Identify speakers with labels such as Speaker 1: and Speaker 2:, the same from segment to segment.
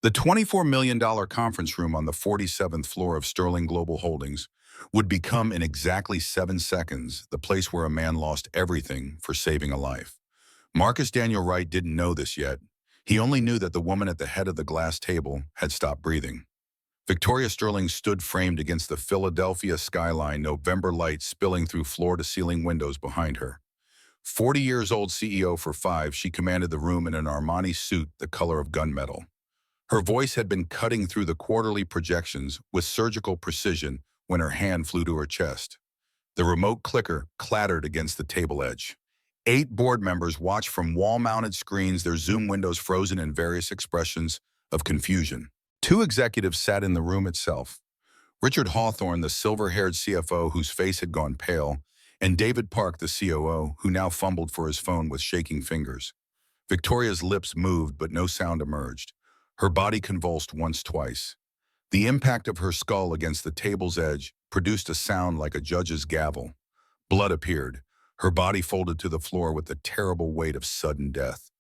Speaker 1: The $24 million conference room on the 47th floor of Sterling Global Holdings would become in exactly 7 seconds the place where a man lost everything for saving a life. Marcus Daniel Wright didn't know this yet. He only knew that the woman at the head of the glass table had stopped breathing. Victoria Sterling stood framed against the Philadelphia skyline, November light spilling through floor-to-ceiling windows behind her. 40 years old CEO for five, she commanded the room in an Armani suit the color of gunmetal. Her voice had been cutting through the quarterly projections with surgical precision when her hand flew to her chest. The remote clicker clattered against the table edge. 8 board members watched from wall-mounted screens, their Zoom windows frozen in various expressions of confusion. 2 executives sat in the room itself. Richard Hawthorne, the silver-haired CFO whose face had gone pale, and David Park, the COO, who now fumbled for his phone with shaking fingers. Victoria's lips moved, but no sound emerged. Her body convulsed once, twice. The impact of her skull against the table's edge produced a sound like a judge's gavel. Blood appeared. Her body folded to the floor with the terrible weight of sudden death.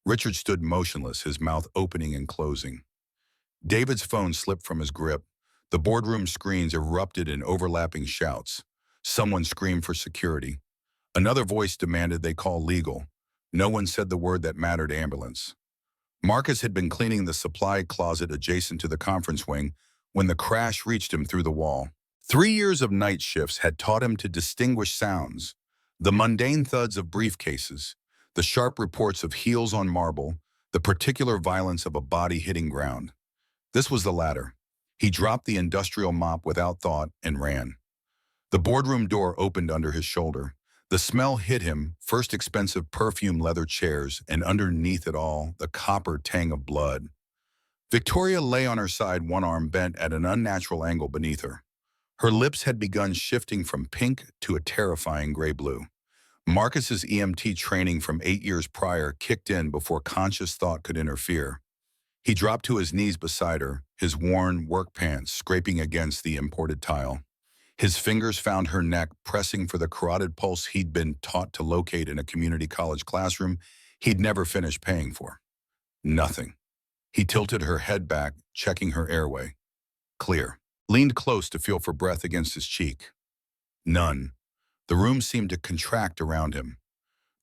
Speaker 1: Richard stood motionless, his mouth opening and closing. David's phone slipped from his grip. The boardroom screens erupted in overlapping shouts. Someone screamed for security. Another voice demanded they call legal. No one said the word that mattered: ambulance. Marcus had been cleaning the supply closet adjacent to the conference wing when the crash reached him through the wall. 3 years of night shifts had taught him to distinguish sounds: the mundane thuds of briefcases, the sharp reports of heels on marble, the particular violence of a body hitting ground. This was the latter. He dropped the industrial mop without thought and ran. The boardroom door opened under his shoulder. The smell hit him, first expensive perfume leather chairs, and underneath it all, the copper tang of blood. Victoria lay on her side, one arm bent at an unnatural angle beneath her. Her lips had begun shifting from pink to a terrifying gray-blue. Marcus's EMT training from 8 years prior kicked in before conscious thought could interfere. He dropped to his knees beside her, his worn work pants scraping against the imported tile. His fingers found her neck, pressing for the carotid pulse he'd been taught to locate in a community college classroom he'd never finished paying for. Nothing. He tilted her head back, checking her airway. Clear. Leaned close to feel for breath against his cheek. None. The room seemed to contract around him.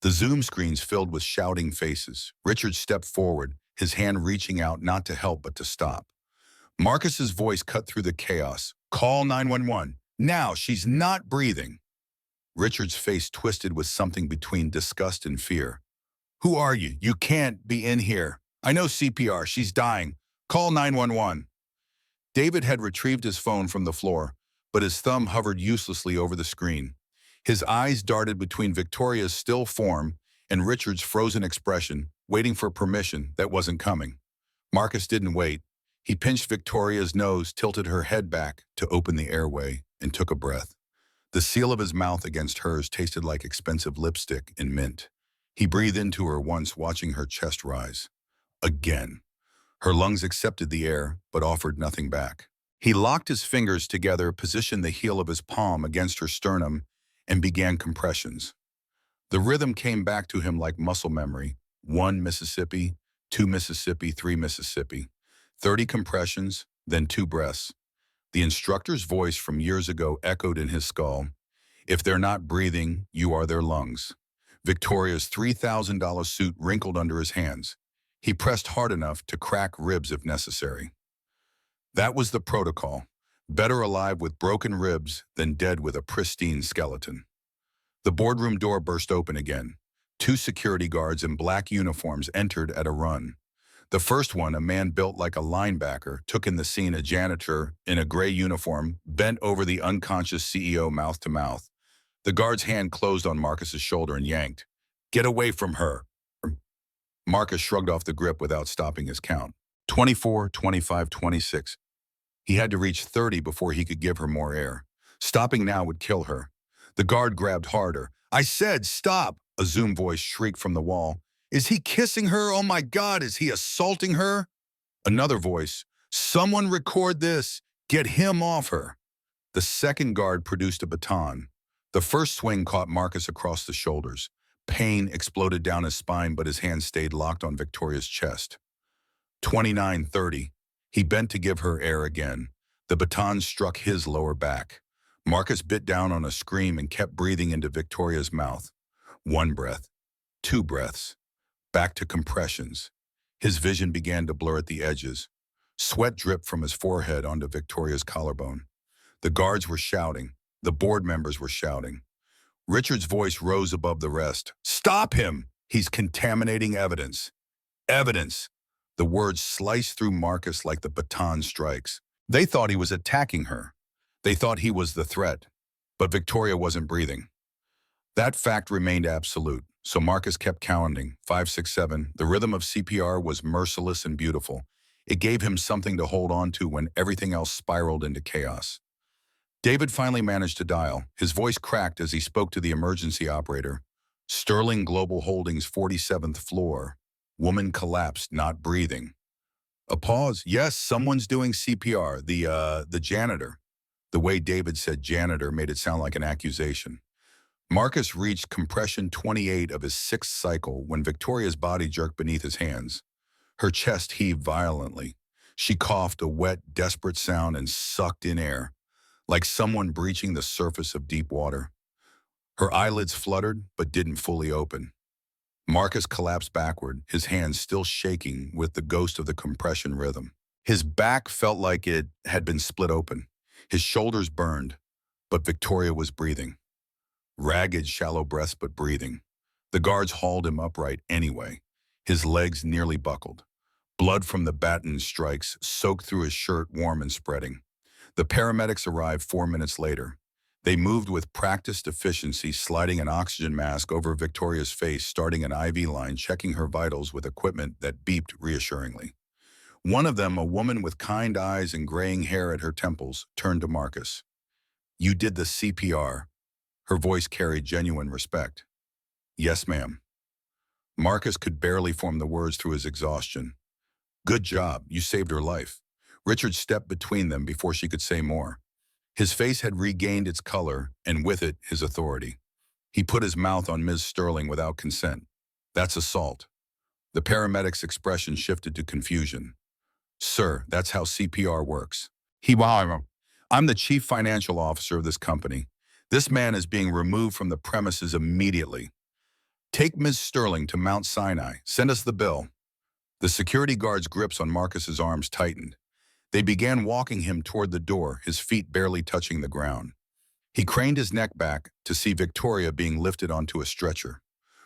Speaker 1: The Zoom screens filled with shouting faces. Richard stepped forward, his hand reaching out not to help but to stop. Marcus's voice cut through the chaos. Call 911. Now, she's not breathing. Richard's face twisted with something between disgust and fear. Who are you? You can't be in here. I know CPR. She's dying. Call 911. David had retrieved his phone from the floor, but his thumb hovered uselessly over the screen. His eyes darted between Victoria's still form and Richard's frozen expression, waiting for permission that wasn't coming. Marcus didn't wait. He pinched Victoria's nose, tilted her head back to open the airway, and took a breath. The seal of his mouth against hers tasted like expensive lipstick and mint. He breathed into her once, watching her chest rise. Again. Her lungs accepted the air, but offered nothing back. He locked his fingers together, positioned the heel of his palm against her sternum, and began compressions. The rhythm came back to him like muscle memory. 1 Mississippi, 2 Mississippi, 3 Mississippi. 30 compressions, then 2 breaths. The instructor's voice from years ago echoed in his skull. If they're not breathing, you are their lungs. Victoria's $3,000 suit wrinkled under his hands. He pressed hard enough to crack ribs if necessary. That was the protocol. Better alive with broken ribs than dead with a pristine skeleton. The boardroom door burst open again. 2 security guards in black uniforms entered at a run. The first one, a man built like a linebacker, took in the scene. A janitor in a gray uniform bent over the unconscious CEO mouth to mouth. The guard's hand closed on Marcus's shoulder and yanked. Get away from her. Marcus shrugged off the grip without stopping his count. 24, 25, 26. He had to reach 30 before he could give her more air. Stopping now would kill her. The guard grabbed harder. I said stop, a Zoom voice shrieked from the wall. Is he kissing her? Oh my God, is he assaulting her? Another voice. Someone record this. Get him off her. The second guard produced a baton. The first swing caught Marcus across the shoulders. Pain exploded down his spine, but his hand stayed locked on Victoria's chest. 29:30. He bent to give her air again. The baton struck his lower back. Marcus bit down on a scream and kept breathing into Victoria's mouth. One breath, two breaths, back to compressions. His vision began to blur at the edges. Sweat dripped from his forehead onto Victoria's collarbone. The guards were shouting. The board members were shouting. Richard's voice rose above the rest. "Stop him! He's contaminating evidence. Evidence!" The words sliced through Marcus like the baton strikes. They thought he was attacking her. They thought he was the threat. But Victoria wasn't breathing. That fact remained absolute, so Marcus kept counting. 5, 6, 7. The rhythm of CPR was merciless and beautiful. It gave him something to hold on to when everything else spiraled into chaos. David finally managed to dial. His voice cracked as he spoke to the emergency operator. "Sterling Global Holdings, 47th floor. Woman collapsed, not breathing." A pause. "Yes, someone's doing CPR. The janitor." The way David said janitor made it sound like an accusation. Marcus reached compression 28 of his sixth cycle when Victoria's body jerked beneath his hands. Her chest heaved violently. She coughed a wet, desperate sound and sucked in air, like someone breaching the surface of deep water. Her eyelids fluttered, but didn't fully open. Marcus collapsed backward, his hands still shaking with the ghost of the compression rhythm. His back felt like it had been split open. His shoulders burned, but Victoria was breathing. Ragged, shallow breaths, but breathing. The guards hauled him upright anyway. His legs nearly buckled. Blood from the baton strikes soaked through his shirt, warm and spreading. The paramedics arrived 4 minutes later. They moved with practiced efficiency, sliding an oxygen mask over Victoria's face, starting an IV line, checking her vitals with equipment that beeped reassuringly. One of them, a woman with kind eyes and graying hair at her temples, turned to Marcus. "You did the CPR." Her voice carried genuine respect. "Yes, ma'am." Marcus could barely form the words through his exhaustion. "Good job, you saved her life." Richard stepped between them before she could say more. His face had regained its color, and with it, his authority. He put his mouth on Ms. Sterling without consent. "That's assault." The paramedic's expression shifted to confusion. "Sir, that's how CPR works." "I'm the chief financial officer of this company. This man is being removed from the premises immediately. Take Ms. Sterling to Mount Sinai. Send us the bill." The security guard's grips on Marcus's arms tightened. They began walking him toward the door, his feet barely touching the ground. He craned his neck back to see Victoria being lifted onto a stretcher.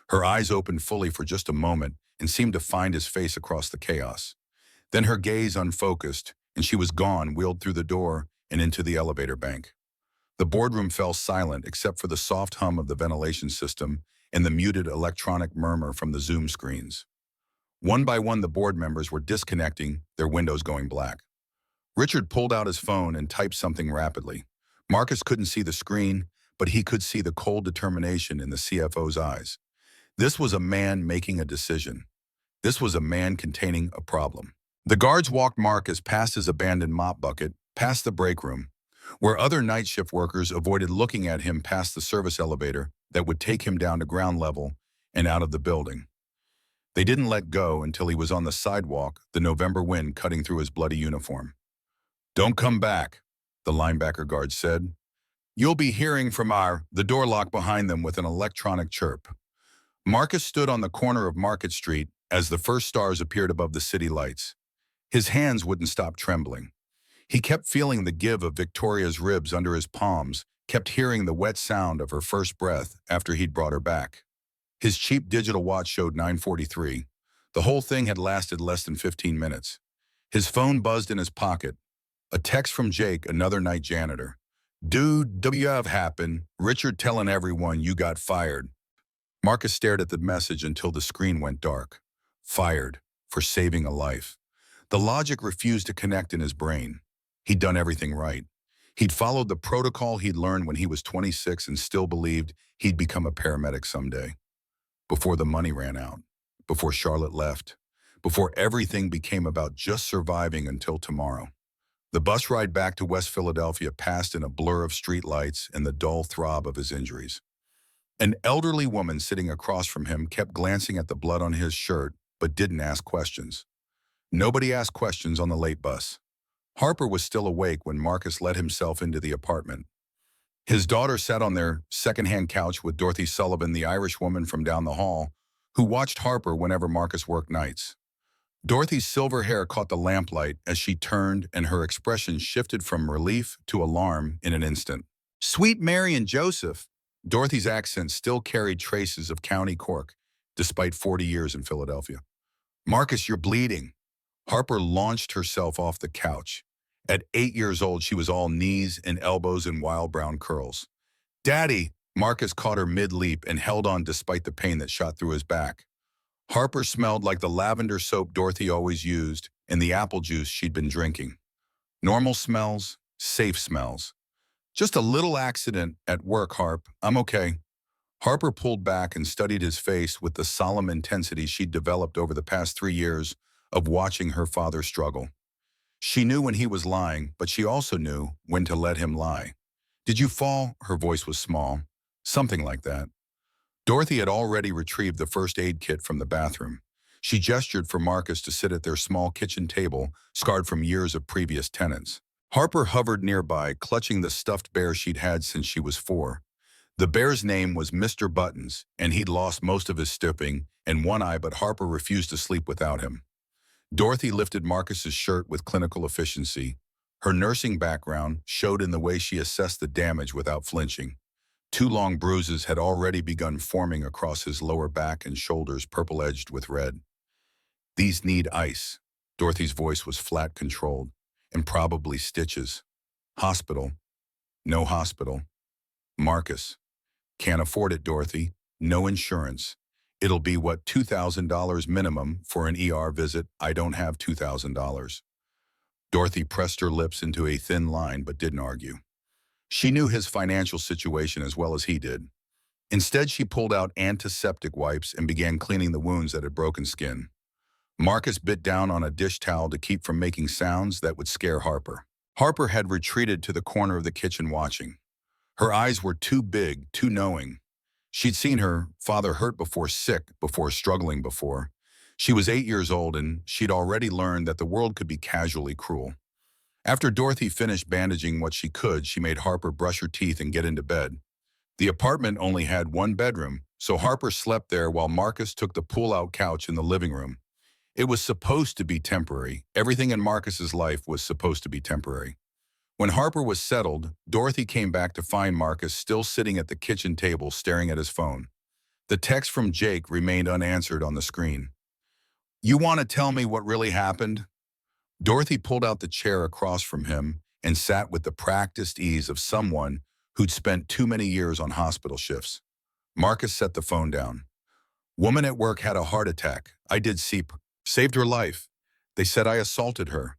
Speaker 1: Her eyes opened fully for just a moment and seemed to find his face across the chaos. Then her gaze unfocused, and she was gone, wheeled through the door and into the elevator bank. The boardroom fell silent except for the soft hum of the ventilation system and the muted electronic murmur from the Zoom screens. One by one, the board members were disconnecting, their windows going black. Richard pulled out his phone and typed something rapidly. Marcus couldn't see the screen, but he could see the cold determination in the CFO's eyes. This was a man making a decision. This was a man containing a problem. The guards walked Marcus past his abandoned mop bucket, past the break room, where other night shift workers avoided looking at him, past the service elevator that would take him down to ground level and out of the building. They didn't let go until he was on the sidewalk, the November wind cutting through his bloody uniform. "Don't come back," the linebacker guard said. "You'll be hearing from The door locked behind them with an electronic chirp. Marcus stood on the corner of Market Street as the first stars appeared above the city lights. His hands wouldn't stop trembling. He kept feeling the give of Victoria's ribs under his palms, kept hearing the wet sound of her first breath after he'd brought her back. His cheap digital watch showed 9:43. The whole thing had lasted less than 15 minutes. His phone buzzed in his pocket. A text from Jake, another night janitor. "Dude, WF happened. Richard telling everyone you got fired." Marcus stared at the message until the screen went dark. Fired for saving a life. The logic refused to connect in his brain. He'd done everything right. He'd followed the protocol he'd learned when he was 26 and still believed he'd become a paramedic someday. Before the money ran out. Before Charlotte left. Before everything became about just surviving until tomorrow. The bus ride back to West Philadelphia passed in a blur of street lights and the dull throb of his injuries. An elderly woman sitting across from him kept glancing at the blood on his shirt, but didn't ask questions. Nobody asked questions on the late bus. Harper was still awake when Marcus let himself into the apartment. His daughter sat on their second-hand couch with Dorothy Sullivan, the Irish woman from down the hall, who watched Harper whenever Marcus worked nights. Dorothy's silver hair caught the lamplight as she turned, and her expression shifted from relief to alarm in an instant. Sweet Mary and Joseph! Dorothy's accent still carried traces of County Cork, despite 40 years in Philadelphia. Marcus, you're bleeding. Harper launched herself off the couch. At 8 years old, she was all knees and elbows and wild brown curls. Daddy! Marcus caught her mid-leap and held on despite the pain that shot through his back. Harper smelled like the lavender soap Dorothy always used and the apple juice she'd been drinking. Normal smells, safe smells. Just a little accident at work, Harp. I'm okay. Harper pulled back and studied his face with the solemn intensity she'd developed over the past 3 years of watching her father struggle. She knew when he was lying, but she also knew when to let him lie. Did you fall? Her voice was small. Something like that. Dorothy had already retrieved the first aid kit from the bathroom. She gestured for Marcus to sit at their small kitchen table, scarred from years of previous tenants. Harper hovered nearby, clutching the stuffed bear she'd had since she was 4. The bear's name was Mr. Buttons, and he'd lost most of his stipping and one eye, but Harper refused to sleep without him. Dorothy lifted Marcus's shirt with clinical efficiency. Her nursing background showed in the way she assessed the damage without flinching. 2 long bruises had already begun forming across his lower back and shoulders, purple-edged with red. These need ice. Dorothy's voice was flat, controlled, and probably stitches. Hospital. No hospital. Marcus. Can't afford it, Dorothy. No insurance. It'll be what, $2,000 minimum for an ER visit? I don't have $2,000. Dorothy pressed her lips into a thin line but didn't argue. She knew his financial situation as well as he did. Instead, she pulled out antiseptic wipes and began cleaning the wounds that had broken skin. Marcus bit down on a dish towel to keep from making sounds that would scare Harper. Harper had retreated to the corner of the kitchen watching. Her eyes were too big, too knowing. She'd seen her father hurt before, sick before, struggling before. She was 8 years old, and she'd already learned that the world could be casually cruel. After Dorothy finished bandaging what she could, she made Harper brush her teeth and get into bed. The apartment only had 1 bedroom, so Harper slept there while Marcus took the pull-out couch in the living room. It was supposed to be temporary. Everything in Marcus's life was supposed to be temporary. When Harper was settled, Dorothy came back to find Marcus still sitting at the kitchen table staring at his phone. The text from Jake remained unanswered on the screen. You want to tell me what really happened? Dorothy pulled out the chair across from him and sat with the practiced ease of someone who'd spent too many years on hospital shifts. Marcus set the phone down. Woman at work had a heart attack. I did CPR. Saved her life. They said I assaulted her.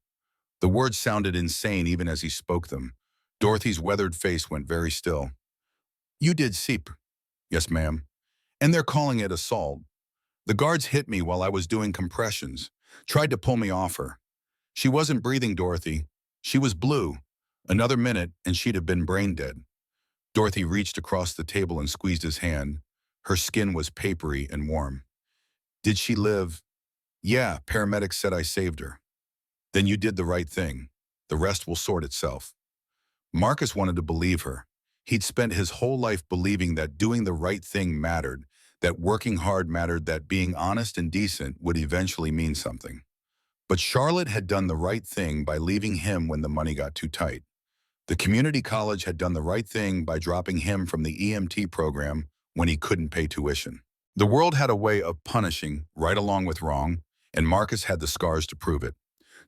Speaker 1: The words sounded insane even as he spoke them. Dorothy's weathered face went very still. You did CPR? Yes, ma'am. And they're calling it assault. The guards hit me while I was doing compressions. Tried to pull me off her. She wasn't breathing, Dorothy. She was blue. Another minute and she'd have been brain dead. Dorothy reached across the table and squeezed his hand. Her skin was papery and warm. Did she live? Yeah, paramedics said I saved her. Then you did the right thing. The rest will sort itself. Marcus wanted to believe her. He'd spent his whole life believing that doing the right thing mattered, that working hard mattered, that being honest and decent would eventually mean something. But Charlotte had done the right thing by leaving him when the money got too tight. The community college had done the right thing by dropping him from the EMT program when he couldn't pay tuition. The world had a way of punishing right along with wrong, and Marcus had the scars to prove it.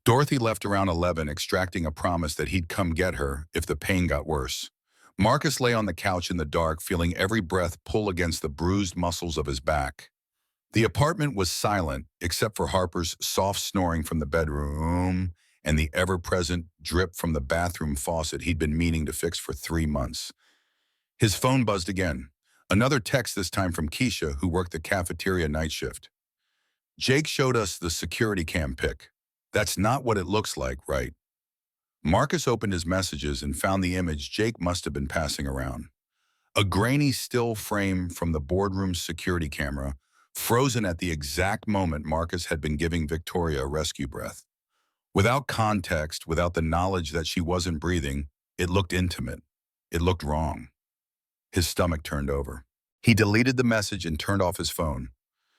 Speaker 1: Dorothy left around 11, extracting a promise that he'd come get her if the pain got worse. Marcus lay on the couch in the dark, feeling every breath pull against the bruised muscles of his back. The apartment was silent, except for Harper's soft snoring from the bedroom and the ever-present drip from the bathroom faucet he'd been meaning to fix for 3 months. His phone buzzed again. Another text, this time from Keisha, who worked the cafeteria night shift. Jake showed us the security cam pic. That's not what it looks like, right? Marcus opened his messages and found the image Jake must have been passing around. A grainy still frame from the boardroom's security camera, frozen at the exact moment Marcus had been giving Victoria a rescue breath. Without context, without the knowledge that she wasn't breathing, it looked intimate. It looked wrong. His stomach turned over. He deleted the message and turned off his phone.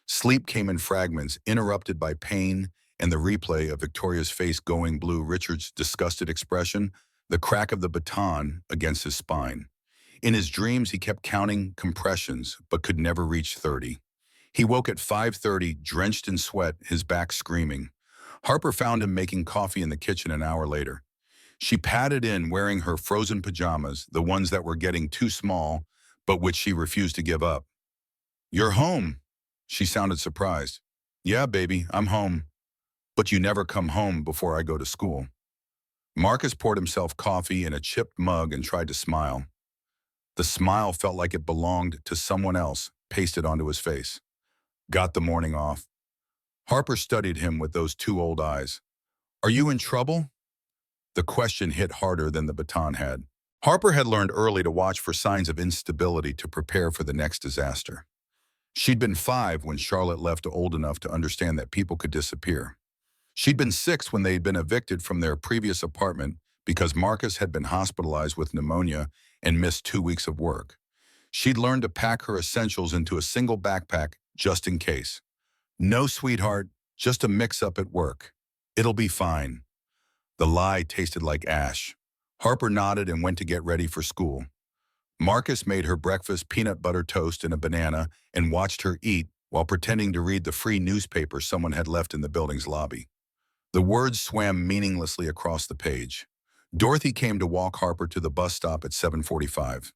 Speaker 1: Sleep came in fragments, interrupted by pain and the replay of Victoria's face going blue, Richard's disgusted expression, the crack of the baton against his spine. In his dreams, he kept counting compressions, but could never reach 30. He woke at 5:30, drenched in sweat, his back screaming. Harper found him making coffee in the kitchen an hour later. She padded in wearing her frozen pajamas, the ones that were getting too small, but which she refused to give up. "You're home." She sounded surprised. "Yeah, baby, I'm home. But you never come home before I go to school." Marcus poured himself coffee in a chipped mug and tried to smile. The smile felt like it belonged to someone else, pasted onto his face. "Got the morning off." Harper studied him with those two old eyes. "Are you in trouble?" The question hit harder than the baton had. Harper had learned early to watch for signs of instability to prepare for the next disaster. She'd been 5 when Charlotte left old enough to understand that people could disappear. She'd been 6 when they'd been evicted from their previous apartment because Marcus had been hospitalized with pneumonia and missed 2 weeks of work. She'd learned to pack her essentials into a single backpack just in case. "No, sweetheart, just a mix-up at work. It'll be fine." The lie tasted like ash. Harper nodded and went to get ready for school. Marcus made her breakfast peanut butter toast and a banana and watched her eat while pretending to read the free newspaper someone had left in the building's lobby. The words swam meaninglessly across the page. Dorothy came to walk Harper to the bus stop at 7:45.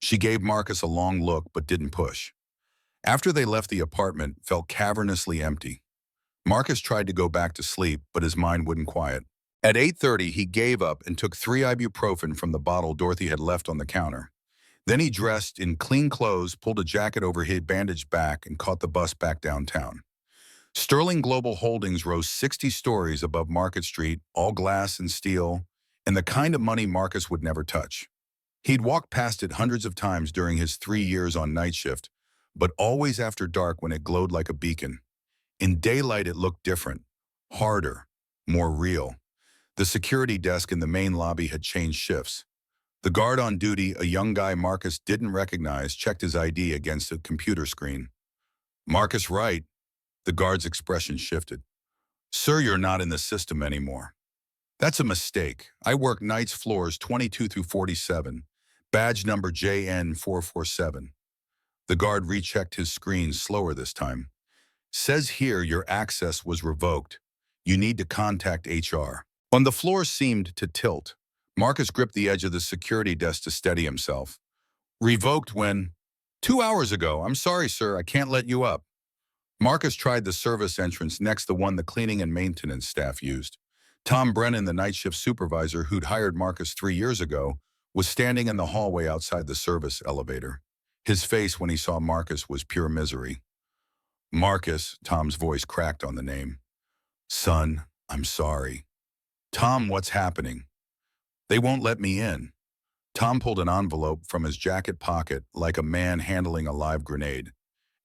Speaker 1: She gave Marcus a long look but didn't push. After they left, the apartment felt cavernously empty. Marcus tried to go back to sleep, but his mind wouldn't quiet. At 8:30, he gave up and took 3 ibuprofen from the bottle Dorothy had left on the counter. Then he dressed in clean clothes, pulled a jacket over his bandaged back, and caught the bus back downtown. Sterling Global Holdings rose 60 stories above Market Street, all glass and steel, and the kind of money Marcus would never touch. He'd walked past it hundreds of times during his 3 years on night shift, but always after dark when it glowed like a beacon. In daylight, it looked different, harder, more real. The security desk in the main lobby had changed shifts. The guard on duty, a young guy Marcus didn't recognize, checked his ID against a computer screen. "Marcus Wright." The guard's expression shifted. "Sir, you're not in the system anymore." "That's a mistake. I work nights floors 22 through 47. Badge number JN447. The guard rechecked his screen slower this time. "Says here your access was revoked. You need to contact HR." On the floor seemed to tilt. Marcus gripped the edge of the security desk to steady himself. "Revoked when?" "2 hours ago. I'm sorry, sir. I can't let you up." Marcus tried the service entrance next, the one the cleaning and maintenance staff used. Tom Brennan, the night shift supervisor who'd hired Marcus 3 years ago, was standing in the hallway outside the service elevator. His face when he saw Marcus was pure misery. "Marcus," Tom's voice cracked on the name. "Son, I'm sorry." "Tom, what's happening?" "They won't let me in." Tom pulled an envelope from his jacket pocket like a man handling a live grenade.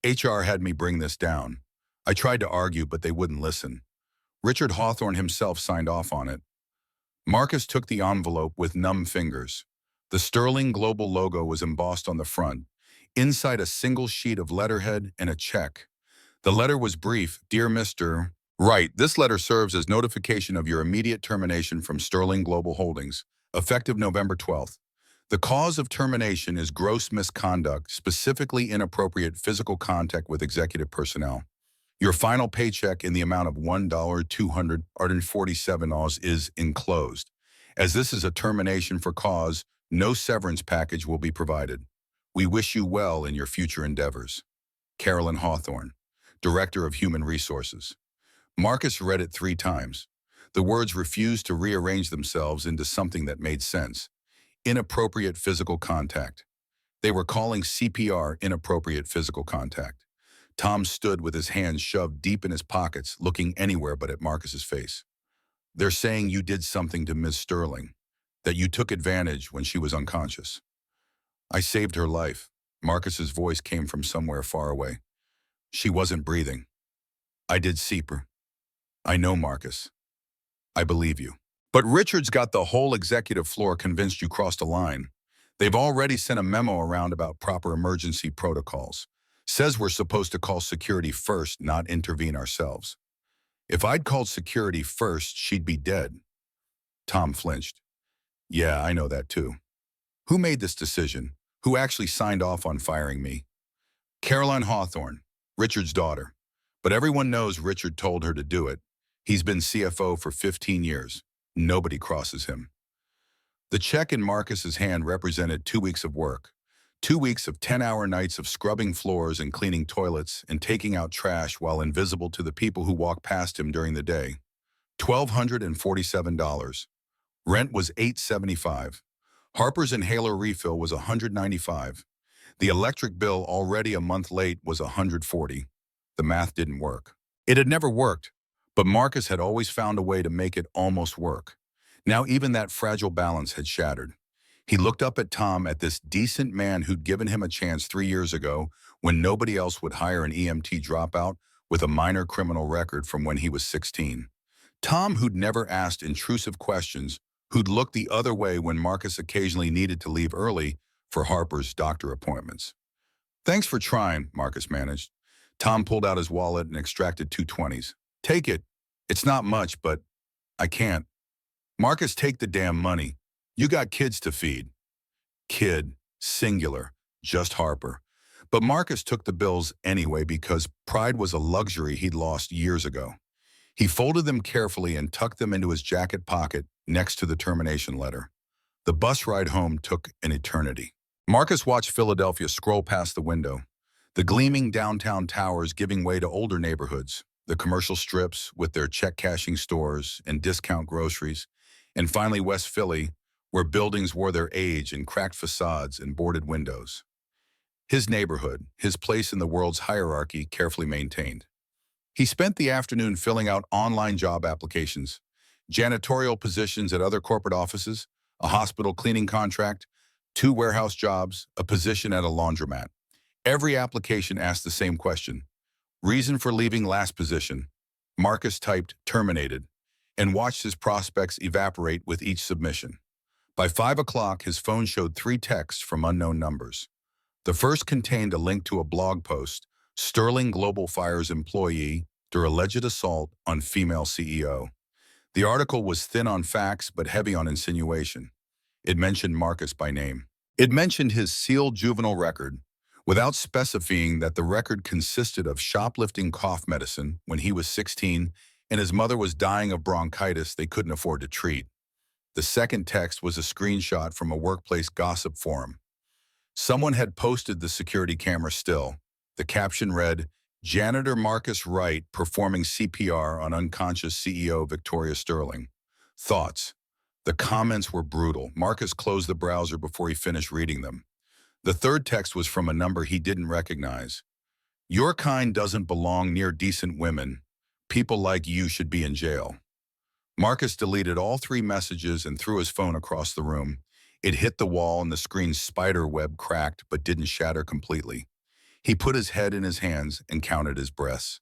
Speaker 1: "HR had me bring this down. I tried to argue, but they wouldn't listen. Richard Hawthorne himself signed off on it." Marcus took the envelope with numb fingers. The Sterling Global logo was embossed on the front, inside a single sheet of letterhead and a check. The letter was brief. "Dear Mr. Wright, this letter serves as notification of your immediate termination from Sterling Global Holdings, effective November 12th. The cause of termination is gross misconduct, specifically inappropriate physical contact with executive personnel. Your final paycheck in the amount of $1,247 is enclosed. As this is a termination for cause, no severance package will be provided. We wish you well in your future endeavors. Carolyn Hawthorne, Director of Human Resources." Marcus read it 3 times. The words refused to rearrange themselves into something that made sense. Inappropriate physical contact. They were calling CPR inappropriate physical contact. Tom stood with his hands shoved deep in his pockets, looking anywhere but at Marcus's face. "They're saying you did something to Ms. Sterling, that you took advantage when she was unconscious." "I saved her life." Marcus's voice came from somewhere far away. She wasn't breathing. I did see her. I know, Marcus. I believe you. But Richard's got the whole executive floor convinced you crossed a line. They've already sent a memo around about proper emergency protocols. Says we're supposed to call security first, not intervene ourselves. If I'd called security first, she'd be dead. Tom flinched. Yeah, I know that too. Who made this decision? Who actually signed off on firing me? Caroline Hawthorne, Richard's daughter. But everyone knows Richard told her to do it. He's been CFO for 15 years. Nobody crosses him. The check in Marcus's hand represented 2 weeks of work. 2 weeks of 10-hour nights of scrubbing floors and cleaning toilets and taking out trash while invisible to the people who walk past him during the day. $1,247. Rent was $875. Harper's inhaler refill was $195. The electric bill, already a month late, was $140. The math didn't work. It had never worked, but Marcus had always found a way to make it almost work. Now even that fragile balance had shattered. He looked up at Tom, at this decent man who'd given him a chance 3 years ago when nobody else would hire an EMT dropout with a minor criminal record from when he was 16. Tom, who'd never asked intrusive questions, who'd looked the other way when Marcus occasionally needed to leave early for Harper's doctor appointments. Thanks for trying, Marcus managed. Tom pulled out his wallet and extracted 2 20s. Take it. It's not much, but I can't. Marcus, take the damn money. You got kids to feed. Kid, singular, just Harper. But Marcus took the bills anyway because pride was a luxury he'd lost years ago. He folded them carefully and tucked them into his jacket pocket next to the termination letter. The bus ride home took an eternity. Marcus watched Philadelphia scroll past the window, the gleaming downtown towers giving way to older neighborhoods, the commercial strips with their check-cashing stores and discount groceries, and finally West Philly, where buildings wore their age and cracked facades and boarded windows. His neighborhood, his place in the world's hierarchy, carefully maintained. He spent the afternoon filling out online job applications, janitorial positions at other corporate offices, a hospital cleaning contract, 2 warehouse jobs, a position at a laundromat. Every application asked the same question. Reason for leaving last position. Marcus typed terminated and watched his prospects evaporate with each submission. By 5 o'clock, his phone showed 3 texts from unknown numbers. The first contained a link to a blog post, Sterling Global fires employee after alleged assault on female CEO. The article was thin on facts but heavy on insinuation. It mentioned Marcus by name. It mentioned his sealed juvenile record, without specifying that the record consisted of shoplifting cough medicine when he was 16 and his mother was dying of bronchitis they couldn't afford to treat. The second text was a screenshot from a workplace gossip forum. Someone had posted the security camera still. The caption read, "Janitor Marcus Wright performing CPR on unconscious CEO Victoria Sterling." Thoughts. The comments were brutal. Marcus closed the browser before he finished reading them. The third text was from a number he didn't recognize. "Your kind doesn't belong near decent women. People like you should be in jail." Marcus deleted all 3 messages and threw his phone across the room. It hit the wall and the screen's spider web cracked but didn't shatter completely. He put his head in his hands and counted his breaths.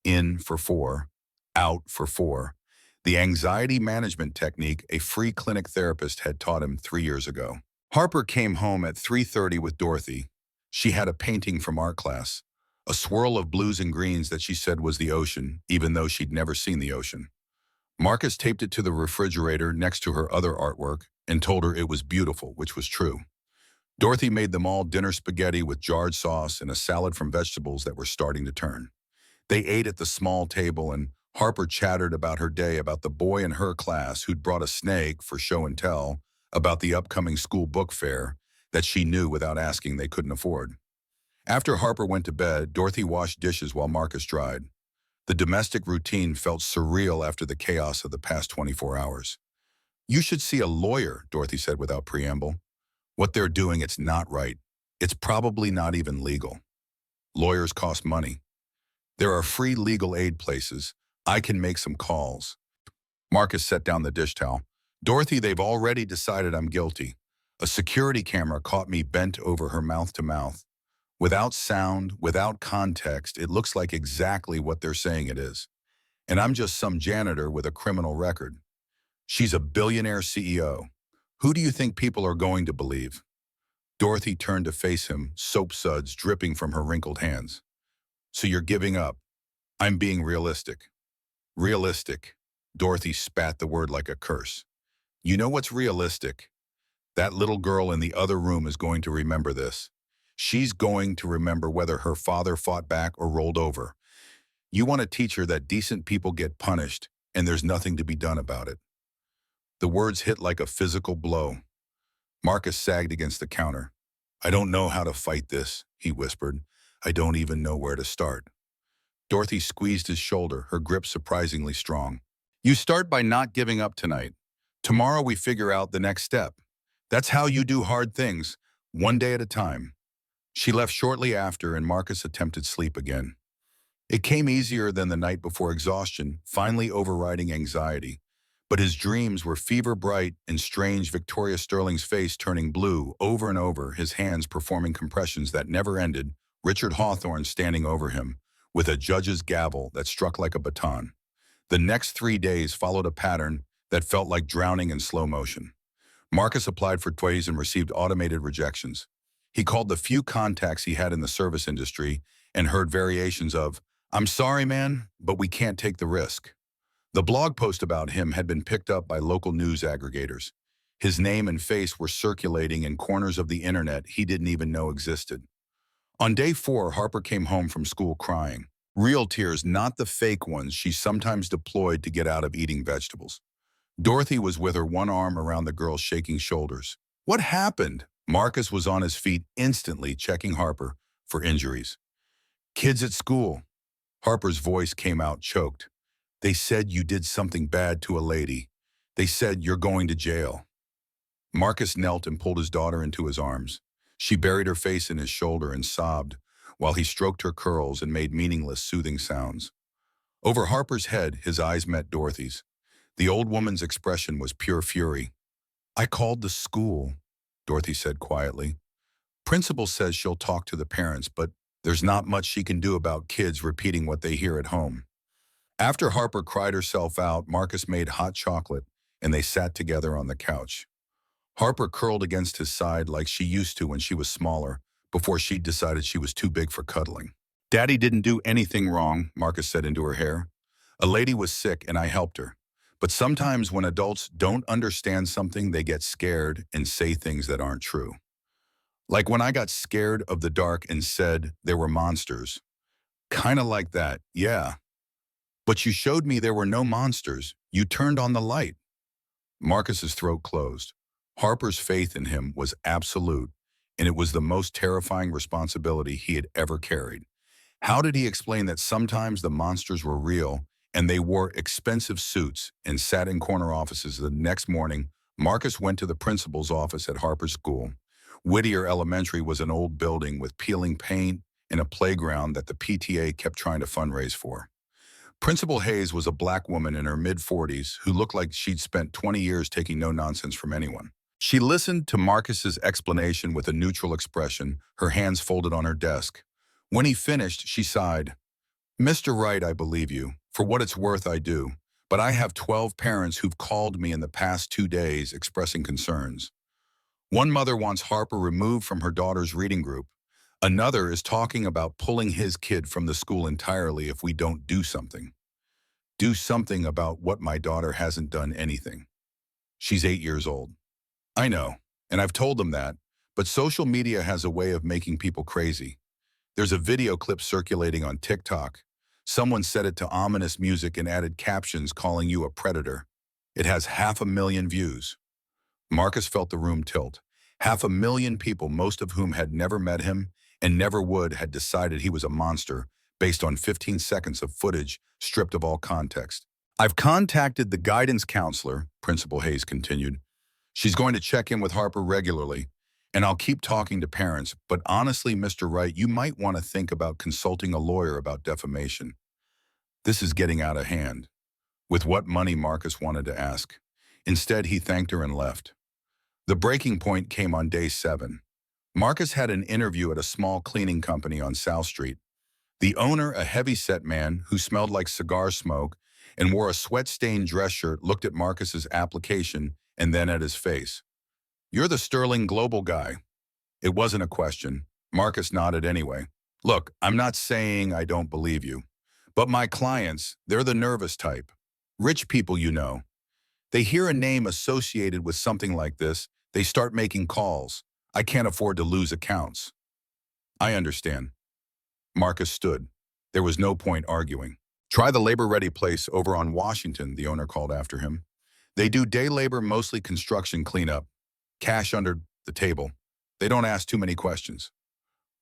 Speaker 1: In for 4, out for 4. The anxiety management technique a free clinic therapist had taught him 3 years ago. Harper came home at 3:30 with Dorothy. She had a painting from art class, a swirl of blues and greens that she said was the ocean, even though she'd never seen the ocean. Marcus taped it to the refrigerator next to her other artwork and told her it was beautiful, which was true. Dorothy made them all dinner spaghetti with jarred sauce and a salad from vegetables that were starting to turn. They ate at the small table, and Harper chattered about her day, about the boy in her class who'd brought a snake for show and tell, about the upcoming school book fair that she knew without asking they couldn't afford. After Harper went to bed, Dorothy washed dishes while Marcus dried. The domestic routine felt surreal after the chaos of the past 24 hours. "You should see a lawyer," Dorothy said without preamble. "What they're doing, it's not right. It's probably not even legal. Lawyers cost money. There are free legal aid places. I can make some calls." Marcus set down the dish towel. "Dorothy, they've already decided I'm guilty. A security camera caught me bent over her mouth to mouth. Without sound, without context, it looks like exactly what they're saying it is. And I'm just some janitor with a criminal record. She's a billionaire CEO. Who do you think people are going to believe? Dorothy turned to face him, soap suds dripping from her wrinkled hands. So you're giving up. I'm being realistic. Realistic. Dorothy spat the word like a curse. You know what's realistic? That little girl in the other room is going to remember this. She's going to remember whether her father fought back or rolled over. You want to teach her that decent people get punished, and there's nothing to be done about it. The words hit like a physical blow. Marcus sagged against the counter. I don't know how to fight this, he whispered. I don't even know where to start. Dorothy squeezed his shoulder, her grip surprisingly strong. You start by not giving up tonight. Tomorrow we figure out the next step. That's how you do hard things, one day at a time. She left shortly after, and Marcus attempted sleep again. It came easier than the night before, exhaustion finally overriding anxiety. But his dreams were fever-bright and strange, Victoria Sterling's face turning blue over and over, his hands performing compressions that never ended, Richard Hawthorne standing over him, with a judge's gavel that struck like a baton. The next 3 days followed a pattern that felt like drowning in slow motion. Marcus applied for toys and received automated rejections. He called the few contacts he had in the service industry and heard variations of, I'm sorry, man, but we can't take the risk. The blog post about him had been picked up by local news aggregators. His name and face were circulating in corners of the internet he didn't even know existed. On day 4, Harper came home from school crying. Real tears, not the fake ones she sometimes deployed to get out of eating vegetables. Dorothy was with her, one arm around the girl's shaking shoulders. What happened? Marcus was on his feet instantly, checking Harper for injuries. Kids at school. Harper's voice came out choked. They said you did something bad to a lady. They said you're going to jail. Marcus knelt and pulled his daughter into his arms. She buried her face in his shoulder and sobbed, while he stroked her curls and made meaningless, soothing sounds. Over Harper's head, his eyes met Dorothy's. The old woman's expression was pure fury. I called the school, Dorothy said quietly. Principal says she'll talk to the parents, but there's not much she can do about kids repeating what they hear at home. After Harper cried herself out, Marcus made hot chocolate, and they sat together on the couch. Harper curled against his side like she used to when she was smaller, before she decided she was too big for cuddling. Daddy didn't do anything wrong, Marcus said into her hair. A lady was sick and I helped her. But sometimes when adults don't understand something, they get scared and say things that aren't true. Like when I got scared of the dark and said there were monsters. Kinda like that, yeah. But you showed me there were no monsters. You turned on the light. Marcus's throat closed. Harper's faith in him was absolute, and it was the most terrifying responsibility he had ever carried. How did he explain that sometimes the monsters were real and they wore expensive suits and sat in corner offices? The next morning, Marcus went to the principal's office at Harper's school. Whittier Elementary was an old building with peeling paint and a playground that the PTA kept trying to fundraise for. Principal Hayes was a black woman in her mid-40s who looked like she'd spent 20 years taking no nonsense from anyone. She listened to Marcus's explanation with a neutral expression, her hands folded on her desk. When he finished, she sighed. Mr. Wright, I believe you. For what it's worth, I do. But I have 12 parents who've called me in the past 2 days expressing concerns. One mother wants Harper removed from her daughter's reading group. Another is talking about pulling his kid from the school entirely if we don't do something. Do something about what my daughter hasn't done anything. She's 8 years old. I know, and I've told them that, but social media has a way of making people crazy. There's a video clip circulating on TikTok. Someone set it to ominous music and added captions calling you a predator. It has 500,000 views. Marcus felt the room tilt. 500,000 people, most of whom had never met him and never would, had decided he was a monster based on 15 seconds of footage stripped of all context. I've contacted the guidance counselor, Principal Hayes continued. She's going to check in with Harper regularly, and I'll keep talking to parents, but honestly, Mr. Wright, you might want to think about consulting a lawyer about defamation. This is getting out of hand. With what money, Marcus wanted to ask. Instead, he thanked her and left. The breaking point came on day 7. Marcus had an interview at a small cleaning company on South Street. The owner, a heavy-set man who smelled like cigar smoke and wore a sweat-stained dress shirt, looked at Marcus's application and then at his face. "You're the Sterling Global guy." It wasn't a question. Marcus nodded anyway. "Look, I'm not saying I don't believe you, but my clients, they're the nervous type. Rich people, you know. They hear a name associated with something like this, they start making calls. I can't afford to lose accounts." "I understand." Marcus stood. There was no point arguing. "Try the labor-ready place over on Washington," the owner called after him. "They do day labor, mostly construction cleanup. Cash under the table. They don't ask too many questions."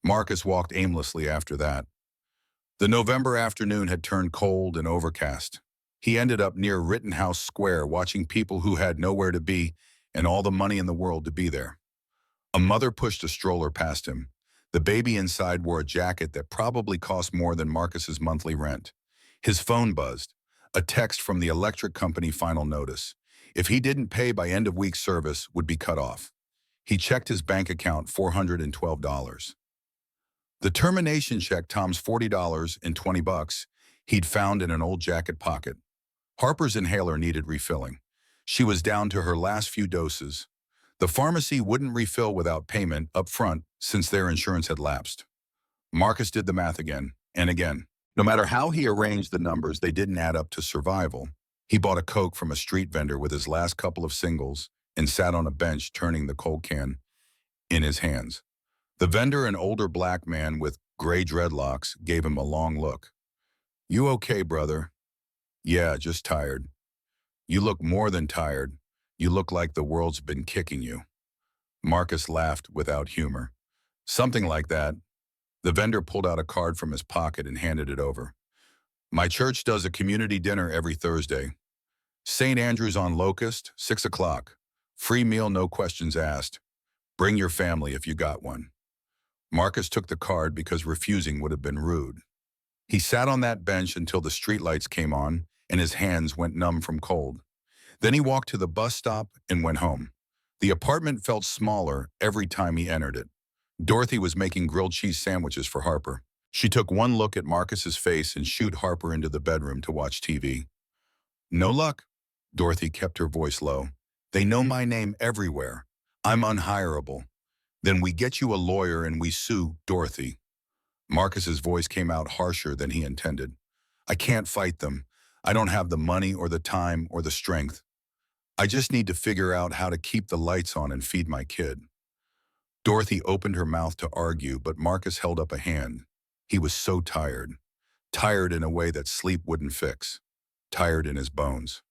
Speaker 1: Marcus walked aimlessly after that. The November afternoon had turned cold and overcast. He ended up near Rittenhouse Square watching people who had nowhere to be and all the money in the world to be there. A mother pushed a stroller past him. The baby inside wore a jacket that probably cost more than Marcus's monthly rent. His phone buzzed. A text from the electric company, final notice. If he didn't pay by end of week, service would be cut off. He checked his bank account, $412. The termination check, Tom's $40 and $20 he'd found in an old jacket pocket. Harper's inhaler needed refilling. She was down to her last few doses. The pharmacy wouldn't refill without payment up front since their insurance had lapsed. Marcus did the math again and again. No matter how he arranged the numbers, they didn't add up to survival. He bought a Coke from a street vendor with his last couple of singles and sat on a bench turning the Coke can in his hands. The vendor, an older black man with gray dreadlocks, gave him a long look. "You okay, brother?" "Yeah, just tired." "You look more than tired. You look like the world's been kicking you." Marcus laughed without humor. "Something like that." The vendor pulled out a card from his pocket and handed it over. "My church does a community dinner every Thursday. St. Andrew's on Locust, 6 o'clock. Free meal, no questions asked. Bring your family if you got one." Marcus took the card because refusing would have been rude. He sat on that bench until the streetlights came on and his hands went numb from cold. Then he walked to the bus stop and went home. The apartment felt smaller every time he entered it. Dorothy was making grilled cheese sandwiches for Harper. She took one look at Marcus's face and shooed Harper into the bedroom to watch TV. "No luck." Dorothy kept her voice low. "They know my name everywhere. I'm unhireable. Then we get you a lawyer and we sue Dorothy." Marcus's voice came out harsher than he intended. "I can't fight them. I don't have the money or the time or the strength. I just need to figure out how to keep the lights on and feed my kid." Dorothy opened her mouth to argue, but Marcus held up a hand. He was so tired. Tired in a way that sleep wouldn't fix. Tired in his bones.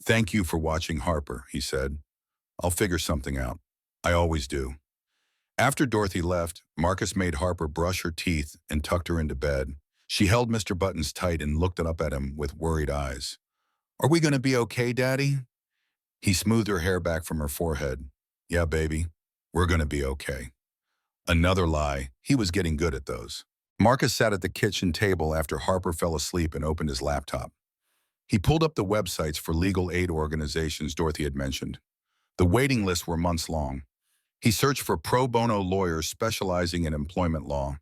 Speaker 1: "Thank you for watching, Harper," he said. "I'll figure something out. I always do." After Dorothy left, Marcus made Harper brush her teeth and tucked her into bed. She held Mr. Buttons tight and looked up at him with worried eyes. "Are we going to be okay, Daddy?" He smoothed her hair back from her forehead. "Yeah, baby, we're going to be okay." Another lie. He was getting good at those. Marcus sat at the kitchen table after Harper fell asleep and opened his laptop. He pulled up the websites for legal aid organizations Dorothy had mentioned. The waiting lists were months long. He searched for pro bono lawyers specializing in employment law.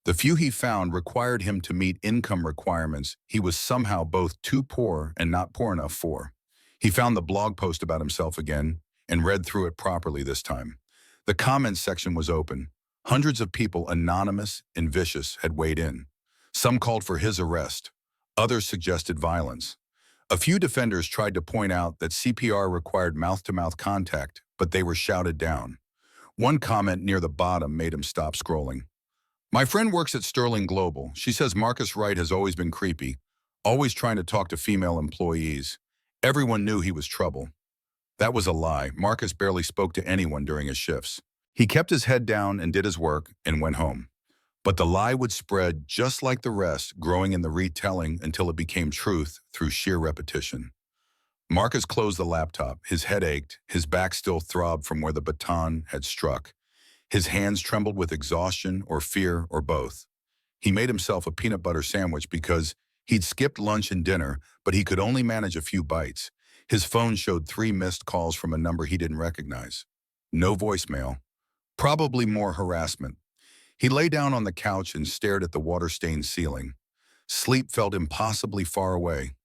Speaker 1: The few he found required him to meet income requirements he was somehow both too poor and not poor enough for. He found the blog post about himself again and read through it properly this time. The comments section was open. Hundreds of people, anonymous and vicious, had weighed in. Some called for his arrest. Others suggested violence. A few defenders tried to point out that CPR required mouth-to-mouth contact, but they were shouted down. One comment near the bottom made him stop scrolling. "My friend works at Sterling Global. She says Marcus Wright has always been creepy, always trying to talk to female employees. Everyone knew he was trouble." That was a lie. Marcus barely spoke to anyone during his shifts. He kept his head down and did his work and went home. But the lie would spread just like the rest, growing in the retelling until it became truth through sheer repetition. Marcus closed the laptop. His head ached. His back still throbbed from where the baton had struck. His hands trembled with exhaustion or fear or both. He made himself a peanut butter sandwich because he'd skipped lunch and dinner, but he could only manage a few bites. His phone showed 3 missed calls from a number he didn't recognize. No voicemail. Probably more harassment. He lay down on the couch and stared at the water-stained ceiling. Sleep felt impossibly far away.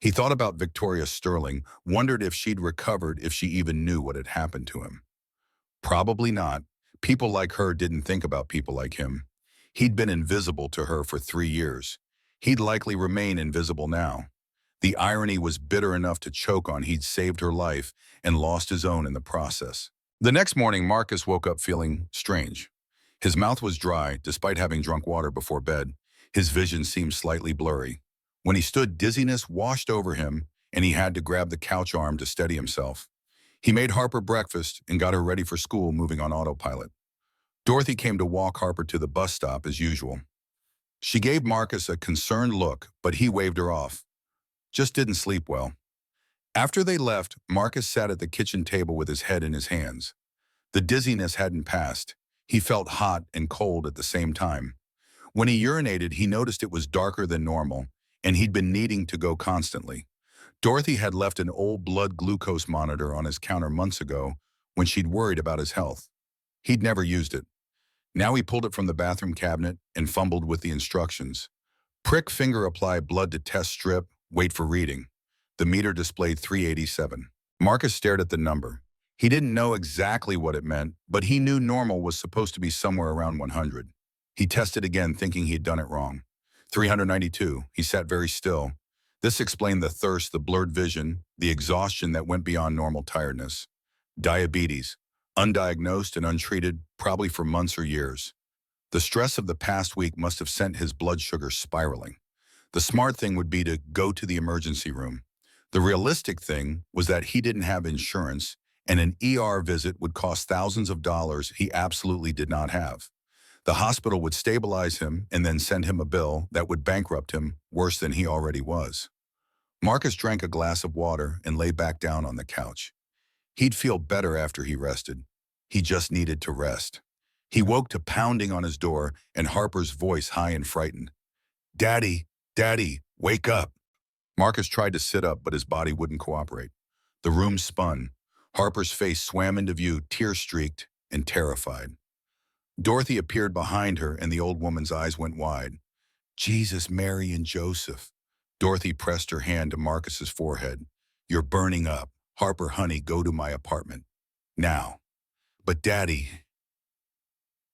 Speaker 1: He thought about Victoria Sterling, wondered if she'd recovered, if she even knew what had happened to him. Probably not. People like her didn't think about people like him. He'd been invisible to her for 3 years. He'd likely remain invisible now. The irony was bitter enough to choke on. He'd saved her life and lost his own in the process. The next morning, Marcus woke up feeling strange. His mouth was dry, despite having drunk water before bed. His vision seemed slightly blurry. When he stood, dizziness washed over him, and he had to grab the couch arm to steady himself. He made Harper breakfast and got her ready for school, moving on autopilot. Dorothy came to walk Harper to the bus stop as usual. She gave Marcus a concerned look, but he waved her off. Just didn't sleep well. After they left, Marcus sat at the kitchen table with his head in his hands. The dizziness hadn't passed. He felt hot and cold at the same time. When he urinated, he noticed it was darker than normal, and he'd been needing to go constantly. Dorothy had left an old blood glucose monitor on his counter months ago when she'd worried about his health. He'd never used it. Now he pulled it from the bathroom cabinet and fumbled with the instructions. Prick finger, apply blood to test strip, wait for reading. The meter displayed 387. Marcus stared at the number. He didn't know exactly what it meant, but he knew normal was supposed to be somewhere around 100. He tested again, thinking he'd done it wrong. 392. He sat very still. This explained the thirst, the blurred vision, the exhaustion that went beyond normal tiredness. Diabetes. Undiagnosed and untreated, probably for months or years. The stress of the past week must have sent his blood sugar spiraling. The smart thing would be to go to the emergency room. The realistic thing was that he didn't have insurance, and an ER visit would cost thousands of dollars he absolutely did not have. The hospital would stabilize him and then send him a bill that would bankrupt him worse than he already was. Marcus drank a glass of water and lay back down on the couch. He'd feel better after he rested. He just needed to rest. He woke to pounding on his door and Harper's voice, high and frightened. "Daddy, Daddy, wake up." Marcus tried to sit up, but his body wouldn't cooperate. The room spun. Harper's face swam into view, tear-streaked and terrified. Dorothy appeared behind her, and the old woman's eyes went wide. "Jesus, Mary, and Joseph." Dorothy pressed her hand to Marcus's forehead. "You're burning up. Harper, honey, go to my apartment. Now." "But Daddy."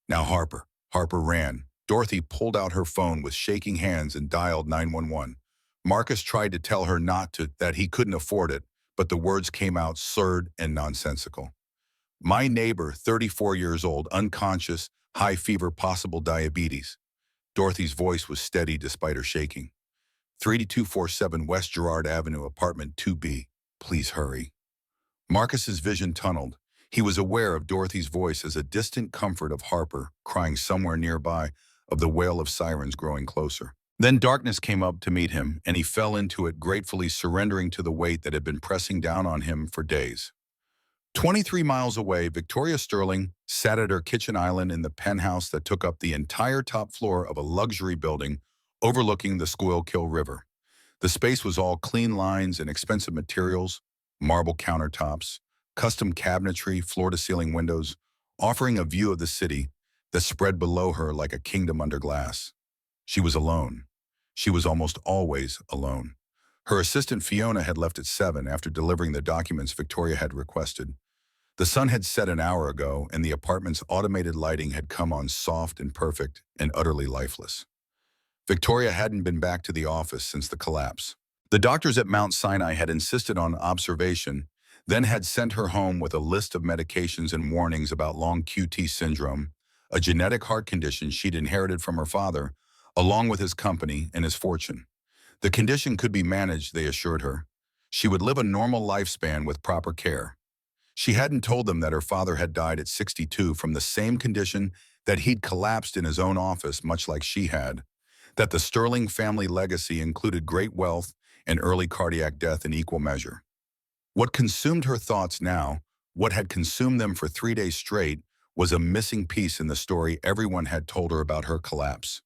Speaker 1: "Now, Harper." Harper ran. Dorothy pulled out her phone with shaking hands and dialed 911. Marcus tried to tell her not to, that he couldn't afford it, but the words came out slurred and nonsensical. "My neighbor, 34 years old, unconscious, high fever, possible diabetes." Dorothy's voice was steady despite her shaking. 3247 West Girard Avenue, apartment 2B. Please hurry." Marcus's vision tunneled. He was aware of Dorothy's voice as a distant comfort, of Harper crying somewhere nearby, of the wail of sirens growing closer. Then darkness came up to meet him, and he fell into it, gratefully surrendering to the weight that had been pressing down on him for days. 23 miles away, Victoria Sterling sat at her kitchen island in the penthouse that took up the entire top floor of a luxury building overlooking the Schuylkill River. The space was all clean lines and expensive materials, marble countertops, custom cabinetry, floor-to-ceiling windows, offering a view of the city that spread below her like a kingdom under glass. She was alone. She was almost always alone. Her assistant Fiona had left at 7 after delivering the documents Victoria had requested. The sun had set an hour ago, and the apartment's automated lighting had come on soft and perfect and utterly lifeless. Victoria hadn't been back to the office since the collapse. The doctors at Mount Sinai had insisted on observation, then had sent her home with a list of medications and warnings about long QT syndrome, a genetic heart condition she'd inherited from her father, along with his company and his fortune. The condition could be managed, they assured her. She would live a normal lifespan with proper care. She hadn't told them that her father had died at 62 from the same condition, that he'd collapsed in his own office much like she had, that the Sterling family legacy included great wealth and early cardiac death in equal measure. What consumed her thoughts now, what had consumed them for 3 days straight, was a missing piece in the story everyone had told her about her collapse.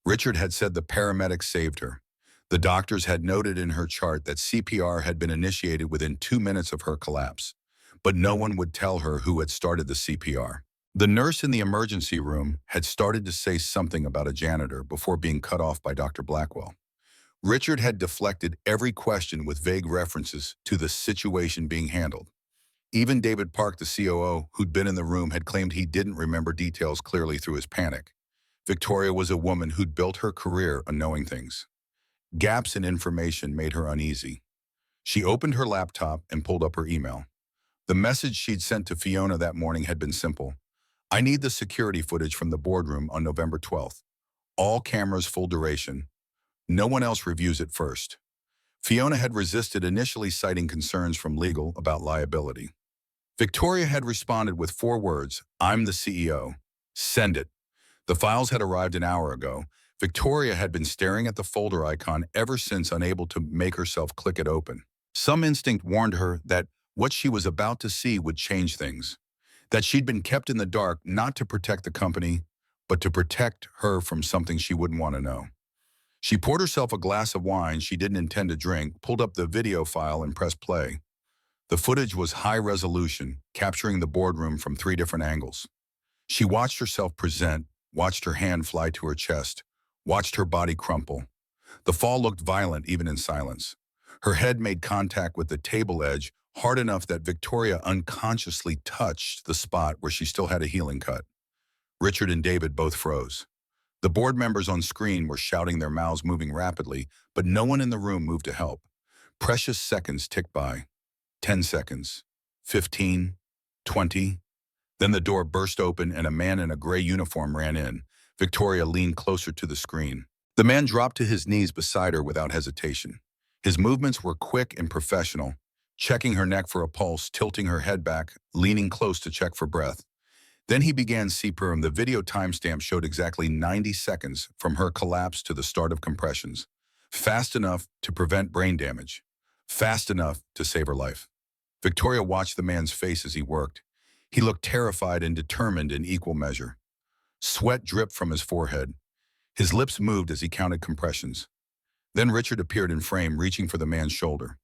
Speaker 1: Richard had said the paramedics saved her. The doctors had noted in her chart that CPR had been initiated within 2 minutes of her collapse, but no one would tell her who had started the CPR. The nurse in the emergency room had started to say something about a janitor before being cut off by Dr. Blackwell. Richard had deflected every question with vague references to the situation being handled. Even David Park, the COO, who'd been in the room, had claimed he didn't remember details clearly through his panic. Victoria was a woman who'd built her career on knowing things. Gaps in information made her uneasy. She opened her laptop and pulled up her email. The message she'd sent to Fiona that morning had been simple. I need the security footage from the boardroom on November 12th. All cameras full duration. No one else reviews it first. Fiona had resisted, initially citing concerns from legal about liability. Victoria had responded with 4 words, I'm the CEO. Send it. The files had arrived an hour ago. Victoria had been staring at the folder icon ever since, unable to make herself click it open. Some instinct warned her that what she was about to see would change things. That she'd been kept in the dark not to protect the company, but to protect her from something she wouldn't want to know. She poured herself a glass of wine she didn't intend to drink, pulled up the video file and pressed play. The footage was high resolution, capturing the boardroom from 3 different angles. She watched herself present, watched her hand fly to her chest, watched her body crumple. The fall looked violent even in silence. Her head made contact with the table edge, hard enough that Victoria unconsciously touched the spot where she still had a healing cut. Richard and David both froze. The board members on screen were shouting, their mouths moving rapidly, but no one in the room moved to help. Precious seconds ticked by. 10 seconds. 15. 20. Then the door burst open and a man in a gray uniform ran in. Victoria leaned closer to the screen. The man dropped to his knees beside her without hesitation. His movements were quick and professional, checking her neck for a pulse, tilting her head back, leaning close to check for breath. Then he began CPR. The video timestamp showed exactly 90 seconds from her collapse to the start of compressions. Fast enough to prevent brain damage. Fast enough to save her life. Victoria watched the man's face as he worked. He looked terrified and determined in equal measure. Sweat dripped from his forehead. His lips moved as he counted compressions. Then Richard appeared in frame, reaching for the man's shoulder.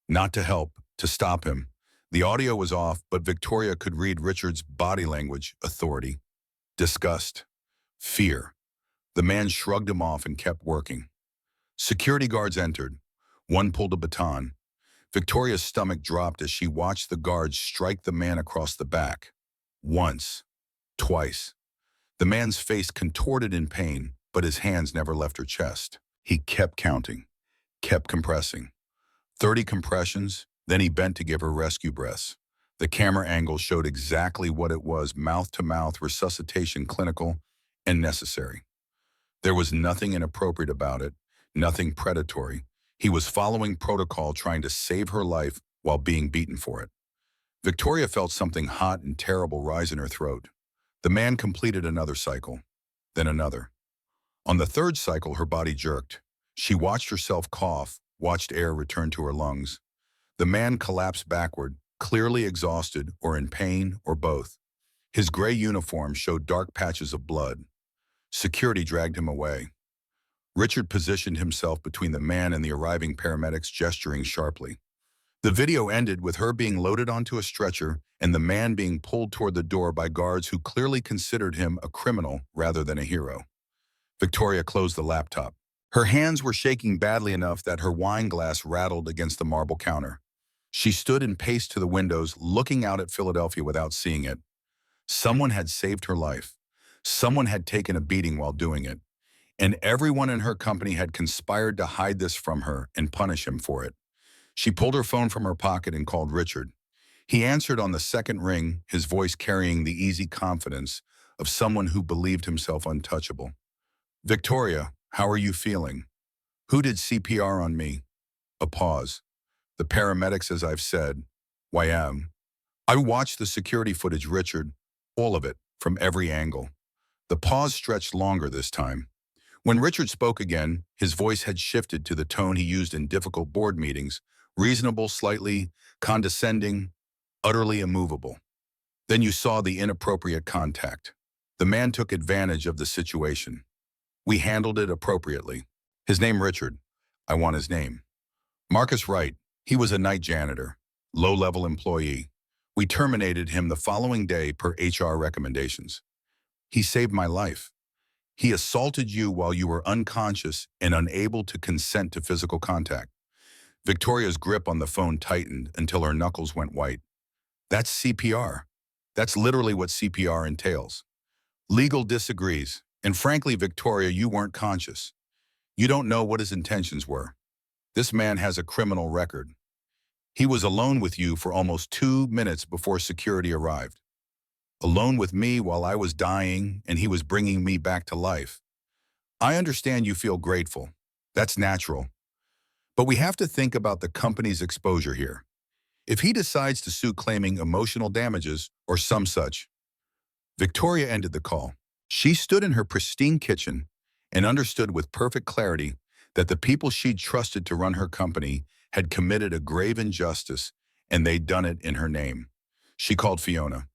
Speaker 1: Not to help, to stop him. The audio was off, but Victoria could read Richard's body language: authority, disgust, fear. The man shrugged him off and kept working. Security guards entered. One pulled a baton. Victoria's stomach dropped as she watched the guards strike the man across the back. Once. Twice. The man's face contorted in pain, but his hands never left her chest. He kept counting, kept compressing. 30 compressions, then he bent to give her rescue breaths. The camera angle showed exactly what it was: mouth-to-mouth resuscitation, clinical and necessary. There was nothing inappropriate about it, nothing predatory. He was following protocol, trying to save her life while being beaten for it. Victoria felt something hot and terrible rise in her throat. The man completed another cycle, then another. On the 3rd cycle, her body jerked. She watched herself cough, watched air return to her lungs. The man collapsed backward, clearly exhausted or in pain or both. His gray uniform showed dark patches of blood. Security dragged him away. Richard positioned himself between the man and the arriving paramedics, gesturing sharply. The video ended with her being loaded onto a stretcher and the man being pulled toward the door by guards who clearly considered him a criminal rather than a hero. Victoria closed the laptop. Her hands were shaking badly enough that her wine glass rattled against the marble counter. She stood and paced to the windows, looking out at Philadelphia without seeing it. Someone had saved her life. Someone had taken a beating while doing it. And everyone in her company had conspired to hide this from her and punish him for it. She pulled her phone from her pocket and called Richard. He answered on the 2nd ring, his voice carrying the easy confidence of someone who believed himself untouchable. Victoria, how are you feeling? Who did CPR on me? A pause. The paramedics, as I've said. Why I watched the security footage, Richard. All of it, from every angle. The pause stretched longer this time. When Richard spoke again, his voice had shifted to the tone he used in difficult board meetings: reasonable, slightly condescending, utterly immovable. Then you saw the inappropriate contact. The man took advantage of the situation. We handled it appropriately. His name Richard. I want his name. Marcus Wright. He was a night janitor, low-level employee. We terminated him the following day per HR recommendations. He saved my life. He assaulted you while you were unconscious and unable to consent to physical contact. Victoria's grip on the phone tightened until her knuckles went white. That's CPR. That's literally what CPR entails. Legal disagrees. And frankly, Victoria, you weren't conscious. You don't know what his intentions were. This man has a criminal record. He was alone with you for almost 2 minutes before security arrived. Alone with me while I was dying, and he was bringing me back to life. I understand you feel grateful. That's natural. But we have to think about the company's exposure here. If he decides to sue claiming emotional damages or some such, Victoria ended the call. She stood in her pristine kitchen and understood with perfect clarity that the people she'd trusted to run her company had committed a grave injustice, and they'd done it in her name. She called Fiona.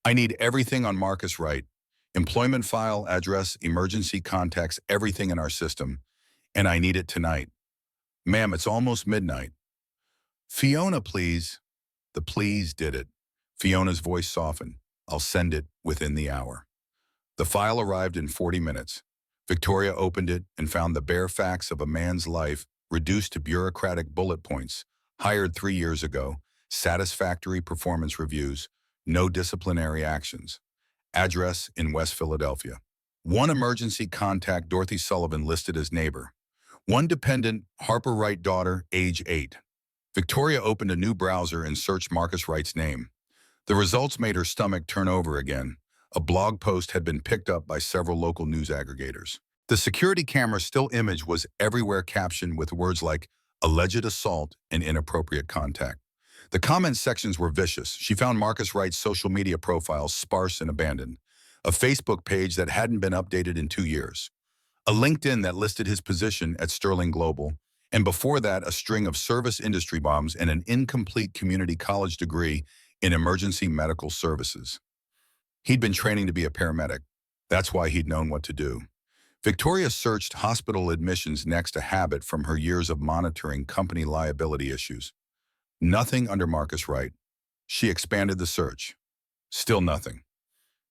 Speaker 1: I need everything on Marcus Wright. Employment file, address, emergency contacts, everything in our system. And I need it tonight. Ma'am, it's almost midnight. Fiona, please. The please did it. Fiona's voice softened. I'll send it within the hour. The file arrived in 40 minutes. Victoria opened it and found the bare facts of a man's life reduced to bureaucratic bullet points. Hired 3 years ago. Satisfactory performance reviews. No disciplinary actions. Address in West Philadelphia. One emergency contact, Dorothy Sullivan, listed as neighbor. One dependent, Harper Wright daughter, age 8. Victoria opened a new browser and searched Marcus Wright's name. The results made her stomach turn over again. A blog post had been picked up by several local news aggregators. The security camera still image was everywhere, captioned with words like alleged assault and inappropriate contact. The comment sections were vicious. She found Marcus Wright's social media profiles sparse and abandoned. A Facebook page that hadn't been updated in 2 years. A LinkedIn that listed his position at Sterling Global, and before that a string of service industry bombs and an incomplete community college degree in emergency medical services. He'd been training to be a paramedic. That's why he'd known what to do. Victoria searched hospital admissions next, a habit from her years of monitoring company liability issues. Nothing under Marcus Wright. She expanded the search. Still nothing.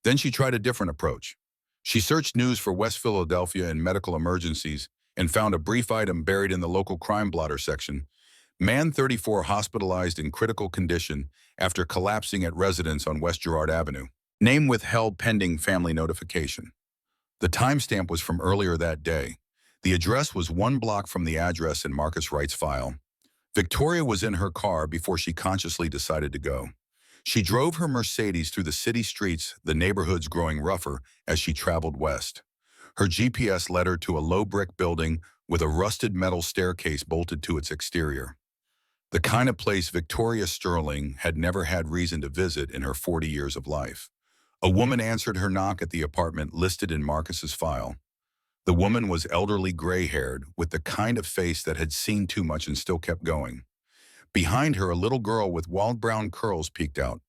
Speaker 1: Then she tried a different approach. She searched news for West Philadelphia and medical emergencies and found a brief item buried in the local crime blotter section. Man 34 hospitalized in critical condition after collapsing at residence on West Girard Avenue. Name withheld pending family notification. The timestamp was from earlier that day. The address was 1 block from the address in Marcus Wright's file. Victoria was in her car before she consciously decided to go. She drove her Mercedes through the city streets, the neighborhoods growing rougher as she traveled west. Her GPS led her to a low brick building with a rusted metal staircase bolted to its exterior. The kind of place Victoria Sterling had never had reason to visit in her 40 years of life. A woman answered her knock at the apartment listed in Marcus's file. The woman was elderly, gray-haired, with the kind of face that had seen too much and still kept going. Behind her, a little girl with wild brown curls peeked out.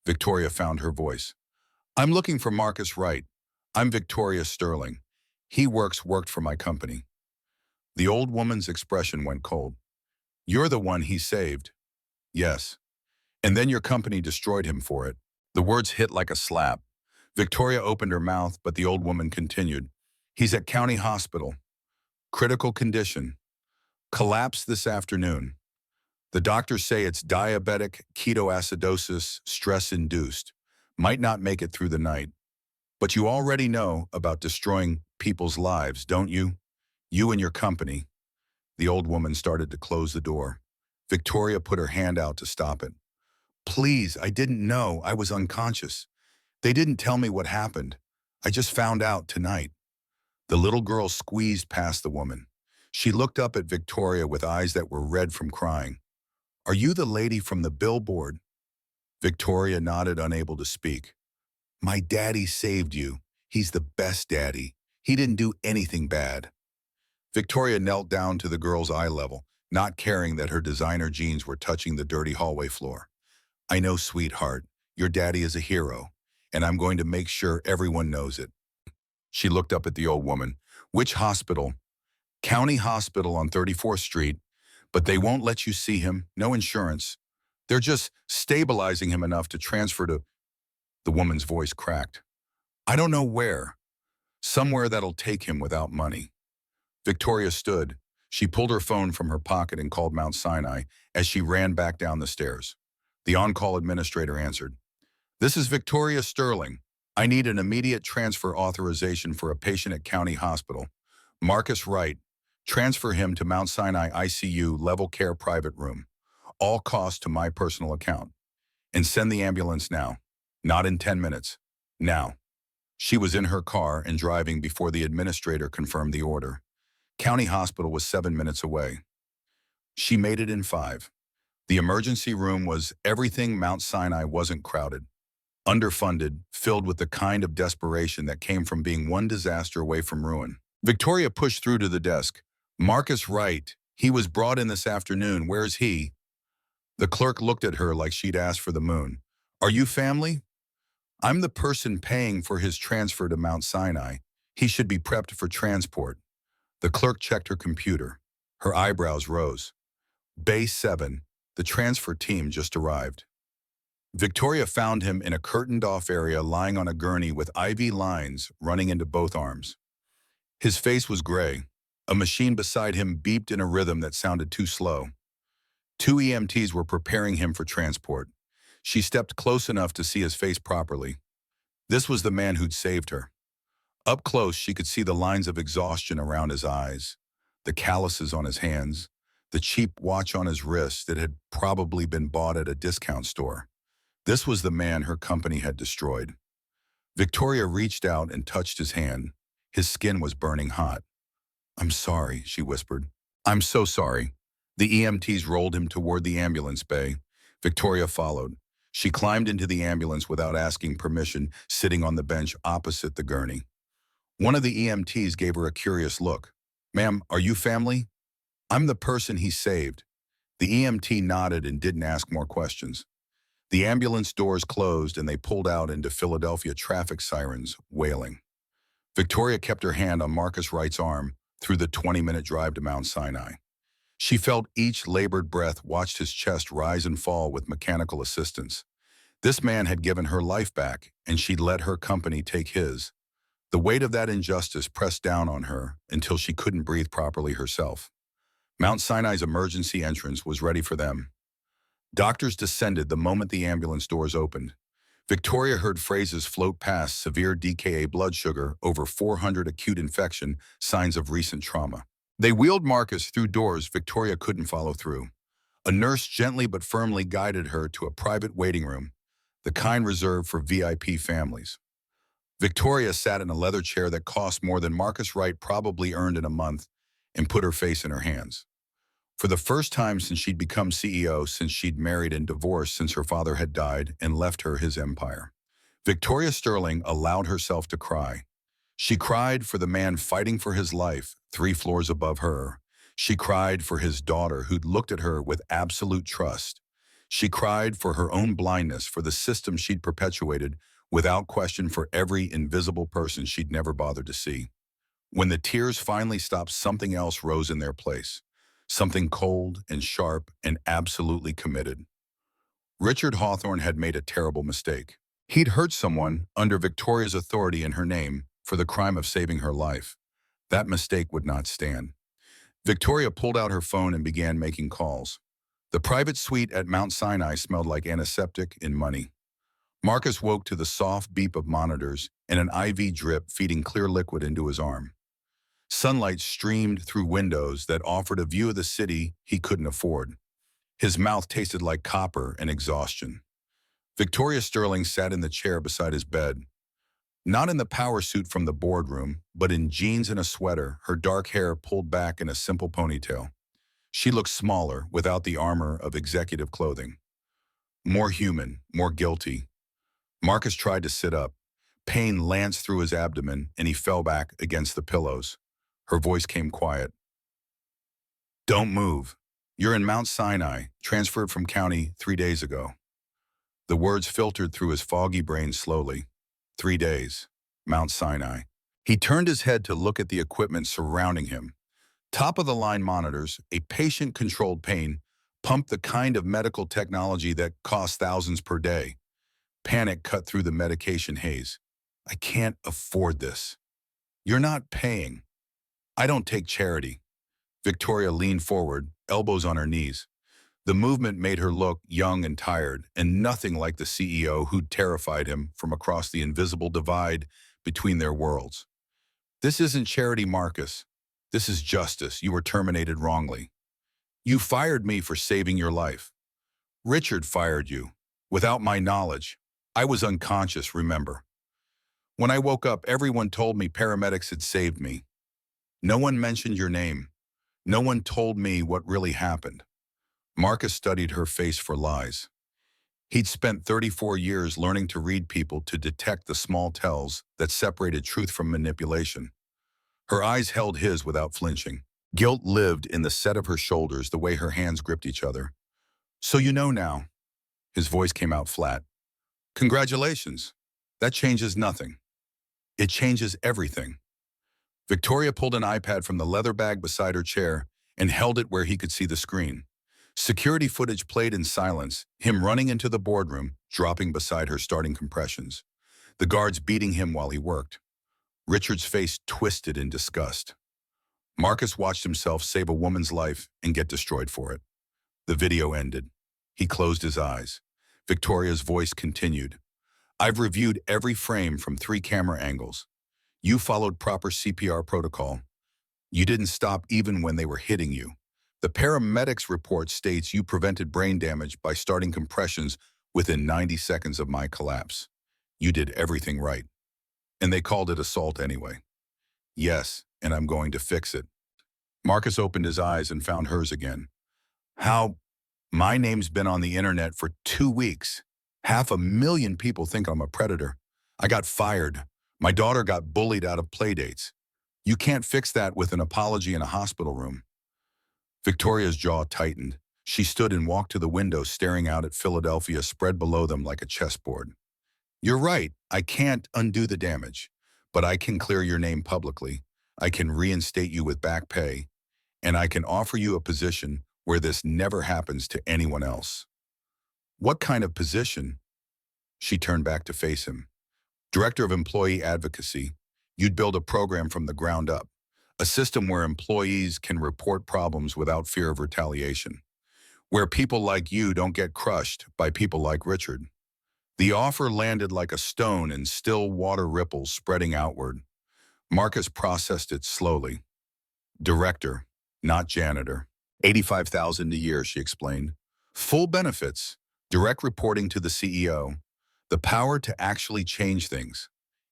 Speaker 1: Victoria found her voice. I'm looking for Marcus Wright. I'm Victoria Sterling. He worked for my company. The old woman's expression went cold. You're the one he saved. Yes. And then your company destroyed him for it. The words hit like a slap. Victoria opened her mouth, but the old woman continued. He's at County Hospital. Critical condition. Collapsed this afternoon. The doctors say it's diabetic ketoacidosis, stress-induced. Might not make it through the night. But you already know about destroying people's lives, don't you? You and your company. The old woman started to close the door. Victoria put her hand out to stop it. Please, I didn't know. I was unconscious. They didn't tell me what happened. I just found out tonight. The little girl squeezed past the woman. She looked up at Victoria with eyes that were red from crying. Are you the lady from the billboard? Victoria nodded, unable to speak. My daddy saved you. He's the best daddy. He didn't do anything bad. Victoria knelt down to the girl's eye level, not caring that her designer jeans were touching the dirty hallway floor. I know, sweetheart, your daddy is a hero, and I'm going to make sure everyone knows it. She looked up at the old woman. Which hospital? County Hospital on 34th Street, but they won't let you see him. No insurance. They're just stabilizing him enough to transfer to—" The woman's voice cracked. "I don't know where. Somewhere that'll take him without money." Victoria stood. She pulled her phone from her pocket and called Mount Sinai as she ran back down the stairs. The on-call administrator answered. "This is Victoria Sterling. I need an immediate transfer authorization for a patient at County Hospital. Marcus Wright. Transfer him to Mount Sinai ICU level care private room. All costs to my personal account. And send the ambulance now. Not in 10 minutes. Now." She was in her car and driving before the administrator confirmed the order. County Hospital was 7 minutes away. She made it in 5. The emergency room was everything. Mount Sinai wasn't crowded, underfunded, filled with the kind of desperation that came from being one disaster away from ruin. Victoria pushed through to the desk. "Marcus Wright. He was brought in this afternoon. Where's he?" The clerk looked at her like she'd asked for the moon. "Are you family?" "I'm the person paying for his transfer to Mount Sinai. He should be prepped for transport." The clerk checked her computer. Her eyebrows rose. "Bay 7. The transfer team just arrived." Victoria found him in a curtained-off area lying on a gurney with IV lines running into both arms. His face was gray. A machine beside him beeped in a rhythm that sounded too slow. 2 EMTs were preparing him for transport. She stepped close enough to see his face properly. This was the man who'd saved her. Up close, she could see the lines of exhaustion around his eyes, the calluses on his hands, the cheap watch on his wrist that had probably been bought at a discount store. This was the man her company had destroyed. Victoria reached out and touched his hand. His skin was burning hot. "I'm sorry," she whispered. "I'm so sorry." The EMTs rolled him toward the ambulance bay. Victoria followed. She climbed into the ambulance without asking permission, sitting on the bench opposite the gurney. One of the EMTs gave her a curious look. "Ma'am, are you family?" "I'm the person he saved." The EMT nodded and didn't ask more questions. The ambulance doors closed and they pulled out into Philadelphia traffic sirens, wailing. Victoria kept her hand on Marcus Wright's arm through the 20-minute drive to Mount Sinai. She felt each labored breath, watched his chest rise and fall with mechanical assistance. This man had given her life back, and she'd let her company take his. The weight of that injustice pressed down on her until she couldn't breathe properly herself. Mount Sinai's emergency entrance was ready for them. Doctors descended the moment the ambulance doors opened. Victoria heard phrases float past: severe DKA blood sugar, over 400 acute infection, signs of recent trauma. They wheeled Marcus through doors Victoria couldn't follow through. A nurse gently but firmly guided her to a private waiting room, the kind reserved for VIP families. Victoria sat in a leather chair that cost more than Marcus Wright probably earned in a month and put her face in her hands. For the first time since she'd become CEO, since she'd married and divorced, since her father had died and left her his empire, Victoria Sterling allowed herself to cry. She cried for the man fighting for his life 3 floors above her. She cried for his daughter who'd looked at her with absolute trust. She cried for her own blindness, for the system she'd perpetuated without question, for every invisible person she'd never bothered to see. When the tears finally stopped, something else rose in their place. Something cold and sharp and absolutely committed. Richard Hawthorne had made a terrible mistake. He'd hurt someone under Victoria's authority in her name for the crime of saving her life. That mistake would not stand. Victoria pulled out her phone and began making calls. The private suite at Mount Sinai smelled like antiseptic and money. Marcus woke to the soft beep of monitors and an IV drip feeding clear liquid into his arm. Sunlight streamed through windows that offered a view of the city he couldn't afford. His mouth tasted like copper and exhaustion. Victoria Sterling sat in the chair beside his bed. Not in the power suit from the boardroom, but in jeans and a sweater, her dark hair pulled back in a simple ponytail. She looked smaller without the armor of executive clothing. More human, more guilty. Marcus tried to sit up. Pain lanced through his abdomen and he fell back against the pillows. Her voice came quiet. "Don't move. You're in Mount Sinai, transferred from county 3 days ago." The words filtered through his foggy brain slowly. 3 days. Mount Sinai. He turned his head to look at the equipment surrounding him. Top-of-the-line monitors, a patient-controlled pain Pump the kind of medical technology that costs thousands per day. Panic cut through the medication haze. I can't afford this. You're not paying. I don't take charity. Victoria leaned forward, elbows on her knees. The movement made her look young and tired, and nothing like the CEO who'd terrified him from across the invisible divide between their worlds. This isn't charity, Marcus. This is justice. You were terminated wrongly. You fired me for saving your life. Richard fired you, without my knowledge. I was unconscious, remember. When I woke up, everyone told me paramedics had saved me. No one mentioned your name. No one told me what really happened. Marcus studied her face for lies. He'd spent 34 years learning to read people to detect the small tells that separated truth from manipulation. Her eyes held his without flinching. Guilt lived in the set of her shoulders, the way her hands gripped each other. So you know now. His voice came out flat. Congratulations. That changes nothing. It changes everything. Victoria pulled an iPad from the leather bag beside her chair and held it where he could see the screen. Security footage played in silence, him running into the boardroom, dropping beside her, starting compressions. The guards beating him while he worked. Richard's face twisted in disgust. Marcus watched himself save a woman's life and get destroyed for it. The video ended. He closed his eyes. Victoria's voice continued. I've reviewed every frame from 3 camera angles. You followed proper CPR protocol. You didn't stop even when they were hitting you. The paramedics report states you prevented brain damage by starting compressions within 90 seconds of my collapse. You did everything right. And they called it assault anyway. Yes, and I'm going to fix it. Marcus opened his eyes and found hers again. How? My name's been on the internet for 2 weeks. 500,000 people think I'm a predator. I got fired. My daughter got bullied out of playdates. You can't fix that with an apology in a hospital room. Victoria's jaw tightened. She stood and walked to the window, staring out at Philadelphia spread below them like a chessboard. You're right, I can't undo the damage, but I can clear your name publicly. I can reinstate you with back pay, and I can offer you a position where this never happens to anyone else. What kind of position? She turned back to face him. Director of Employee Advocacy. You'd build a program from the ground up. A system where employees can report problems without fear of retaliation. Where people like you don't get crushed by people like Richard. The offer landed like a stone in still water ripples spreading outward. Marcus processed it slowly. Director, not janitor. $85,000 a year, she explained. Full benefits, direct reporting to the CEO. The power to actually change things.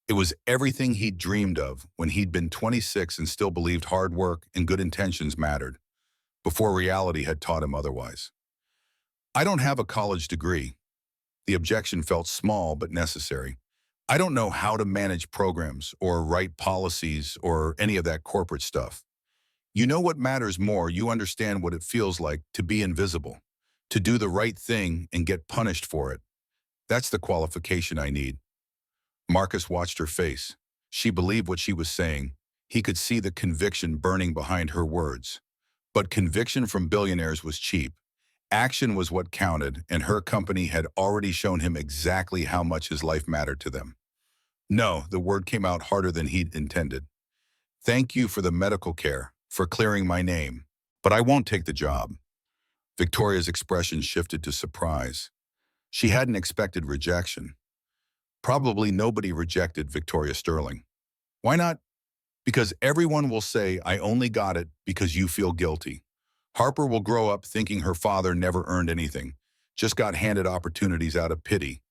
Speaker 1: It was everything he'd dreamed of when he'd been 26 and still believed hard work and good intentions mattered, before reality had taught him otherwise. I don't have a college degree. The objection felt small but necessary. I don't know how to manage programs or write policies or any of that corporate stuff. You know what matters more, you understand what it feels like to be invisible, to do the right thing and get punished for it. That's the qualification I need. Marcus watched her face. She believed what she was saying. He could see the conviction burning behind her words. But conviction from billionaires was cheap. Action was what counted, and her company had already shown him exactly how much his life mattered to them. No, the word came out harder than he'd intended. Thank you for the medical care, for clearing my name, but I won't take the job. Victoria's expression shifted to surprise. She hadn't expected rejection. Probably nobody rejected Victoria Sterling. Why not? Because everyone will say, I only got it because you feel guilty. Harper will grow up thinking her father never earned anything, just got handed opportunities out of pity.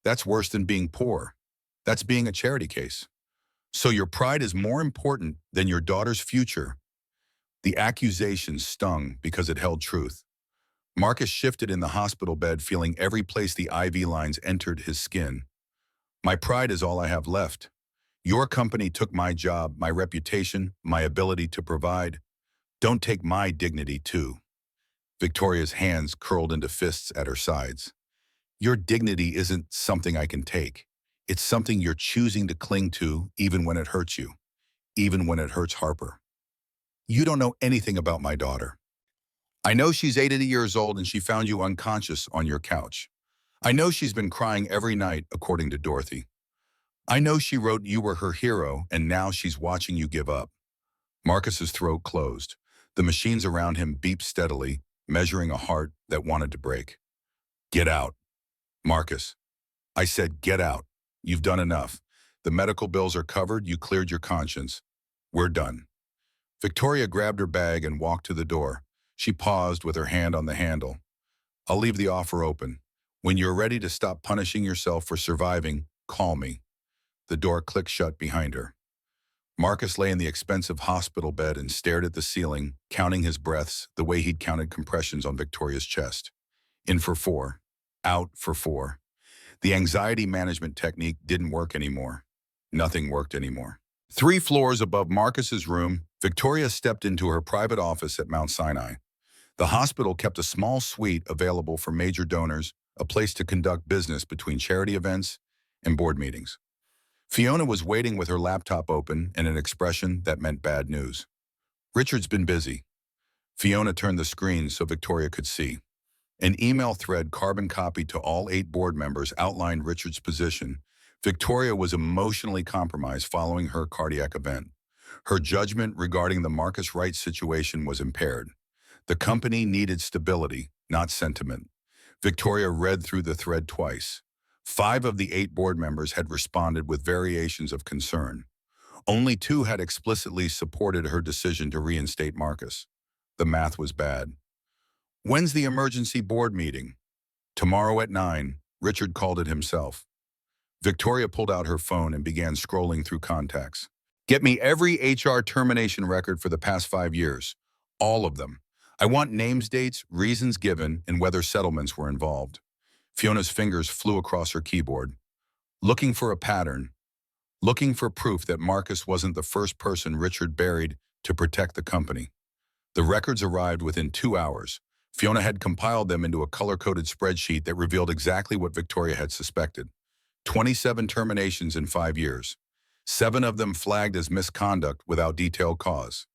Speaker 1: That's worse than being poor. That's being a charity case. So your pride is more important than your daughter's future. The accusation stung because it held truth. Marcus shifted in the hospital bed, feeling every place the IV lines entered his skin. My pride is all I have left. Your company took my job, my reputation, my ability to provide. Don't take my dignity too. Victoria's hands curled into fists at her sides. Your dignity isn't something I can take. It's something you're choosing to cling to even when it hurts you, even when it hurts Harper. You don't know anything about my daughter. I know she's 80 years old and she found you unconscious on your couch. I know she's been crying every night, according to Dorothy. I know she wrote you were her hero and now she's watching you give up. Marcus's throat closed. The machines around him beeped steadily, measuring a heart that wanted to break. Get out. Marcus. I said, get out. You've done enough. The medical bills are covered. You cleared your conscience. We're done. Victoria grabbed her bag and walked to the door. She paused with her hand on the handle. I'll leave the offer open. When you're ready to stop punishing yourself for surviving, call me. The door clicked shut behind her. Marcus lay in the expensive hospital bed and stared at the ceiling, counting his breaths the way he'd counted compressions on Victoria's chest. In for 4. Out for 4. The anxiety management technique didn't work anymore. Nothing worked anymore. 3 floors above Marcus's room, Victoria stepped into her private office at Mount Sinai. The hospital kept a small suite available for major donors, a place to conduct business between charity events and board meetings. Fiona was waiting with her laptop open and an expression that meant bad news. Richard's been busy. Fiona turned the screen so Victoria could see. An email thread carbon copied to all 8 board members outlined Richard's position. Victoria was emotionally compromised following her cardiac event. Her judgment regarding the Marcus Wright situation was impaired. The company needed stability, not sentiment. Victoria read through the thread twice. 5 of the 8 board members had responded with variations of concern. Only 2 had explicitly supported her decision to reinstate Marcus. The math was bad. When's the emergency board meeting? Tomorrow at 9, Richard called it himself. Victoria pulled out her phone and began scrolling through contacts. Get me every HR termination record for the past 5 years. All of them. I want names, dates, reasons given, and whether settlements were involved. Fiona's fingers flew across her keyboard. Looking for a pattern. Looking for proof that Marcus wasn't the first person Richard buried to protect the company. The records arrived within 2 hours. Fiona had compiled them into a color-coded spreadsheet that revealed exactly what Victoria had suspected. 27 terminations in 5 years. 7 of them flagged as misconduct without detailed cause.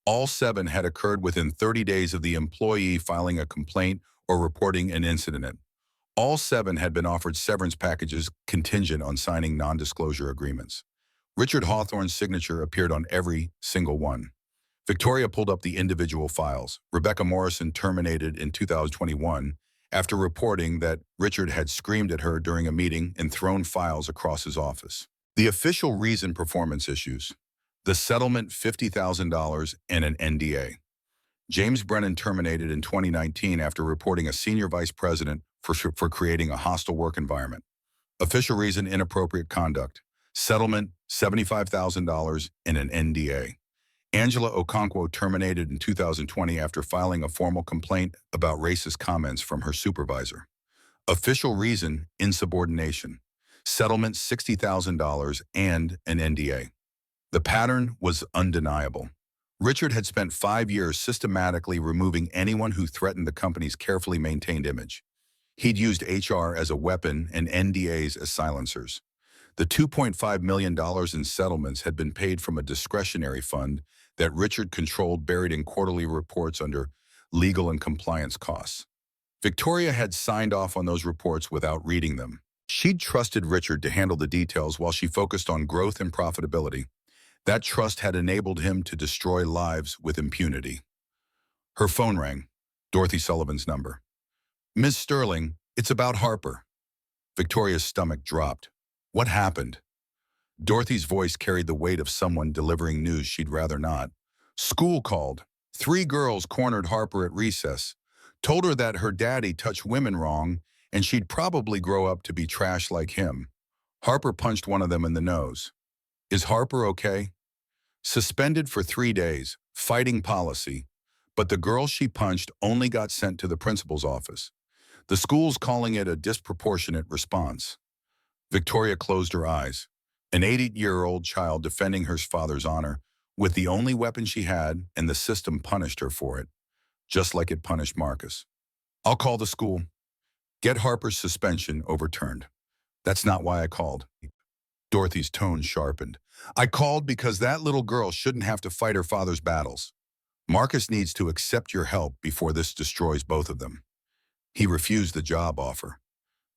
Speaker 1: All 7 had occurred within 30 days of the employee filing a complaint or reporting an incident. All 7 had been offered severance packages contingent on signing non-disclosure agreements. Richard Hawthorne's signature appeared on every single one. Victoria pulled up the individual files. Rebecca Morrison terminated in 2021 after reporting that Richard had screamed at her during a meeting and thrown files across his office. The official reason: performance issues. The settlement $50,000 and an NDA. James Brennan terminated in 2019 after reporting a senior vice president for creating a hostile work environment. Official reason: inappropriate conduct. Settlement $75,000 and an NDA. Angela Okonkwo terminated in 2020 after filing a formal complaint about racist comments from her supervisor. Official reason: insubordination. Settlement $60,000 and an NDA. The pattern was undeniable. Richard had spent 5 years systematically removing anyone who threatened the company's carefully maintained image. He'd used HR as a weapon and NDAs as silencers. The $2.5 million in settlements had been paid from a discretionary fund that Richard controlled, buried in quarterly reports under legal and compliance costs. Victoria had signed off on those reports without reading them. She'd trusted Richard to handle the details while she focused on growth and profitability. That trust had enabled him to destroy lives with impunity. Her phone rang. Dorothy Sullivan's number. Ms. Sterling, it's about Harper. Victoria's stomach dropped. What happened? Dorothy's voice carried the weight of someone delivering news she'd rather not. School called. 3 girls cornered Harper at recess, told her that her daddy touched women wrong and she'd probably grow up to be trash like him. Harper punched one of them in the nose. Is Harper okay? Suspended for 3 days, fighting policy, but the girl she punched only got sent to the principal's office. The school's calling it a disproportionate response. Victoria closed her eyes. An 80-year-old child defending her father's honor with the only weapon she had, and the system punished her for it, just like it punished Marcus. I'll call the school. Get Harper's suspension overturned. That's not why I called. Dorothy's tone sharpened. I called because that little girl shouldn't have to fight her father's battles. Marcus needs to accept your help before this destroys both of them. He refused the job offer.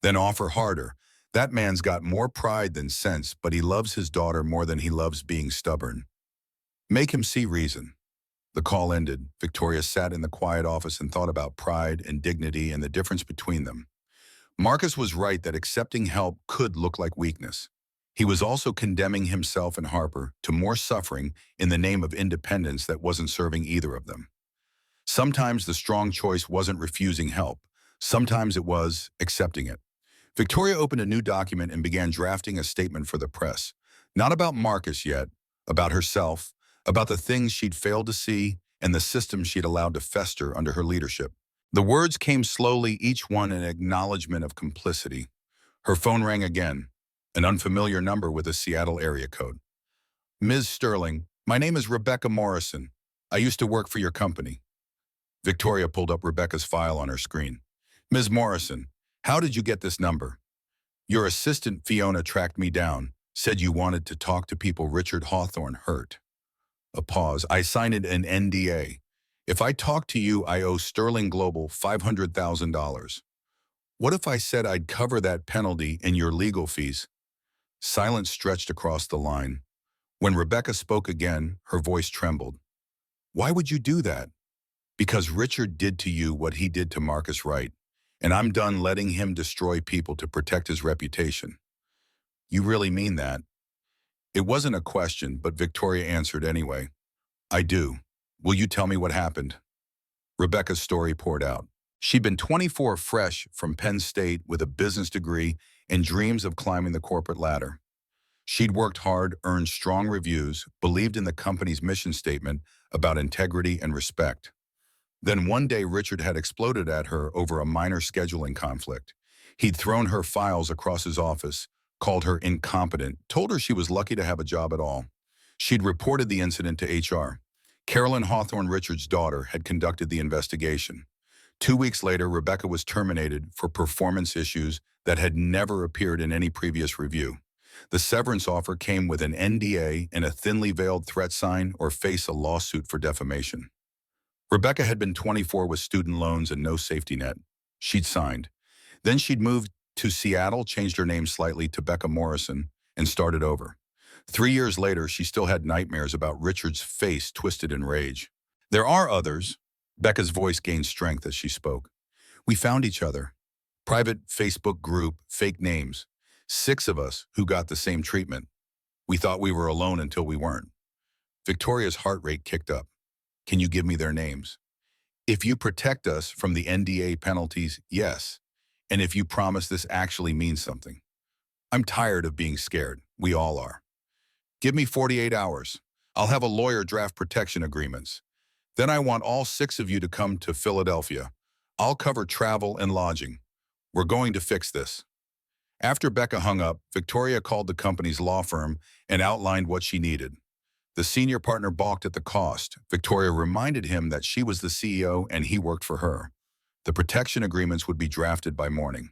Speaker 1: Then offer harder. That man's got more pride than sense, but he loves his daughter more than he loves being stubborn. Make him see reason. The call ended. Victoria sat in the quiet office and thought about pride and dignity and the difference between them. Marcus was right that accepting help could look like weakness. He was also condemning himself and Harper to more suffering in the name of independence that wasn't serving either of them. Sometimes the strong choice wasn't refusing help. Sometimes it was accepting it. Victoria opened a new document and began drafting a statement for the press. Not about Marcus yet, about herself, about the things she'd failed to see and the systems she'd allowed to fester under her leadership. The words came slowly, each one an acknowledgement of complicity. Her phone rang again, an unfamiliar number with a Seattle area code. Ms. Sterling, my name is Rebecca Morrison. I used to work for your company. Victoria pulled up Rebecca's file on her screen. Ms. Morrison, how did you get this number? Your assistant Fiona tracked me down, said you wanted to talk to people Richard Hawthorne hurt. A pause. I signed an NDA. If I talk to you, I owe Sterling Global $500,000. What if I said I'd cover that penalty and your legal fees? Silence stretched across the line. When Rebecca spoke again, her voice trembled. Why would you do that? Because Richard did to you what he did to Marcus Wright, and I'm done letting him destroy people to protect his reputation. You really mean that? It wasn't a question, but Victoria answered anyway. I do. Will you tell me what happened? Rebecca's story poured out. She'd been 24, fresh from Penn State with a business degree and dreams of climbing the corporate ladder. She'd worked hard, earned strong reviews, believed in the company's mission statement about integrity and respect. Then one day Richard had exploded at her over a minor scheduling conflict. He'd thrown her files across his office, called her incompetent, told her she was lucky to have a job at all. She'd reported the incident to HR. Carolyn Hawthorne, Richard's daughter, had conducted the investigation. 2 weeks later, Rebecca was terminated for performance issues that had never appeared in any previous review. The severance offer came with an NDA and a thinly veiled threat sign or face a lawsuit for defamation. Rebecca had been 24 with student loans and no safety net. She'd signed. Then she'd moved to Seattle, changed her name slightly to Becca Morrison, and started over. 3 years later, she still had nightmares about Richard's face twisted in rage. There are others. Becca's voice gained strength as she spoke. We found each other. Private Facebook group, fake names. 6 of us who got the same treatment. We thought we were alone until we weren't. Victoria's heart rate kicked up. Can you give me their names? If you protect us from the NDA penalties, yes. And if you promise this actually means something. I'm tired of being scared. We all are. Give me 48 hours. I'll have a lawyer draft protection agreements. Then I want all 6 of you to come to Philadelphia. I'll cover travel and lodging. We're going to fix this. After Becca hung up, Victoria called the company's law firm and outlined what she needed. The senior partner balked at the cost. Victoria reminded him that she was the CEO and he worked for her. The protection agreements would be drafted by morning.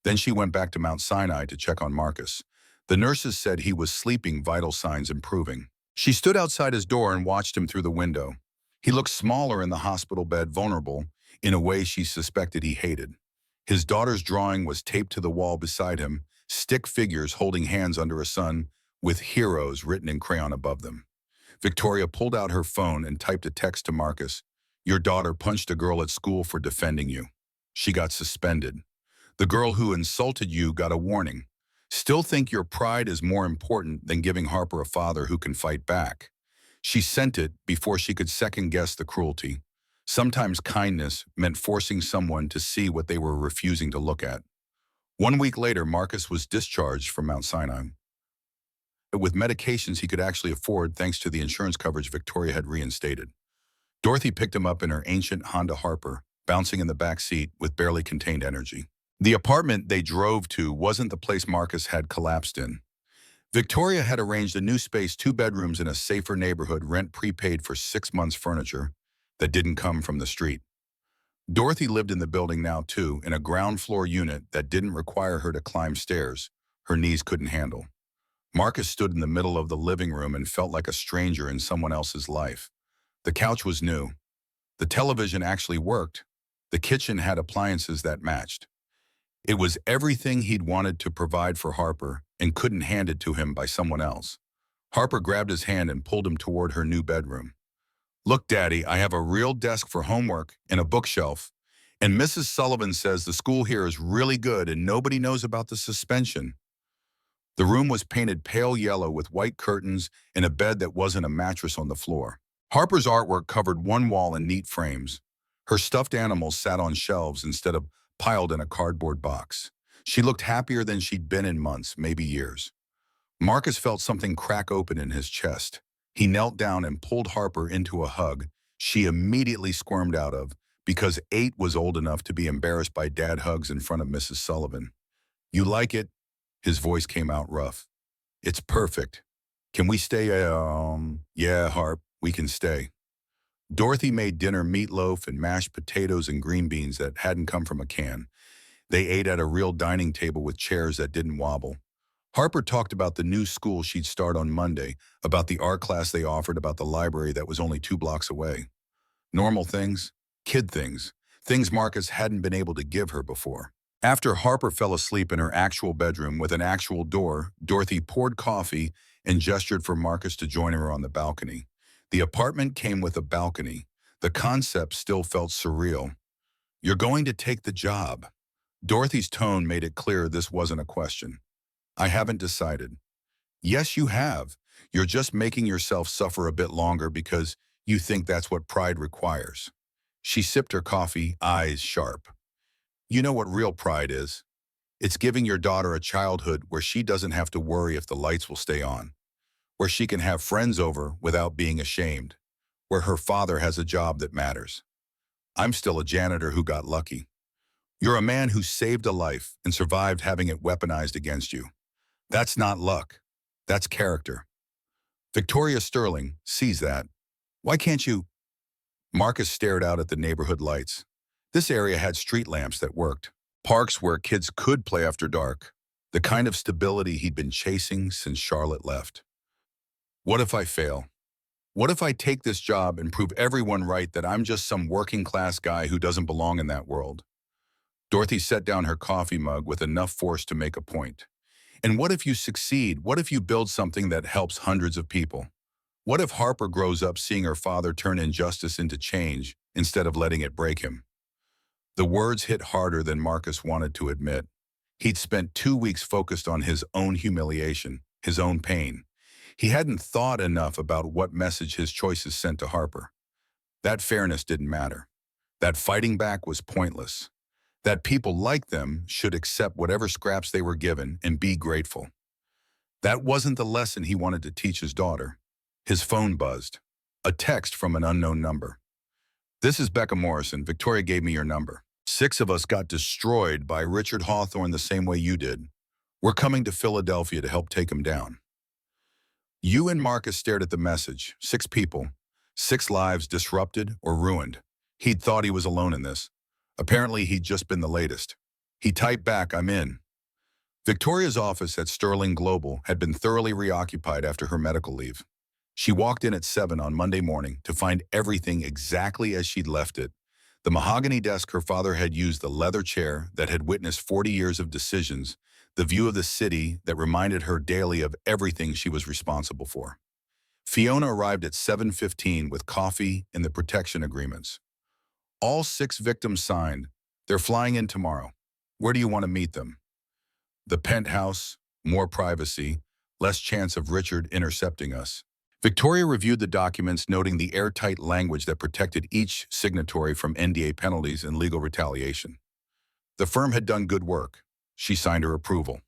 Speaker 1: Then she went back to Mount Sinai to check on Marcus. The nurses said he was sleeping, vital signs improving. She stood outside his door and watched him through the window. He looked smaller in the hospital bed, vulnerable, in a way she suspected he hated. His daughter's drawing was taped to the wall beside him, stick figures holding hands under a sun, with heroes written in crayon above them. Victoria pulled out her phone and typed a text to Marcus. Your daughter punched a girl at school for defending you. She got suspended. The girl who insulted you got a warning. Still think your pride is more important than giving Harper a father who can fight back. She sent it before she could second-guess the cruelty. Sometimes kindness meant forcing someone to see what they were refusing to look at. 1 week later, Marcus was discharged from Mount Sinai. With medications he could actually afford thanks to the insurance coverage Victoria had reinstated. Dorothy picked him up in her ancient Honda Harper, bouncing in the back seat with barely contained energy. The apartment they drove to wasn't the place Marcus had collapsed in. Victoria had arranged a new space, 2 bedrooms in a safer neighborhood, rent prepaid for 6 months' furniture that didn't come from the street. Dorothy lived in the building now too, in a ground floor unit that didn't require her to climb stairs her knees couldn't handle. Marcus stood in the middle of the living room and felt like a stranger in someone else's life. The couch was new. The television actually worked. The kitchen had appliances that matched. It was everything he'd wanted to provide for Harper and couldn't hand it to him by someone else. Harper grabbed his hand and pulled him toward her new bedroom. Look, Daddy, I have a real desk for homework and a bookshelf. And Mrs. Sullivan says the school here is really good and nobody knows about the suspension. The room was painted pale yellow with white curtains and a bed that wasn't a mattress on the floor. Harper's artwork covered one wall in neat frames. Her stuffed animals sat on shelves instead of piled in a cardboard box. She looked happier than she'd been in months, maybe years. Marcus felt something crack open in his chest. He knelt down and pulled Harper into a hug she immediately squirmed out of because 8 was old enough to be embarrassed by dad hugs in front of Mrs. Sullivan. You like it? His voice came out rough. It's perfect. Can we stay? Yeah, Harp, we can stay. Dorothy made dinner meatloaf and mashed potatoes and green beans that hadn't come from a can. They ate at a real dining table with chairs that didn't wobble. Harper talked about the new school she'd start on Monday, about the art class they offered, about the library that was only 2 blocks away. Normal things, kid things, things Marcus hadn't been able to give her before. After Harper fell asleep in her actual bedroom with an actual door, Dorothy poured coffee and gestured for Marcus to join her on the balcony. The apartment came with a balcony. The concept still felt surreal. You're going to take the job. Dorothy's tone made it clear this wasn't a question. I haven't decided. Yes, you have. You're just making yourself suffer a bit longer because you think that's what pride requires. She sipped her coffee, eyes sharp. You know what real pride is? It's giving your daughter a childhood where she doesn't have to worry if the lights will stay on, where she can have friends over without being ashamed, where her father has a job that matters. I'm still a janitor who got lucky. You're a man who saved a life and survived having it weaponized against you. That's not luck. That's character. Victoria Sterling sees that. Why can't you? Marcus stared out at the neighborhood lights. This area had street lamps that worked, parks where kids could play after dark, the kind of stability he'd been chasing since Charlotte left. What if I fail? What if I take this job and prove everyone right that I'm just some working-class guy who doesn't belong in that world? Dorothy set down her coffee mug with enough force to make a point. And what if you succeed? What if you build something that helps hundreds of people? What if Harper grows up seeing her father turn injustice into change instead of letting it break him? The words hit harder than Marcus wanted to admit. He'd spent 2 weeks focused on his own humiliation, his own pain. He hadn't thought enough about what message his choices sent to Harper. That fairness didn't matter. That fighting back was pointless. That people like them should accept whatever scraps they were given and be grateful. That wasn't the lesson he wanted to teach his daughter. His phone buzzed. A text from an unknown number. This is Becca Morrison. Victoria gave me your number. 6 of us got destroyed by Richard Hawthorne the same way you did. We're coming to Philadelphia to help take him down. You and Marcus stared at the message. 6 people. 6 lives disrupted or ruined. He'd thought he was alone in this. Apparently, he'd just been the latest. He typed back, I'm in. Victoria's office at Sterling Global had been thoroughly reoccupied after her medical leave. She walked in at 7 on Monday morning to find everything exactly as she'd left it. The mahogany desk her father had used, the leather chair that had witnessed 40 years of decisions, the view of the city that reminded her daily of everything she was responsible for. Fiona arrived at 7:15 with coffee and the protection agreements. All 6 victims signed. They're flying in tomorrow. Where do you want to meet them? The penthouse, more privacy, less chance of Richard intercepting us. Victoria reviewed the documents, noting the airtight language that protected each signatory from NDA penalties and legal retaliation. The firm had done good work. She signed her approval.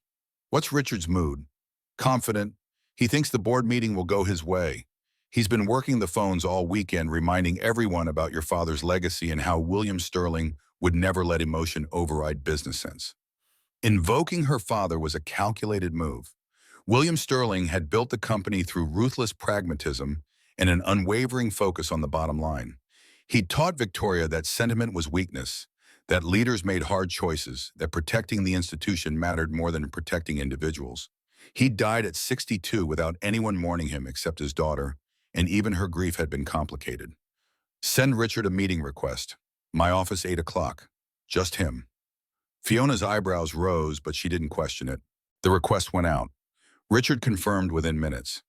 Speaker 1: What's Richard's mood? Confident. He thinks the board meeting will go his way. He's been working the phones all weekend, reminding everyone about your father's legacy and how William Sterling would never let emotion override business sense. Invoking her father was a calculated move. William Sterling had built the company through ruthless pragmatism and an unwavering focus on the bottom line. He'd taught Victoria that sentiment was weakness, that leaders made hard choices, that protecting the institution mattered more than protecting individuals. He died at 62 without anyone mourning him except his daughter, and even her grief had been complicated. Send Richard a meeting request. My office 8 o'clock. Just him. Fiona's eyebrows rose, but she didn't question it. The request went out. Richard confirmed within minutes.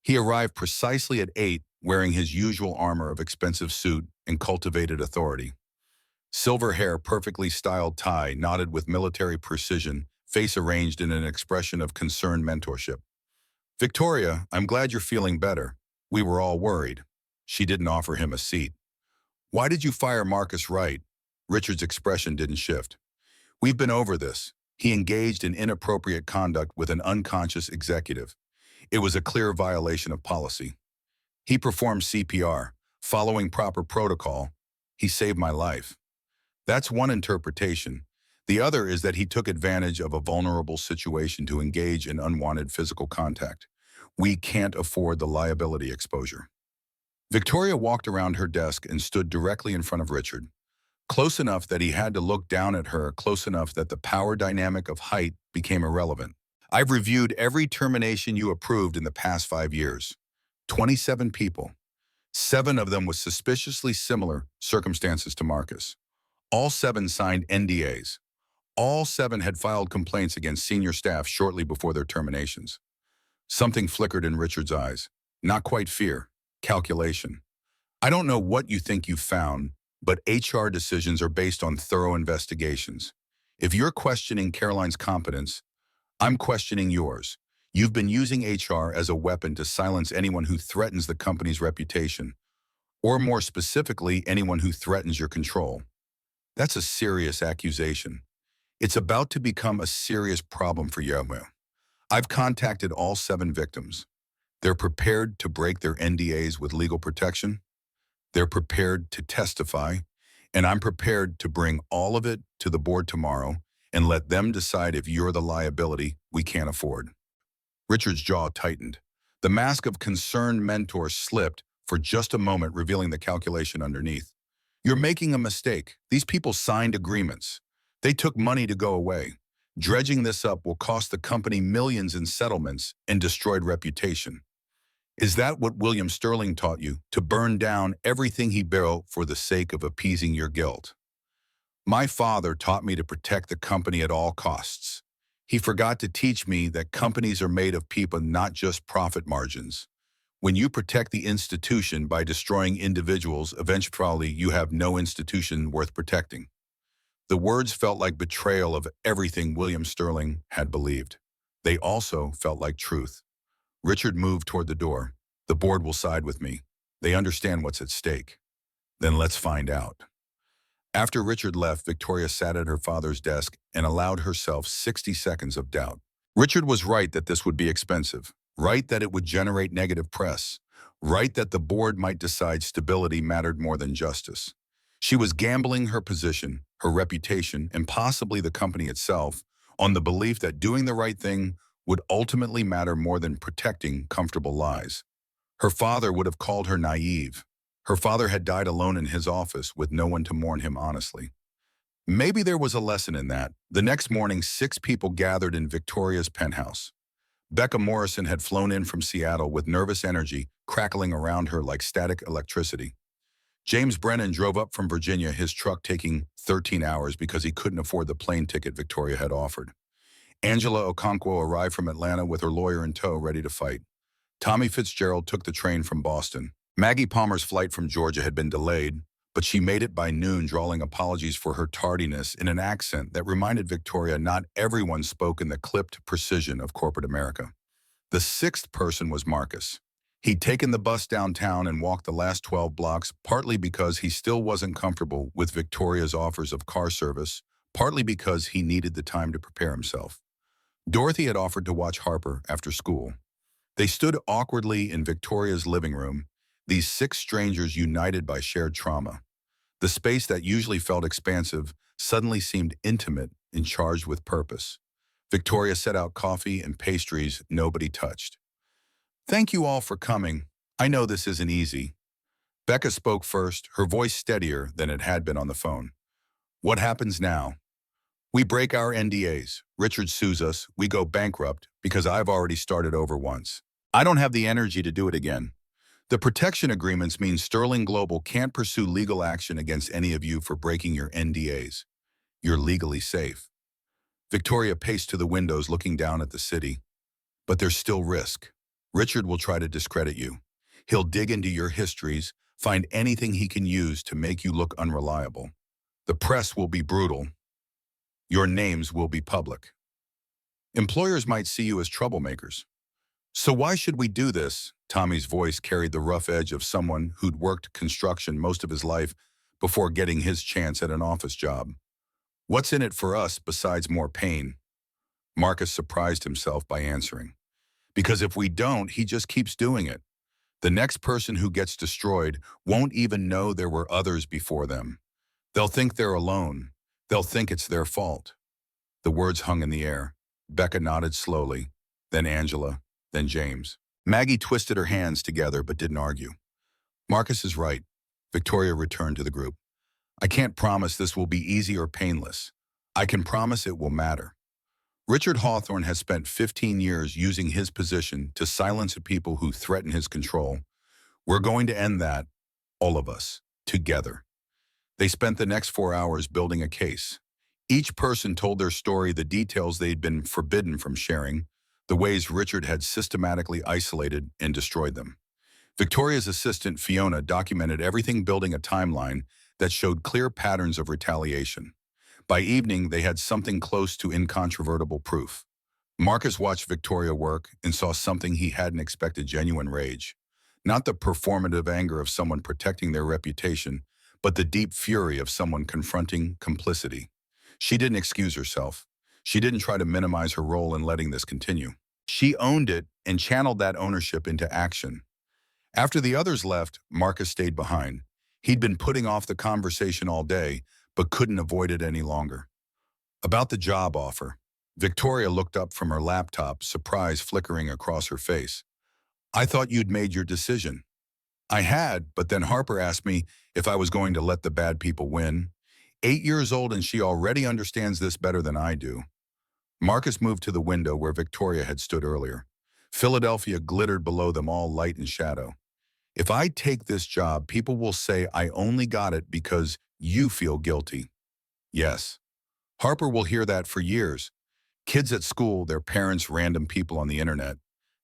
Speaker 1: He arrived precisely at 8, wearing his usual armor of expensive suit and cultivated authority. Silver hair, perfectly styled tie, knotted with military precision, face arranged in an expression of concerned mentorship. Victoria, I'm glad you're feeling better. We were all worried. She didn't offer him a seat. Why did you fire Marcus Wright? Richard's expression didn't shift. We've been over this. He engaged in inappropriate conduct with an unconscious executive. It was a clear violation of policy. He performed CPR, following proper protocol. He saved my life. That's one interpretation. The other is that he took advantage of a vulnerable situation to engage in unwanted physical contact. We can't afford the liability exposure. Victoria walked around her desk and stood directly in front of Richard, close enough that he had to look down at her, close enough that the power dynamic of height became irrelevant. I've reviewed every termination you approved in the past 5 years. 27 people. 7 of them with suspiciously similar circumstances to Marcus. All 7 signed NDAs. All 7 had filed complaints against senior staff shortly before their terminations. Something flickered in Richard's eyes. Not quite fear, calculation. I don't know what you think you've found, but HR decisions are based on thorough investigations. If you're questioning Caroline's competence, I'm questioning yours. You've been using HR as a weapon to silence anyone who threatens the company's reputation, or more specifically, anyone who threatens your control. That's a serious accusation. It's about to become a serious problem for Yomu. I've contacted all 7 victims. They're prepared to break their NDAs with legal protection. They're prepared to testify, and I'm prepared to bring all of it to the board tomorrow and let them decide if you're the liability we can't afford. Richard's jaw tightened. The mask of concerned mentor slipped for just a moment, revealing the calculation underneath. You're making a mistake. These people signed agreements. They took money to go away. Dredging this up will cost the company millions in settlements and destroyed reputation. Is that what William Sterling taught you, to burn down everything he built for the sake of appeasing your guilt? My father taught me to protect the company at all costs. He forgot to teach me that companies are made of people, not just profit margins. When you protect the institution by destroying individuals, eventually you have no institution worth protecting. The words felt like betrayal of everything William Sterling had believed. They also felt like truth. Richard moved toward the door. The board will side with me. They understand what's at stake. Then let's find out. After Richard left, Victoria sat at her father's desk and allowed herself 60 seconds of doubt. Richard was right that this would be expensive, right that it would generate negative press, right that the board might decide stability mattered more than justice. She was gambling her position, her reputation, and possibly the company itself on the belief that doing the right thing would ultimately matter more than protecting comfortable lies. Her father would have called her naive. Her father had died alone in his office with no one to mourn him honestly. Maybe there was a lesson in that. The next morning, 6 people gathered in Victoria's penthouse. Becca Morrison had flown in from Seattle with nervous energy crackling around her like static electricity. James Brennan drove up from Virginia, his truck taking 13 hours because he couldn't afford the plane ticket Victoria had offered. Angela Okonkwo arrived from Atlanta with her lawyer in tow, ready to fight. Tommy Fitzgerald took the train from Boston. Maggie Palmer's flight from Georgia had been delayed, but she made it by noon, drawling apologies for her tardiness in an accent that reminded Victoria not everyone spoke in the clipped precision of corporate America. The 6th person was Marcus. He'd taken the bus downtown and walked the last 12 blocks, partly because he still wasn't comfortable with Victoria's offers of car service, partly because he needed the time to prepare himself. Dorothy had offered to watch Harper after school. They stood awkwardly in Victoria's living room, these 6 strangers united by shared trauma. The space that usually felt expansive suddenly seemed intimate and charged with purpose. Victoria set out coffee and pastries nobody touched. Thank you all for coming. I know this isn't easy. Becca spoke first, her voice steadier than it had been on the phone. What happens now? We break our NDAs. Richard sues us. We go bankrupt because I've already started over once. I don't have the energy to do it again. The protection agreements mean Sterling Global can't pursue legal action against any of you for breaking your NDAs. You're legally safe. Victoria paced to the windows looking down at the city. But there's still risk. Richard will try to discredit you. He'll dig into your histories, find anything he can use to make you look unreliable. The press will be brutal. Your names will be public. Employers might see you as troublemakers. So why should we do this? Tommy's voice carried the rough edge of someone who'd worked construction most of his life before getting his chance at an office job. What's in it for us besides more pain? Marcus surprised himself by answering. Because if we don't, he just keeps doing it. The next person who gets destroyed won't even know there were others before them. They'll think they're alone. They'll think it's their fault. The words hung in the air. Becca nodded slowly, then Angela, then James. Maggie twisted her hands together but didn't argue. Marcus is right. Victoria returned to the group. I can't promise this will be easy or painless. I can promise it will matter. Richard Hawthorne has spent 15 years using his position to silence the people who threaten his control. We're going to end that, all of us, together. They spent the next 4 hours building a case. Each person told their story, the details they'd been forbidden from sharing, the ways Richard had systematically isolated and destroyed them. Victoria's assistant, Fiona, documented everything, building a timeline that showed clear patterns of retaliation. By evening, they had something close to incontrovertible proof. Marcus watched Victoria work and saw something he hadn't expected: genuine rage. Not the performative anger of someone protecting their reputation, but the deep fury of someone confronting complicity. She didn't excuse herself. She didn't try to minimize her role in letting this continue. She owned it and channeled that ownership into action. After the others left, Marcus stayed behind. He'd been putting off the conversation all day, but couldn't avoid it any longer. About the job offer. Victoria looked up from her laptop, surprise flickering across her face. I thought you'd made your decision. I had, but then Harper asked me if I was going to let the bad people win. 8 years old and she already understands this better than I do. Marcus moved to the window where Victoria had stood earlier. Philadelphia glittered below them, all light and shadow. If I take this job, people will say I only got it because you feel guilty. Yes. Harper will hear that for years. Kids at school, their parents, random people on the internet.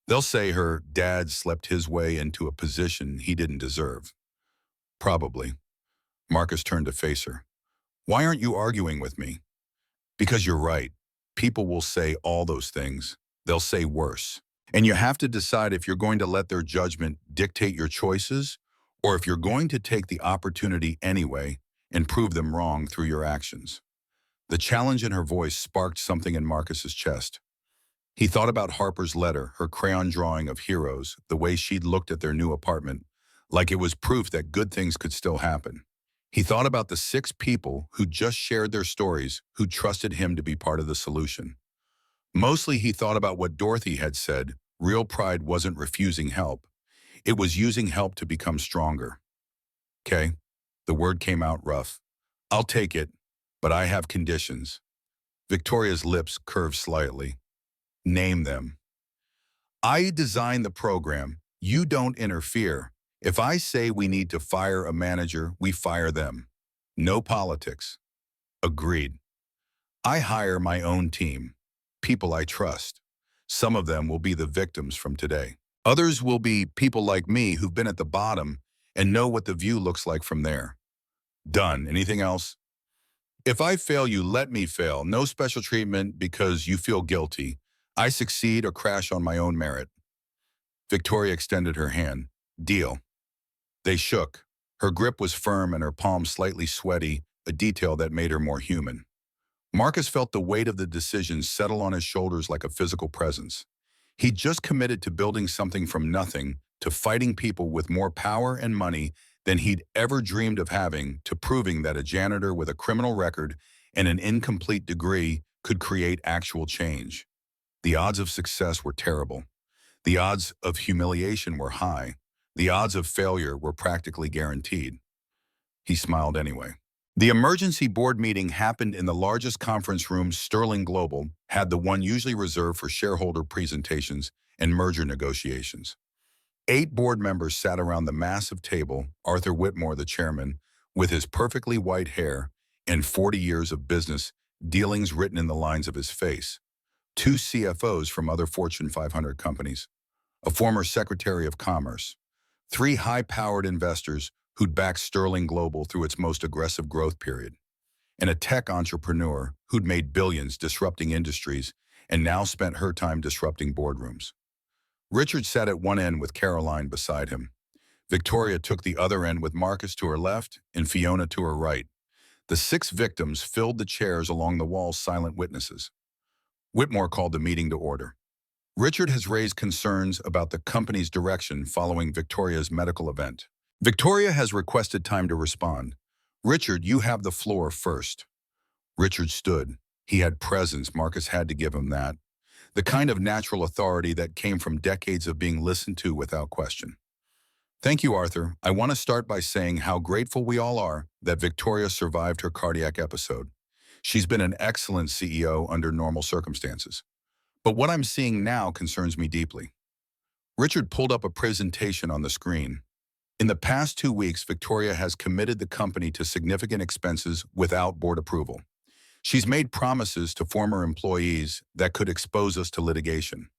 Speaker 1: They'll say her dad slept his way into a position he didn't deserve. Probably. Marcus turned to face her. Why aren't you arguing with me? Because you're right. People will say all those things. They'll say worse. And you have to decide if you're going to let their judgment dictate your choices, or if you're going to take the opportunity anyway and prove them wrong through your actions. The challenge in her voice sparked something in Marcus's chest. He thought about Harper's letter, her crayon drawing of heroes, the way she'd looked at their new apartment, like it was proof that good things could still happen. He thought about the 6 people who just shared their stories, who trusted him to be part of the solution. Mostly he thought about what Dorothy had said: real pride wasn't refusing help. It was using help to become stronger. Okay, the word came out rough. I'll take it, but I have conditions. Victoria's lips curved slightly. Name them. I design the program. You don't interfere. If I say we need to fire a manager, we fire them. No politics. Agreed. I hire my own team. People I trust. Some of them will be the victims from today. Others will be people like me who've been at the bottom and know what the view looks like from there. Done. Anything else? If I fail, you let me fail. No special treatment because you feel guilty. I succeed or crash on my own merit. Victoria extended her hand. Deal. They shook. Her grip was firm and her palms slightly sweaty, a detail that made her more human. Marcus felt the weight of the decision settle on his shoulders like a physical presence. He'd just committed to building something from nothing, to fighting people with more power and money than he'd ever dreamed of having, to proving that a janitor with a criminal record and an incomplete degree could create actual change. The odds of success were terrible. The odds of humiliation were high. The odds of failure were practically guaranteed. He smiled anyway. The emergency board meeting happened in the largest conference room Sterling Global had, the one usually reserved for shareholder presentations and merger negotiations. 8 board members sat around the massive table, Arthur Whitmore, the chairman, with his perfectly white hair and 40 years of business dealings written in the lines of his face. 2 CFOs from other Fortune 500 companies, a former Secretary of Commerce, 3 high-powered investors who'd backed Sterling Global through its most aggressive growth period, and a tech entrepreneur who'd made billions disrupting industries and now spent her time disrupting boardrooms. Richard sat at one end with Caroline beside him. Victoria took the other end with Marcus to her left and Fiona to her right. The 6 victims filled the chairs along the walls, silent witnesses. Whitmore called the meeting to order. Richard has raised concerns about the company's direction following Victoria's medical event. Victoria has requested time to respond. Richard, you have the floor first. Richard stood. He had presence. Marcus had to give him that. The kind of natural authority that came from decades of being listened to without question. Thank you, Arthur. I want to start by saying how grateful we all are that Victoria survived her cardiac episode. She's been an excellent CEO under normal circumstances. But what I'm seeing now concerns me deeply. Richard pulled up a presentation on the screen. In the past 2 weeks, Victoria has committed the company to significant expenses without board approval. She's made promises to former employees that could expose us to litigation.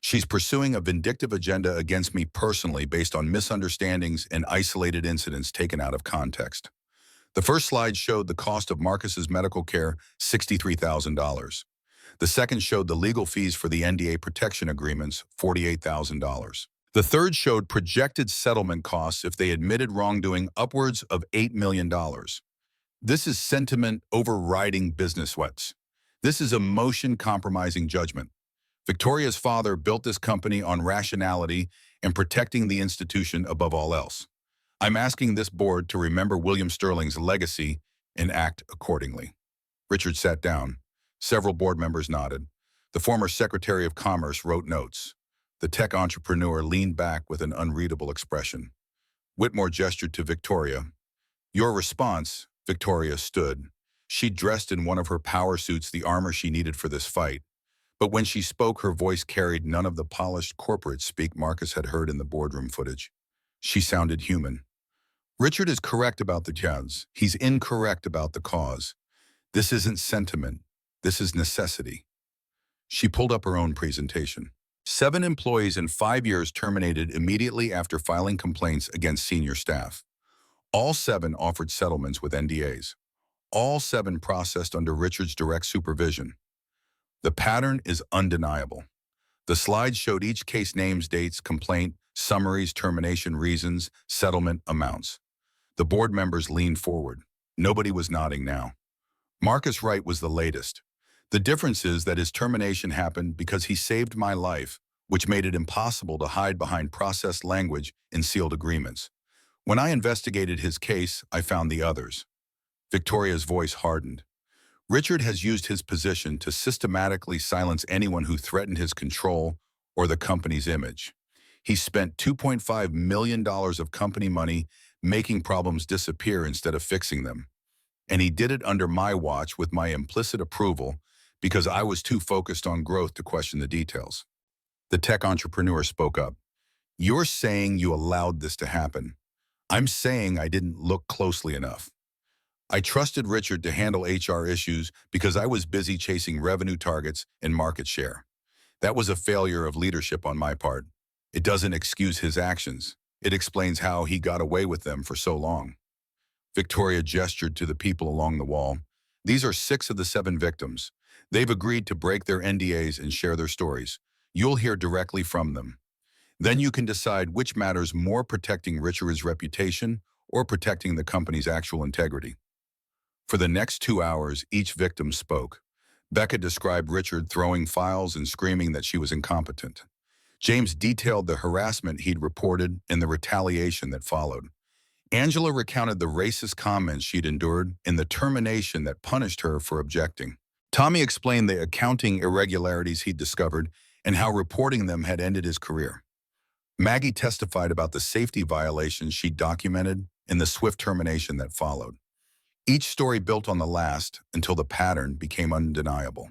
Speaker 1: She's pursuing a vindictive agenda against me personally based on misunderstandings and isolated incidents taken out of context. The first slide showed the cost of Marcus's medical care, $63,000. The second showed the legal fees for the NDA protection agreements, $48,000. The third showed projected settlement costs if they admitted wrongdoing, upwards of $8 million. This is sentiment overriding business sweats. This is emotion compromising judgment. Victoria's father built this company on rationality and protecting the institution above all else. I'm asking this board to remember William Sterling's legacy and act accordingly. Richard sat down. Several board members nodded. The former Secretary of Commerce wrote notes. The tech entrepreneur leaned back with an unreadable expression. Whitmore gestured to Victoria. Your response. Victoria stood. She dressed in one of her power suits, the armor she needed for this fight. But when she spoke, her voice carried none of the polished corporate speak Marcus had heard in the boardroom footage. She sounded human. Richard is correct about the jazz. He's incorrect about the cause. This isn't sentiment. This is necessity. She pulled up her own presentation. 7 employees in 5 years terminated immediately after filing complaints against senior staff. All 7 offered settlements with NDAs. All 7 processed under Richard's direct supervision. The pattern is undeniable. The slides showed each case names, dates, complaint, summaries, termination reasons, settlement amounts. The board members leaned forward. Nobody was nodding now. Marcus Wright was the latest. The difference is that his termination happened because he saved my life, which made it impossible to hide behind processed language in sealed agreements. When I investigated his case, I found the others. Victoria's voice hardened. Richard has used his position to systematically silence anyone who threatened his control or the company's image. He spent $2.5 million of company money making problems disappear instead of fixing them. And he did it under my watch with my implicit approval because I was too focused on growth to question the details. The tech entrepreneur spoke up. You're saying you allowed this to happen. I'm saying I didn't look closely enough. I trusted Richard to handle HR issues because I was busy chasing revenue targets and market share. That was a failure of leadership on my part. It doesn't excuse his actions. It explains how he got away with them for so long. Victoria gestured to the people along the wall. These are 6 of the 7 victims. They've agreed to break their NDAs and share their stories. You'll hear directly from them. Then you can decide which matters more, protecting Richard's reputation or protecting the company's actual integrity. For the next 2 hours, each victim spoke. Becca described Richard throwing files and screaming that she was incompetent. James detailed the harassment he'd reported and the retaliation that followed. Angela recounted the racist comments she'd endured and the termination that punished her for objecting. Tommy explained the accounting irregularities he'd discovered and how reporting them had ended his career. Maggie testified about the safety violations she'd documented and the swift termination that followed. Each story built on the last until the pattern became undeniable.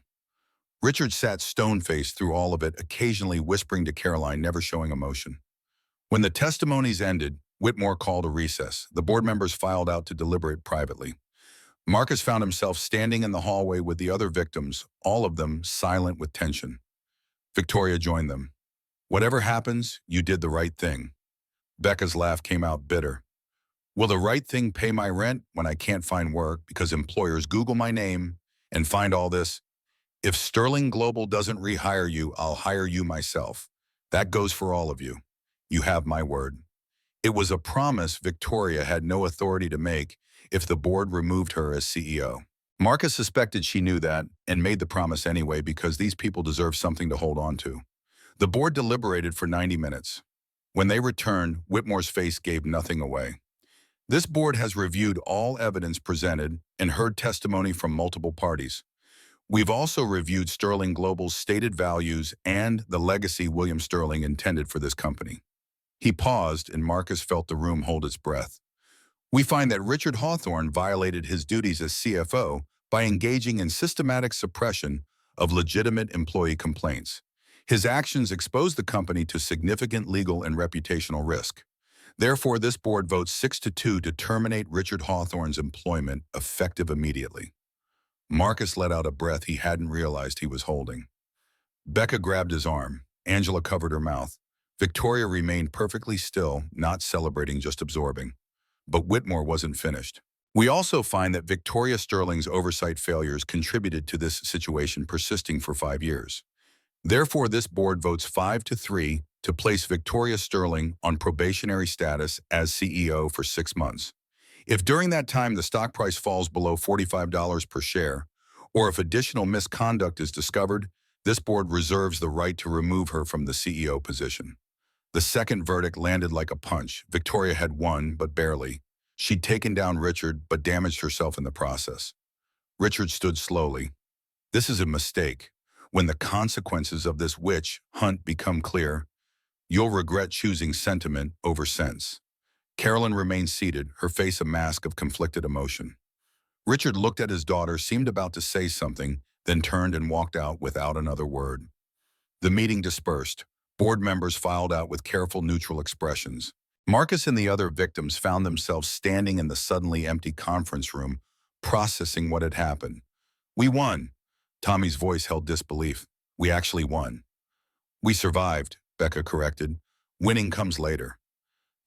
Speaker 1: Richard sat stone-faced through all of it, occasionally whispering to Caroline, never showing emotion. When the testimonies ended, Whitmore called a recess. The board members filed out to deliberate privately. Marcus found himself standing in the hallway with the other victims, all of them silent with tension. Victoria joined them. "Whatever happens, you did the right thing." Becca's laugh came out bitter. "Will the right thing pay my rent when I can't find work because employers Google my name and find all this? If Sterling Global doesn't rehire you, I'll hire you myself. That goes for all of you. You have my word." It was a promise Victoria had no authority to make if the board removed her as CEO. Marcus suspected she knew that and made the promise anyway because these people deserve something to hold on to. The board deliberated for 90 minutes. When they returned, Whitmore's face gave nothing away. "This board has reviewed all evidence presented and heard testimony from multiple parties. We've also reviewed Sterling Global's stated values and the legacy William Sterling intended for this company." He paused, and Marcus felt the room hold its breath. "We find that Richard Hawthorne violated his duties as CFO by engaging in systematic suppression of legitimate employee complaints. His actions exposed the company to significant legal and reputational risk. Therefore, this board votes 6-2 to terminate Richard Hawthorne's employment effective immediately." Marcus let out a breath he hadn't realized he was holding. Becca grabbed his arm. Angela covered her mouth. Victoria remained perfectly still, not celebrating, just absorbing. But Whitmore wasn't finished. "We also find that Victoria Sterling's oversight failures contributed to this situation persisting for 5 years. Therefore, this board votes 5-3 to place Victoria Sterling on probationary status as CEO for 6 months. If during that time the stock price falls below $45 per share, or if additional misconduct is discovered, this board reserves the right to remove her from the CEO position." The second verdict landed like a punch. Victoria had won, but barely. She'd taken down Richard, but damaged herself in the process. Richard stood slowly. "This is a mistake. When the consequences of this witch hunt become clear, you'll regret choosing sentiment over sense." Carolyn remained seated, her face a mask of conflicted emotion. Richard looked at his daughter, seemed about to say something, then turned and walked out without another word. The meeting dispersed. Board members filed out with careful, neutral expressions. Marcus and the other victims found themselves standing in the suddenly empty conference room, processing what had happened. "We won." Tommy's voice held disbelief. "We actually won." "We survived," Becca corrected. "Winning comes later."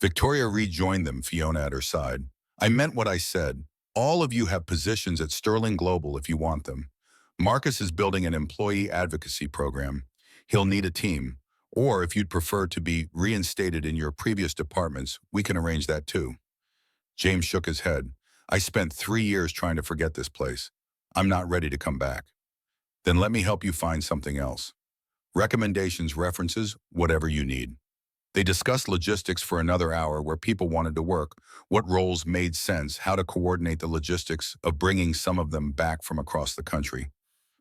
Speaker 1: Victoria rejoined them, Fiona at her side. "I meant what I said. All of you have positions at Sterling Global if you want them. Marcus is building an employee advocacy program. He'll need a team. Or if you'd prefer to be reinstated in your previous departments, we can arrange that too." James shook his head. "I spent 3 years trying to forget this place. I'm not ready to come back." "Then let me help you find something else. Recommendations, references, whatever you need." They discussed logistics for another hour, where people wanted to work, what roles made sense, how to coordinate the logistics of bringing some of them back from across the country.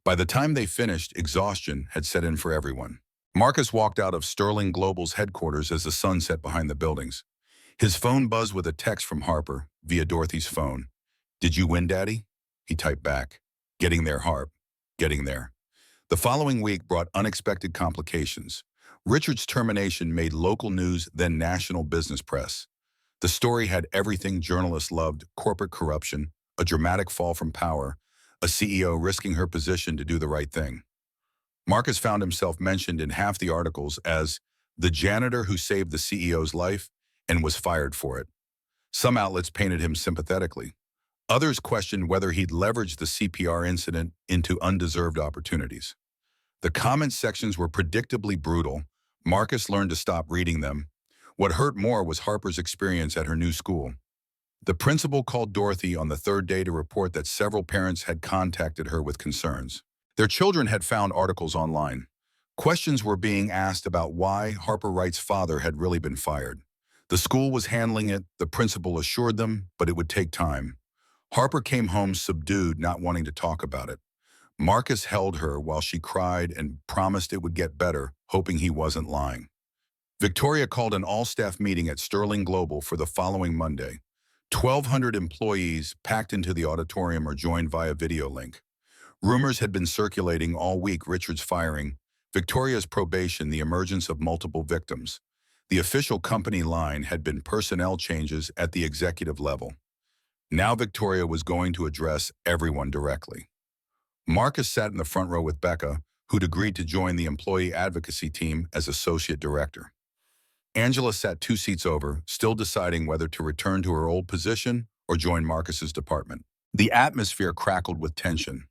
Speaker 1: By the time they finished, exhaustion had set in for everyone. Marcus walked out of Sterling Global's headquarters as the sun set behind the buildings. His phone buzzed with a text from Harper via Dorothy's phone. "Did you win, Daddy?" He typed back. "Getting there, Harp. Getting there." The following week brought unexpected complications. Richard's termination made local news, then national business press. The story had everything journalists loved: corporate corruption, a dramatic fall from power, a CEO risking her position to do the right thing. Marcus found himself mentioned in half the articles as the janitor who saved the CEO's life and was fired for it. Some outlets painted him sympathetically. Others questioned whether he'd leveraged the CPR incident into undeserved opportunities. The comment sections were predictably brutal. Marcus learned to stop reading them. What hurt more was Harper's experience at her new school. The principal called Dorothy on the third day to report that several parents had contacted her with concerns. Their children had found articles online. Questions were being asked about why Harper Wright's father had really been fired. The school was handling it, the principal assured them, but it would take time. Harper came home subdued, not wanting to talk about it. Marcus held her while she cried and promised it would get better, hoping he wasn't lying. Victoria called an all-staff meeting at Sterling Global for the following Monday. 1,200 employees packed into the auditorium or joined via video link. Rumors had been circulating all week: Richard's firing, Victoria's probation, the emergence of multiple victims. The official company line had been personnel changes at the executive level. Now Victoria was going to address everyone directly. Marcus sat in the front row with Becca, who'd agreed to join the employee advocacy team as associate director. Angela sat 2 seats over, still deciding whether to return to her old position or join Marcus's department. The atmosphere crackled with tension.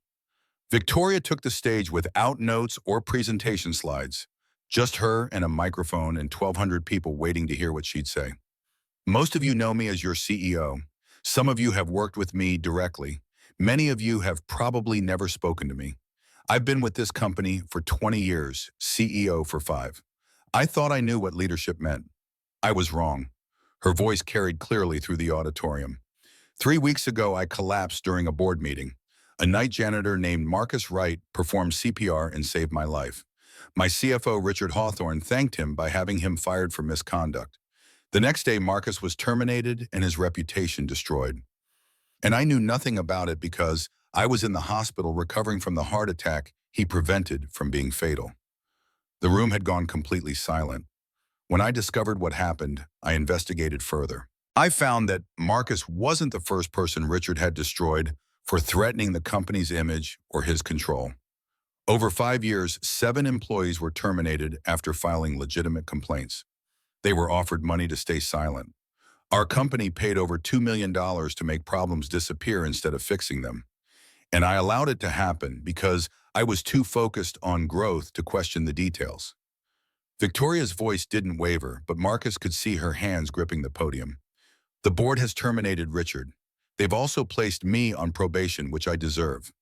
Speaker 1: Victoria took the stage without notes or presentation slides, just her and a microphone and 1,200 people waiting to hear what she'd say. Most of you know me as your CEO. Some of you have worked with me directly. Many of you have probably never spoken to me. I've been with this company for 20 years, CEO for 5. I thought I knew what leadership meant. I was wrong. Her voice carried clearly through the auditorium. 3 weeks ago, I collapsed during a board meeting. A night janitor named Marcus Wright performed CPR and saved my life. My CFO, Richard Hawthorne, thanked him by having him fired for misconduct. The next day, Marcus was terminated and his reputation destroyed. And I knew nothing about it because I was in the hospital recovering from the heart attack he prevented from being fatal. The room had gone completely silent. When I discovered what happened, I investigated further. I found that Marcus wasn't the first person Richard had destroyed for threatening the company's image or his control. Over 5 years, 7 employees were terminated after filing legitimate complaints. They were offered money to stay silent. Our company paid over $2 million to make problems disappear instead of fixing them. And I allowed it to happen because I was too focused on growth to question the details. Victoria's voice didn't waver, but Marcus could see her hands gripping the podium. The board has terminated Richard. They've also placed me on probation, which I deserve.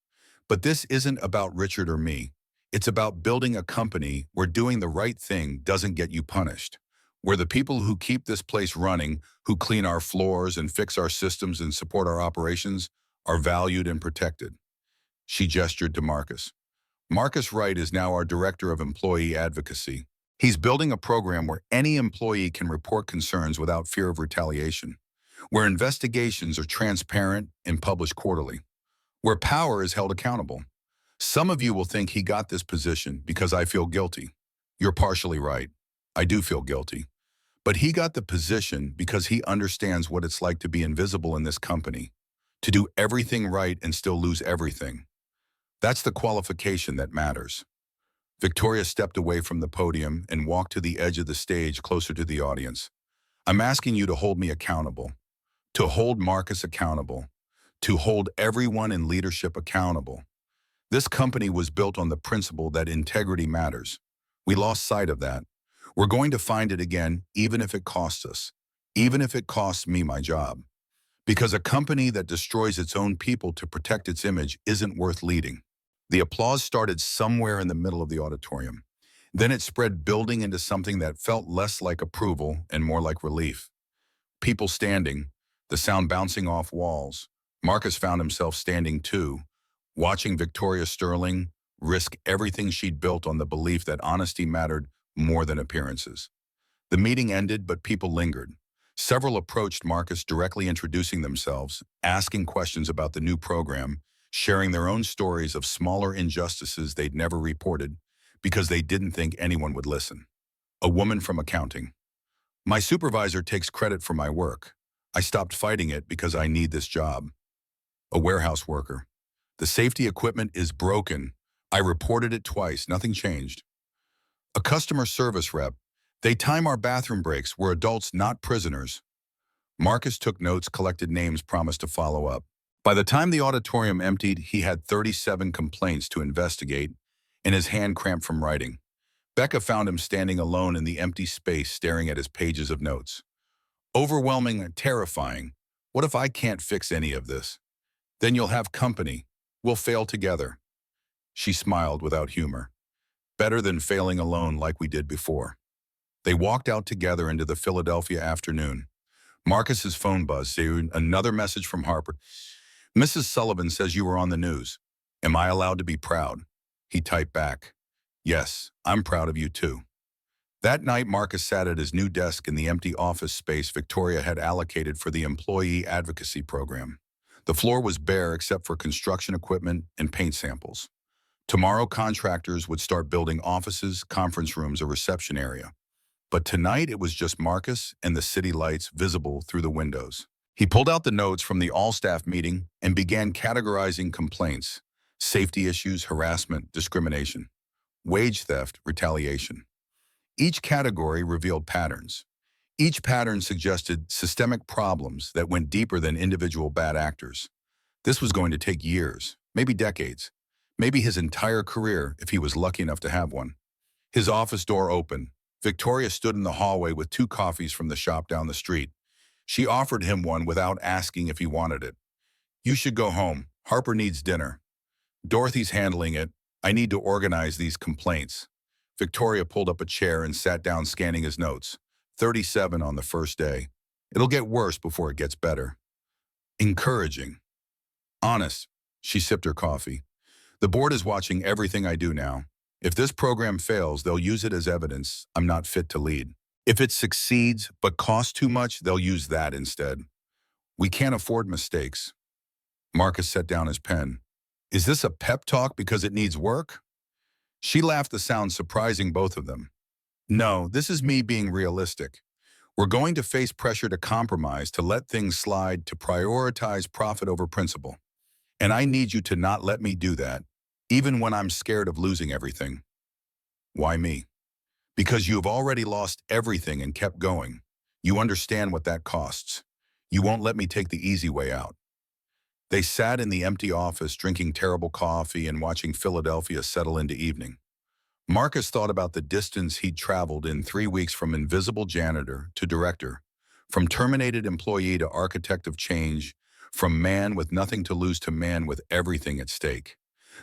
Speaker 1: But this isn't about Richard or me. It's about building a company where doing the right thing doesn't get you punished, where the people who keep this place running, who clean our floors and fix our systems and support our operations, are valued and protected. She gestured to Marcus. Marcus Wright is now our Director of Employee Advocacy. He's building a program where any employee can report concerns without fear of retaliation, where investigations are transparent and published quarterly, where power is held accountable. Some of you will think he got this position because I feel guilty. You're partially right. I do feel guilty. But he got the position because he understands what it's like to be invisible in this company, to do everything right and still lose everything. That's the qualification that matters. Victoria stepped away from the podium and walked to the edge of the stage closer to the audience. I'm asking you to hold me accountable, to hold Marcus accountable, to hold everyone in leadership accountable. This company was built on the principle that integrity matters. We lost sight of that. We're going to find it again, even if it costs us, even if it costs me my job. Because a company that destroys its own people to protect its image isn't worth leading. The applause started somewhere in the middle of the auditorium. Then it spread, building into something that felt less like approval and more like relief. People standing, the sound bouncing off walls. Marcus found himself standing too, watching Victoria Sterling risk everything she'd built on the belief that honesty mattered more than appearances. The meeting ended, but people lingered. Several approached Marcus, directly introducing themselves, asking questions about the new program, sharing their own stories of smaller injustices they'd never reported because they didn't think anyone would listen. A woman from accounting. My supervisor takes credit for my work. I stopped fighting it because I need this job. A warehouse worker. The safety equipment is broken. I reported it twice, nothing changed. A customer service rep. They time our bathroom breaks. We're adults, not prisoners. Marcus took notes, collected names, promised to follow up. By the time the auditorium emptied, he had 37 complaints to investigate, and his hand cramped from writing. Becca found him standing alone in the empty space, staring at his pages of notes. Overwhelming and terrifying. What if I can't fix any of this? Then you'll have company. We'll fail together. She smiled without humor. Better than failing alone like we did before. They walked out together into the Philadelphia afternoon. Marcus's phone buzzed. Another message from Harper. Mrs. Sullivan says you were on the news. Am I allowed to be proud? He typed back. Yes, I'm proud of you too. That night, Marcus sat at his new desk in the empty office space Victoria had allocated for the employee advocacy program. The floor was bare except for construction equipment and paint samples. Tomorrow, contractors would start building offices, conference rooms, a reception area. But tonight it was just Marcus and the city lights visible through the windows. He pulled out the notes from the all-staff meeting and began categorizing complaints: safety issues, harassment, discrimination, wage theft, retaliation. Each category revealed patterns. Each pattern suggested systemic problems that went deeper than individual bad actors. This was going to take years, maybe decades, maybe his entire career if he was lucky enough to have one. His office door opened. Victoria stood in the hallway with 2 coffees from the shop down the street. She offered him one without asking if he wanted it. "You should go home. Harper needs dinner." "Dorothy's handling it. I need to organize these complaints." Victoria pulled up a chair and sat down scanning his notes. 37 on the first day. "It'll get worse before it gets better." Encouraging. Honest. She sipped her coffee. "The board is watching everything I do now. If this program fails, they'll use it as evidence I'm not fit to lead. If it succeeds but costs too much, they'll use that instead. We can't afford mistakes." Marcus set down his pen. "Is this a pep talk because it needs work?" She laughed, the sound surprising both of them. "No, this is me being realistic. We're going to face pressure to compromise, to let things slide, to prioritize profit over principle. And I need you to not let me do that, even when I'm scared of losing everything." "Why me?" "Because you have already lost everything and kept going. You understand what that costs. You won't let me take the easy way out." They sat in the empty office, drinking terrible coffee and watching Philadelphia settle into evening. Marcus thought about the distance he'd traveled in 3 weeks, from invisible janitor to director, from terminated employee to architect of change, from man with nothing to lose to man with everything at stake.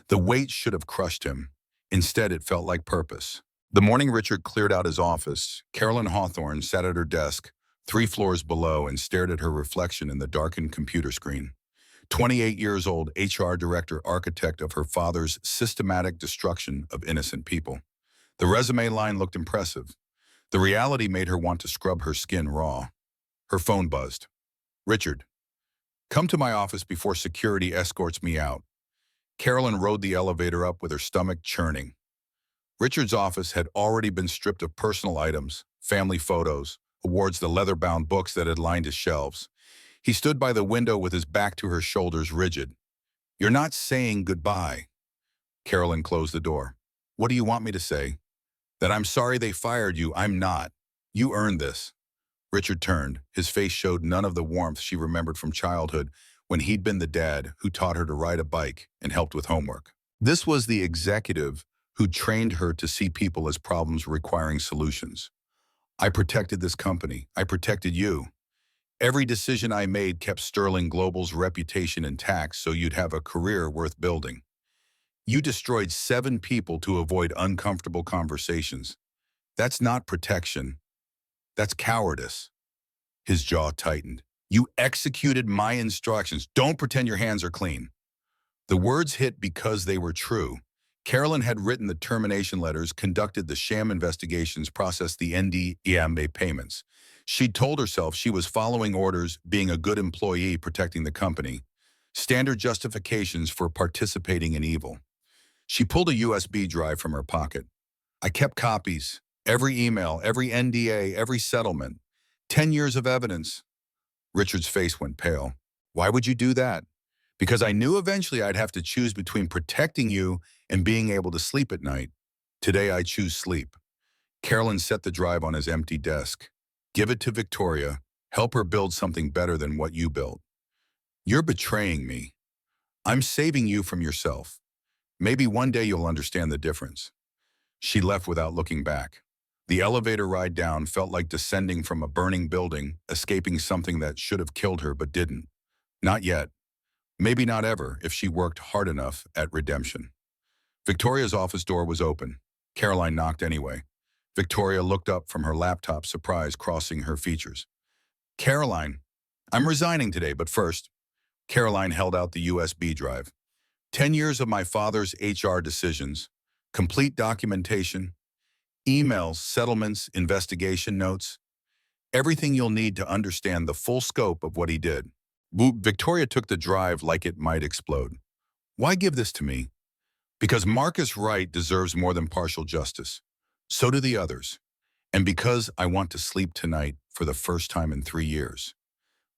Speaker 1: The weight should have crushed him. Instead, it felt like purpose. The morning Richard cleared out his office, Carolyn Hawthorne sat at her desk, 3 floors below, and stared at her reflection in the darkened computer screen. 28 years old, HR director, architect of her father's systematic destruction of innocent people. The resume line looked impressive. The reality made her want to scrub her skin raw. Her phone buzzed. "Richard, come to my office before security escorts me out." Carolyn rode the elevator up with her stomach churning. Richard's office had already been stripped of personal items, family photos, awards, the leather-bound books that had lined his shelves. He stood by the window with his back to her shoulders, rigid. "You're not saying goodbye." Carolyn closed the door. "What do you want me to say? That I'm sorry they fired you? I'm not. You earned this." Richard turned. His face showed none of the warmth she remembered from childhood, when he'd been the dad who taught her to ride a bike and helped with homework. This was the executive who trained her to see people as problems requiring solutions. "I protected this company. I protected you. Every decision I made kept Sterling Global's reputation intact so you'd have a career worth building. You destroyed 7 people to avoid uncomfortable conversations. That's not protection. That's cowardice." His jaw tightened. "You executed my instructions. Don't pretend your hands are clean." The words hit because they were true. Carolyn had written the termination letters, conducted the sham investigations, processed the NDEMA payments. She'd told herself she was following orders, being a good employee, protecting the company. Standard justifications for participating in evil. She pulled a USB drive from her pocket. "I kept copies. Every email, every NDA, every settlement. 10 years of evidence." Richard's face went pale. "Why would you do that?" "Because I knew eventually I'd have to choose between protecting you and being able to sleep at night. Today I choose sleep." Carolyn set the drive on his empty desk. "Give it to Victoria. Help her build something better than what you built. You're betraying me. I'm saving you from yourself. Maybe one day you'll understand the difference." She left without looking back. The elevator ride down felt like descending from a burning building, escaping something that should have killed her but didn't. Not yet. Maybe not ever, if she worked hard enough at redemption. Victoria's office door was open. Caroline knocked anyway. Victoria looked up from her laptop, surprise crossing her features. "Caroline, I'm resigning today, but first." Caroline held out the USB drive. 10 years of my father's HR decisions, complete documentation, emails, settlements, investigation notes, everything you'll need to understand the full scope of what he did." Victoria took the drive like it might explode. "Why give this to me?" "Because Marcus Wright deserves more than partial justice. So do the others. And because I want to sleep tonight for the first time in 3 years.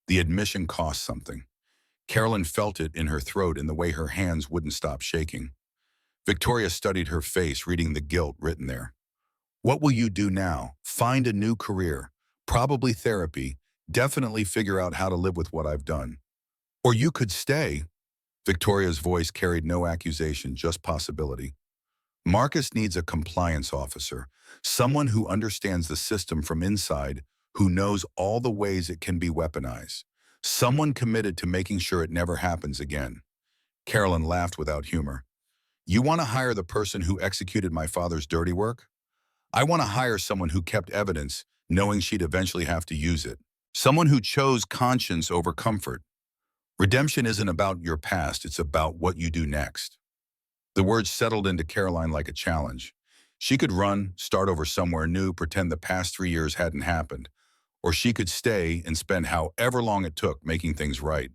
Speaker 1: The admission cost something. Carolyn felt it in her throat in the way her hands wouldn't stop shaking. Victoria studied her face, reading the guilt written there. What will you do now? Find a new career. Probably therapy. Definitely figure out how to live with what I've done. Or you could stay. Victoria's voice carried no accusation, just possibility. Marcus needs a compliance officer, someone who understands the system from inside, who knows all the ways it can be weaponized. Someone committed to making sure it never happens again. Carolyn laughed without humor. You want to hire the person who executed my father's dirty work? I want to hire someone who kept evidence, knowing she'd eventually have to use it. Someone who chose conscience over comfort. Redemption isn't about your past, it's about what you do next. The words settled into Caroline like a challenge. She could run, start over somewhere new, pretend the past 3 years hadn't happened. Or she could stay and spend however long it took making things right.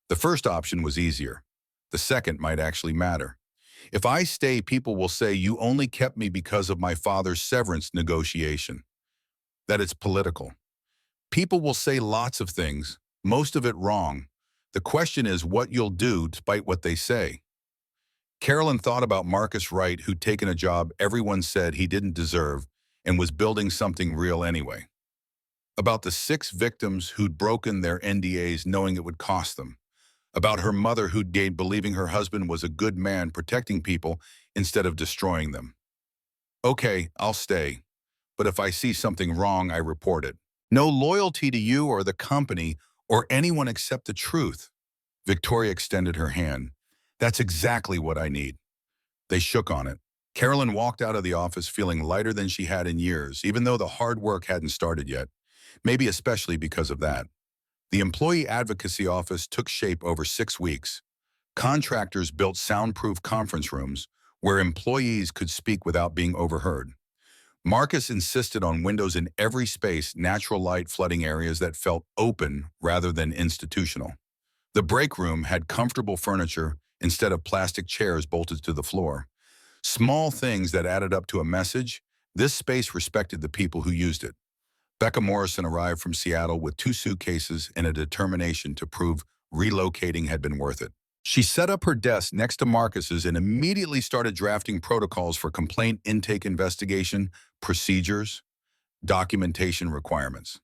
Speaker 1: The first option was easier. The second might actually matter. If I stay, people will say you only kept me because of my father's severance negotiation. That it's political. People will say lots of things, most of it wrong. The question is what you'll do despite what they say. Carolyn thought about Marcus Wright, who'd taken a job everyone said he didn't deserve and was building something real anyway. About the 6 victims who'd broken their NDAs knowing it would cost them. About her mother who'd gained believing her husband was a good man protecting people instead of destroying them. Okay, I'll stay. But if I see something wrong, I report it. No loyalty to you or the company or anyone except the truth. Victoria extended her hand. That's exactly what I need. They shook on it. Carolyn walked out of the office feeling lighter than she had in years, even though the hard work hadn't started yet. Maybe especially because of that. The Employee Advocacy Office took shape over 6 weeks. Contractors built soundproof conference rooms where employees could speak without being overheard. Marcus insisted on windows in every space, natural light flooding areas that felt open rather than institutional. The break room had comfortable furniture instead of plastic chairs bolted to the floor. Small things that added up to a message. This space respected the people who used it. Becca Morrison arrived from Seattle with 2 suitcases and a determination to prove relocating had been worth it. She set up her desk next to Marcus's and immediately started drafting protocols for complaint intake investigation, procedures, documentation requirements.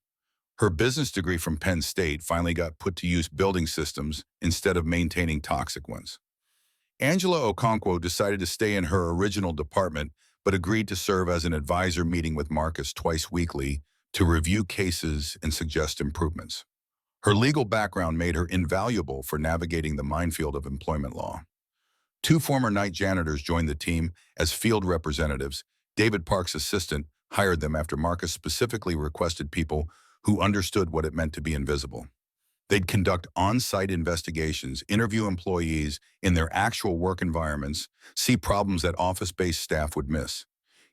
Speaker 1: Her business degree from Penn State finally got put to use building systems instead of maintaining toxic ones. Angela Okonkwo decided to stay in her original department but agreed to serve as an advisor, meeting with Marcus twice weekly to review cases and suggest improvements. Her legal background made her invaluable for navigating the minefield of employment law. 2 former night janitors joined the team as field representatives. David Park's assistant hired them after Marcus specifically requested people who understood what it meant to be invisible. They'd conduct on-site investigations, interview employees in their actual work environments, see problems that office-based staff would miss.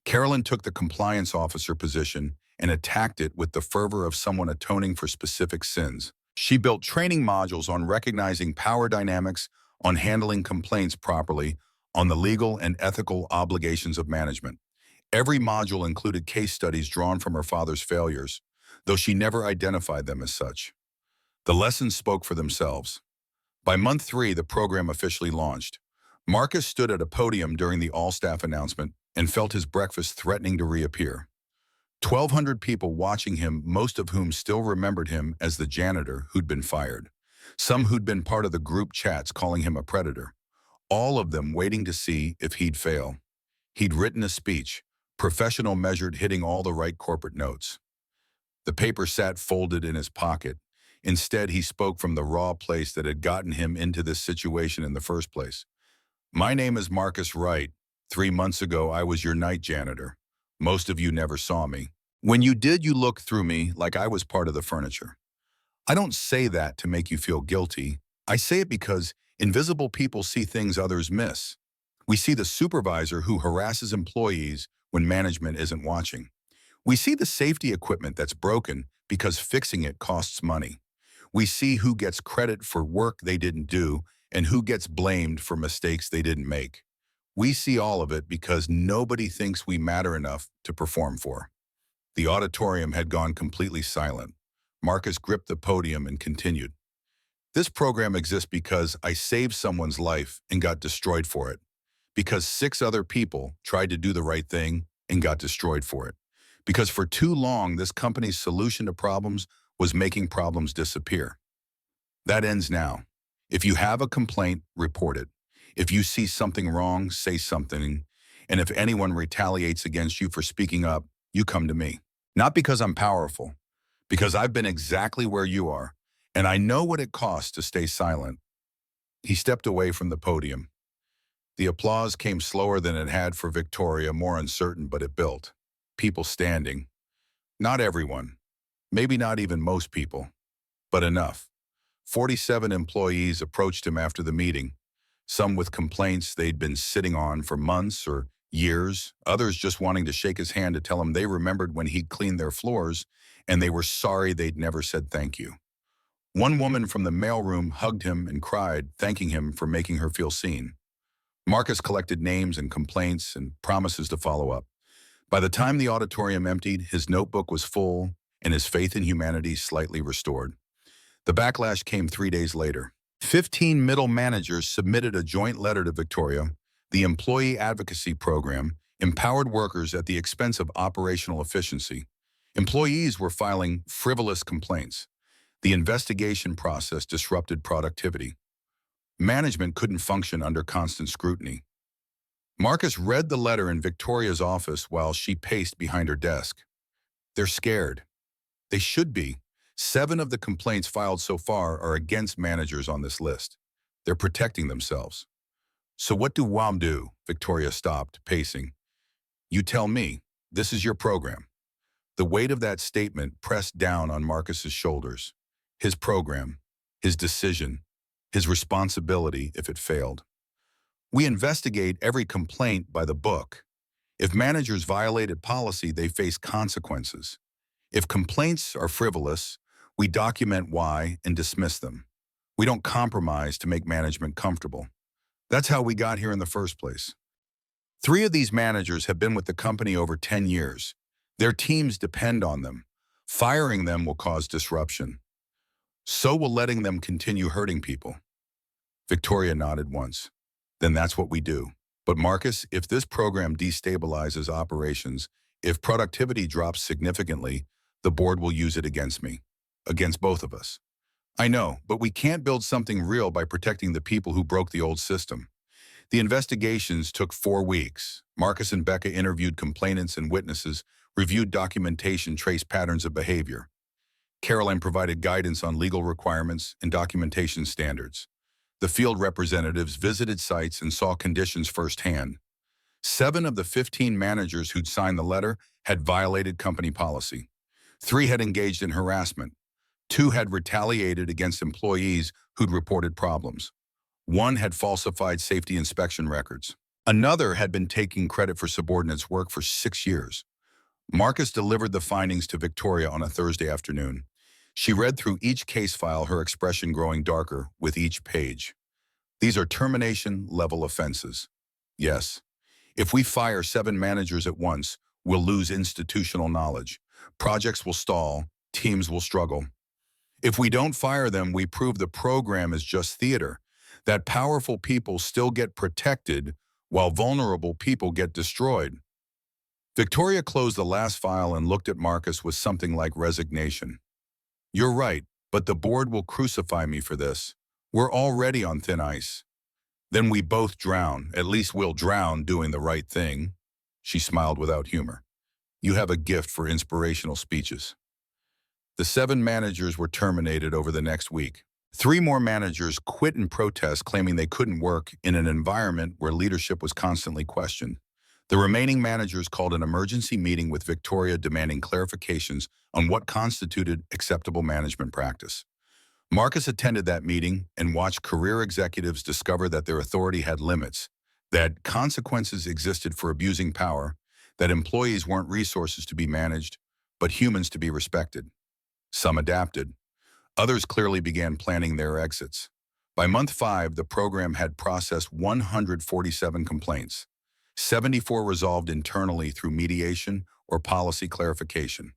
Speaker 1: Carolyn took the compliance officer position and attacked it with the fervor of someone atoning for specific sins. She built training modules on recognizing power dynamics, on handling complaints properly, on the legal and ethical obligations of management. Every module included case studies drawn from her father's failures, though she never identified them as such. The lessons spoke for themselves. By month 3, the program officially launched. Marcus stood at a podium during the all-staff announcement and felt his breakfast threatening to reappear. 1,200 people watching him, most of whom still remembered him as the janitor who'd been fired. Some who'd been part of the group chats calling him a predator. All of them waiting to see if he'd fail. He'd written a speech, professional, measured, hitting all the right corporate notes. The paper sat folded in his pocket. Instead, he spoke from the raw place that had gotten him into this situation in the first place. My name is Marcus Wright. 3 months ago, I was your night janitor. Most of you never saw me. When you did, you looked through me like I was part of the furniture. I don't say that to make you feel guilty. I say it because invisible people see things others miss. We see the supervisor who harasses employees when management isn't watching. We see the safety equipment that's broken because fixing it costs money. We see who gets credit for work they didn't do and who gets blamed for mistakes they didn't make. We see all of it because nobody thinks we matter enough to perform for. The auditorium had gone completely silent. Marcus gripped the podium and continued. This program exists because I saved someone's life and got destroyed for it. Because 6 other people tried to do the right thing and got destroyed for it. Because for too long, this company's solution to problems was making problems disappear. That ends now. If you have a complaint, report it. If you see something wrong, say something. And if anyone retaliates against you for speaking up, you come to me. Not because I'm powerful, because I've been exactly where you are, and I know what it costs to stay silent. He stepped away from the podium. The applause came slower than it had for Victoria, more uncertain, but it built. People standing. Not everyone. Maybe not even most people. But enough. 47 employees approached him after the meeting, some with complaints they'd been sitting on for months or years, others just wanting to shake his hand to tell him they remembered when he'd cleaned their floors and they were sorry they'd never said thank you. One woman from the mailroom hugged him and cried, thanking him for making her feel seen. Marcus collected names and complaints and promises to follow up. By the time the auditorium emptied, his notebook was full and his faith in humanity slightly restored. The backlash came 3 days later. 15 middle managers submitted a joint letter to Victoria. The employee advocacy program empowered workers at the expense of operational efficiency. Employees were filing frivolous complaints. The investigation process disrupted productivity. Management couldn't function under constant scrutiny. Marcus read the letter in Victoria's office while she paced behind her desk. They're scared. They should be. 7 of the complaints filed so far are against managers on this list. They're protecting themselves. So what do WAM do? Victoria stopped, pacing. You tell me. This is your program. The weight of that statement pressed down on Marcus's shoulders. His program, his decision, his responsibility if it failed. We investigate every complaint by the book. If managers violated policy, they face consequences. If complaints are frivolous, we document why and dismiss them. We don't compromise to make management comfortable. That's how we got here in the first place. 3 of these managers have been with the company over 10 years. Their teams depend on them. Firing them will cause disruption. So will letting them continue hurting people. Victoria nodded once. Then that's what we do. But Marcus, if this program destabilizes operations, if productivity drops significantly, the board will use it against me. Against both of us. I know, but we can't build something real by protecting the people who broke the old system. The investigations took 4 weeks. Marcus and Becca interviewed complainants and witnesses, reviewed documentation, traced patterns of behavior. Caroline provided guidance on legal requirements and documentation standards. The field representatives visited sites and saw conditions firsthand. 7 of the 15 managers who'd signed the letter had violated company policy. 3 had engaged in harassment. 2 had retaliated against employees who'd reported problems. 1 had falsified safety inspection records. Another had been taking credit for subordinates' work for 6 years. Marcus delivered the findings to Victoria on a Thursday afternoon. She read through each case file, her expression growing darker with each page. These are termination-level offenses. Yes, if we fire 7 managers at once, we'll lose institutional knowledge. Projects will stall, teams will struggle. If we don't fire them, we prove the program is just theater, that powerful people still get protected while vulnerable people get destroyed. Victoria closed the last file and looked at Marcus with something like resignation. You're right, but the board will crucify me for this. We're already on thin ice. Then we both drown. At least we'll drown doing the right thing. She smiled without humor. You have a gift for inspirational speeches. The 7 managers were terminated over the next week. 3 more managers quit in protest, claiming they couldn't work in an environment where leadership was constantly questioned. The remaining managers called an emergency meeting with Victoria demanding clarifications on what constituted acceptable management practice. Marcus attended that meeting and watched career executives discover that their authority had limits, that consequences existed for abusing power, that employees weren't resources to be managed, but humans to be respected. Some adapted. Others clearly began planning their exits. By month 5, the program had processed 147 complaints. 74 resolved internally through mediation or policy clarification.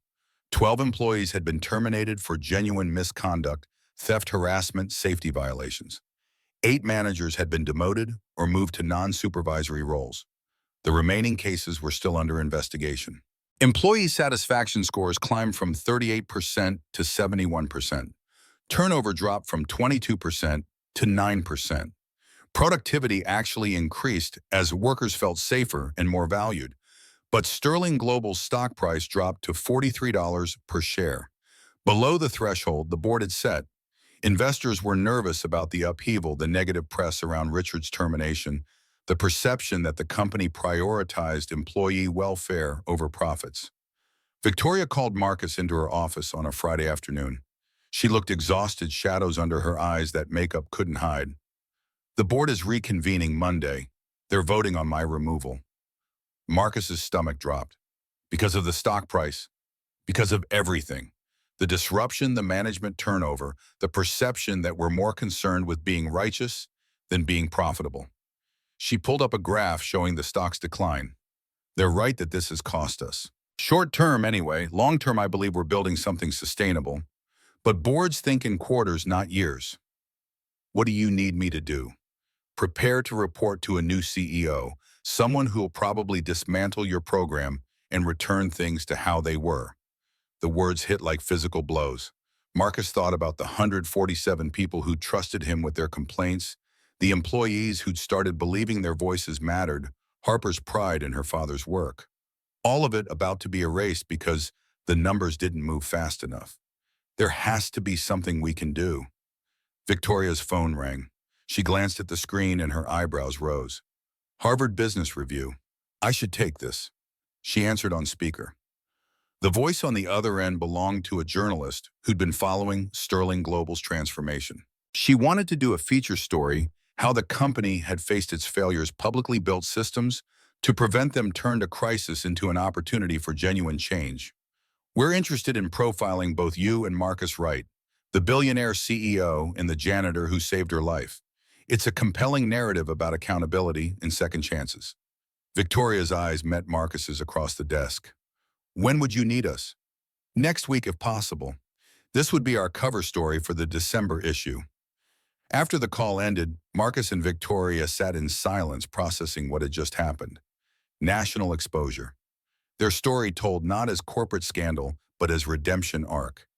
Speaker 1: 12 employees had been terminated for genuine misconduct, theft, harassment, safety violations. 8 managers had been demoted or moved to non-supervisory roles. The remaining cases were still under investigation. Employee satisfaction scores climbed from 38% to 71%. Turnover dropped from 22% to 9%. Productivity actually increased as workers felt safer and more valued. But Sterling Global's stock price dropped to $43 per share. Below the threshold the board had set. Investors were nervous about the upheaval, the negative press around Richard's termination, the perception that the company prioritized employee welfare over profits. Victoria called Marcus into her office on a Friday afternoon. She looked exhausted, shadows under her eyes that makeup couldn't hide. The board is reconvening Monday. They're voting on my removal. Marcus's stomach dropped. Because of the stock price. Because of everything. The disruption, the management turnover, the perception that we're more concerned with being righteous than being profitable. She pulled up a graph showing the stock's decline. They're right that this has cost us. Short term anyway, long term I believe we're building something sustainable. But boards think in quarters, not years. What do you need me to do? Prepare to report to a new CEO, someone who will probably dismantle your program and return things to how they were. The words hit like physical blows. Marcus thought about the 147 people who trusted him with their complaints, the employees who'd started believing their voices mattered, Harper's pride in her father's work. All of it about to be erased because the numbers didn't move fast enough. There has to be something we can do. Victoria's phone rang. She glanced at the screen and her eyebrows rose. Harvard Business Review. I should take this. She answered on speaker. The voice on the other end belonged to a journalist who'd been following Sterling Global's transformation. She wanted to do a feature story, how the company had faced its failures, publicly built systems to prevent them turned a crisis into an opportunity for genuine change. We're interested in profiling both you and Marcus Wright, the billionaire CEO and the janitor who saved her life. It's a compelling narrative about accountability and second chances. Victoria's eyes met Marcus's across the desk. When would you need us? Next week if possible. This would be our cover story for the December issue. After the call ended, Marcus and Victoria sat in silence processing what had just happened. National exposure. Their story told not as corporate scandal, but as redemption arc.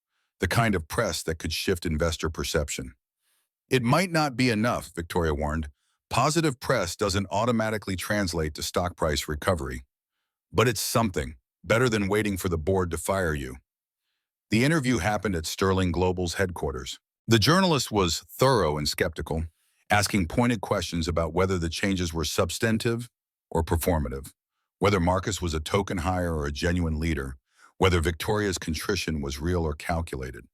Speaker 1: The kind of press that could shift investor perception. It might not be enough, Victoria warned. Positive press doesn't automatically translate to stock price recovery. But it's something. Better than waiting for the board to fire you. The interview happened at Sterling Global's headquarters. The journalist was thorough and skeptical, asking pointed questions about whether the changes were substantive or performative, whether Marcus was a token hire or a genuine leader, whether Victoria's contrition was real or calculated.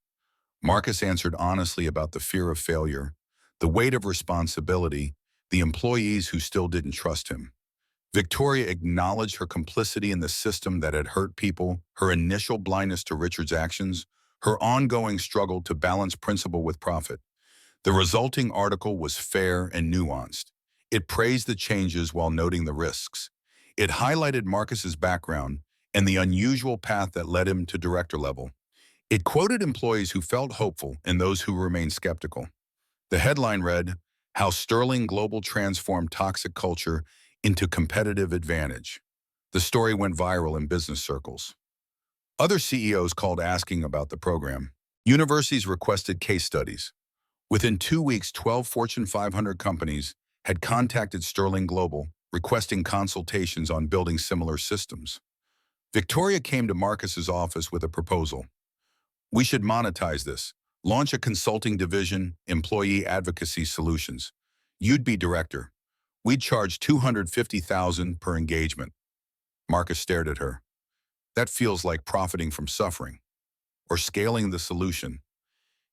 Speaker 1: Marcus answered honestly about the fear of failure, the weight of responsibility, the employees who still didn't trust him. Victoria acknowledged her complicity in the system that had hurt people, her initial blindness to Richard's actions, her ongoing struggle to balance principle with profit. The resulting article was fair and nuanced. It praised the changes while noting the risks. It highlighted Marcus's background and the unusual path that led him to director level. It quoted employees who felt hopeful and those who remained skeptical. The headline read, "How Sterling Global Transformed Toxic Culture into Competitive Advantage." The story went viral in business circles. Other CEOs called asking about the program. Universities requested case studies. Within 2 weeks, 12 Fortune 500 companies had contacted Sterling Global, requesting consultations on building similar systems. Victoria came to Marcus's office with a proposal. We should monetize this. Launch a consulting division, employee advocacy solutions. You'd be director. We'd charge $250,000 per engagement. Marcus stared at her. That feels like profiting from suffering, or scaling the solution.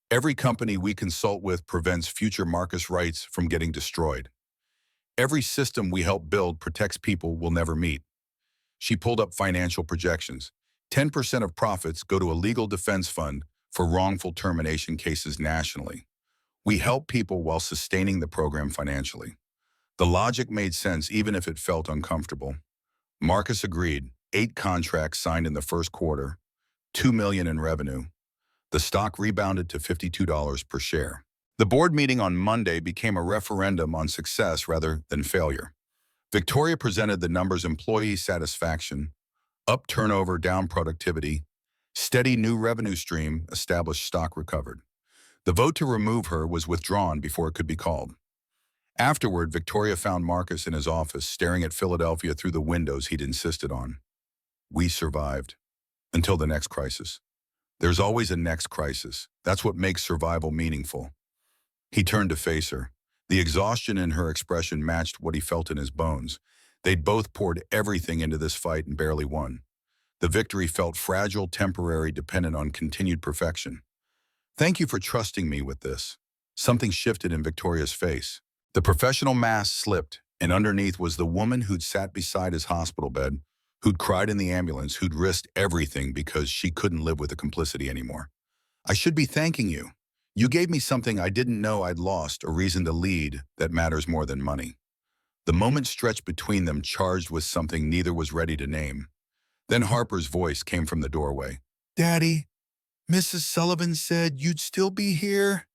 Speaker 1: Every company we consult with prevents future Marcus Wrights from getting destroyed. Every system we help build protects people we'll never meet. She pulled up financial projections. 10% of profits go to a legal defense fund for wrongful termination cases nationally. We help people while sustaining the program financially. The logic made sense even if it felt uncomfortable. Marcus agreed. 8 contracts signed in the first quarter, $2 million in revenue. The stock rebounded to $52 per share. The board meeting on Monday became a referendum on success rather than failure. Victoria presented the numbers: employee satisfaction, up turnover, down productivity, steady new revenue stream, established stock recovered. The vote to remove her was withdrawn before it could be called. Afterward, Victoria found Marcus in his office, staring at Philadelphia through the windows he'd insisted on. We survived. Until the next crisis. There's always a next crisis. That's what makes survival meaningful. He turned to face her. The exhaustion in her expression matched what he felt in his bones. They'd both poured everything into this fight and barely won. The victory felt fragile, temporary, dependent on continued perfection. Thank you for trusting me with this. Something shifted in Victoria's face. The professional mask slipped, and underneath was the woman who'd sat beside his hospital bed, who'd cried in the ambulance, who'd risked everything because she couldn't live with the complicity anymore. I should be thanking you. You gave me something I didn't know I'd lost, a reason to lead that matters more than money. The moment stretched between them, charged with something neither was ready to name. Then Harper's voice came from the doorway. Daddy, Mrs. Sullivan said you'd still be here.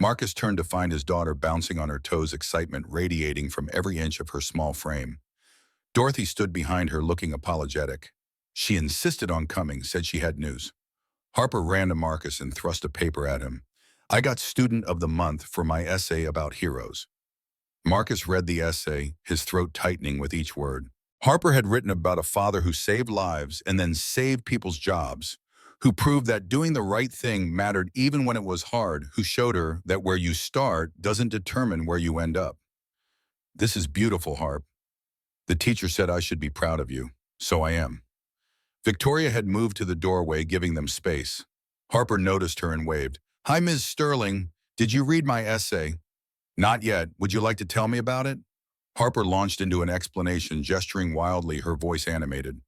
Speaker 1: Marcus turned to find his daughter bouncing on her toes, excitement radiating from every inch of her small frame. Dorothy stood behind her, looking apologetic. She insisted on coming, said she had news. Harper ran to Marcus and thrust a paper at him. I got Student of the Month for my essay about heroes. Marcus read the essay, his throat tightening with each word. Harper had written about a father who saved lives and then saved people's jobs, who proved that doing the right thing mattered even when it was hard, who showed her that where you start doesn't determine where you end up. This is beautiful, Harp. The teacher said I should be proud of you, so I am. Victoria had moved to the doorway, giving them space. Harper noticed her and waved. Hi, Ms. Sterling. Did you read my essay? Not yet. Would you like to tell me about it? Harper launched into an explanation, gesturing wildly, her voice animated.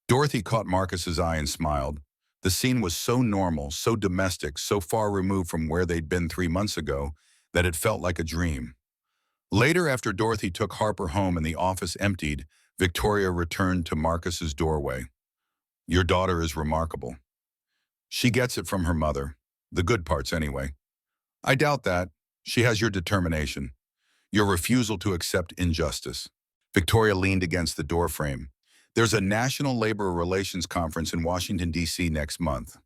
Speaker 1: Dorothy caught Marcus's eye and smiled. The scene was so normal, so domestic, so far removed from where they'd been 3 months ago, that it felt like a dream. Later, after Dorothy took Harper home and the office emptied, Victoria returned to Marcus's doorway. Your daughter is remarkable. She gets it from her mother. The good parts, anyway. I doubt that. She has your determination. Your refusal to accept injustice. Victoria leaned against the doorframe. There's a National Labor Relations Conference in Washington, D.C. next month.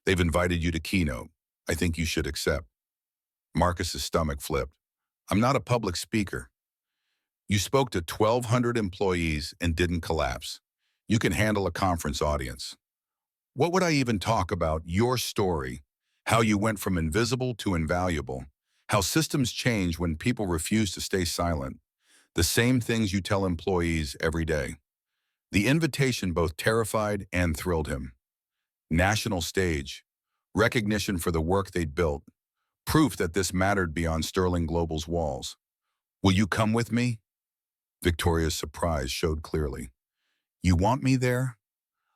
Speaker 1: They've invited you to keynote. I think you should accept. Marcus's stomach flipped. I'm not a public speaker. You spoke to 1,200 employees and didn't collapse. You can handle a conference audience. What would I even talk about? Your story, how you went from invisible to invaluable, how systems change when people refuse to stay silent, the same things you tell employees every day. The invitation both terrified and thrilled him. National stage, recognition for the work they'd built, proof that this mattered beyond Sterling Global's walls. Will you come with me? Victoria's surprise showed clearly. You want me there?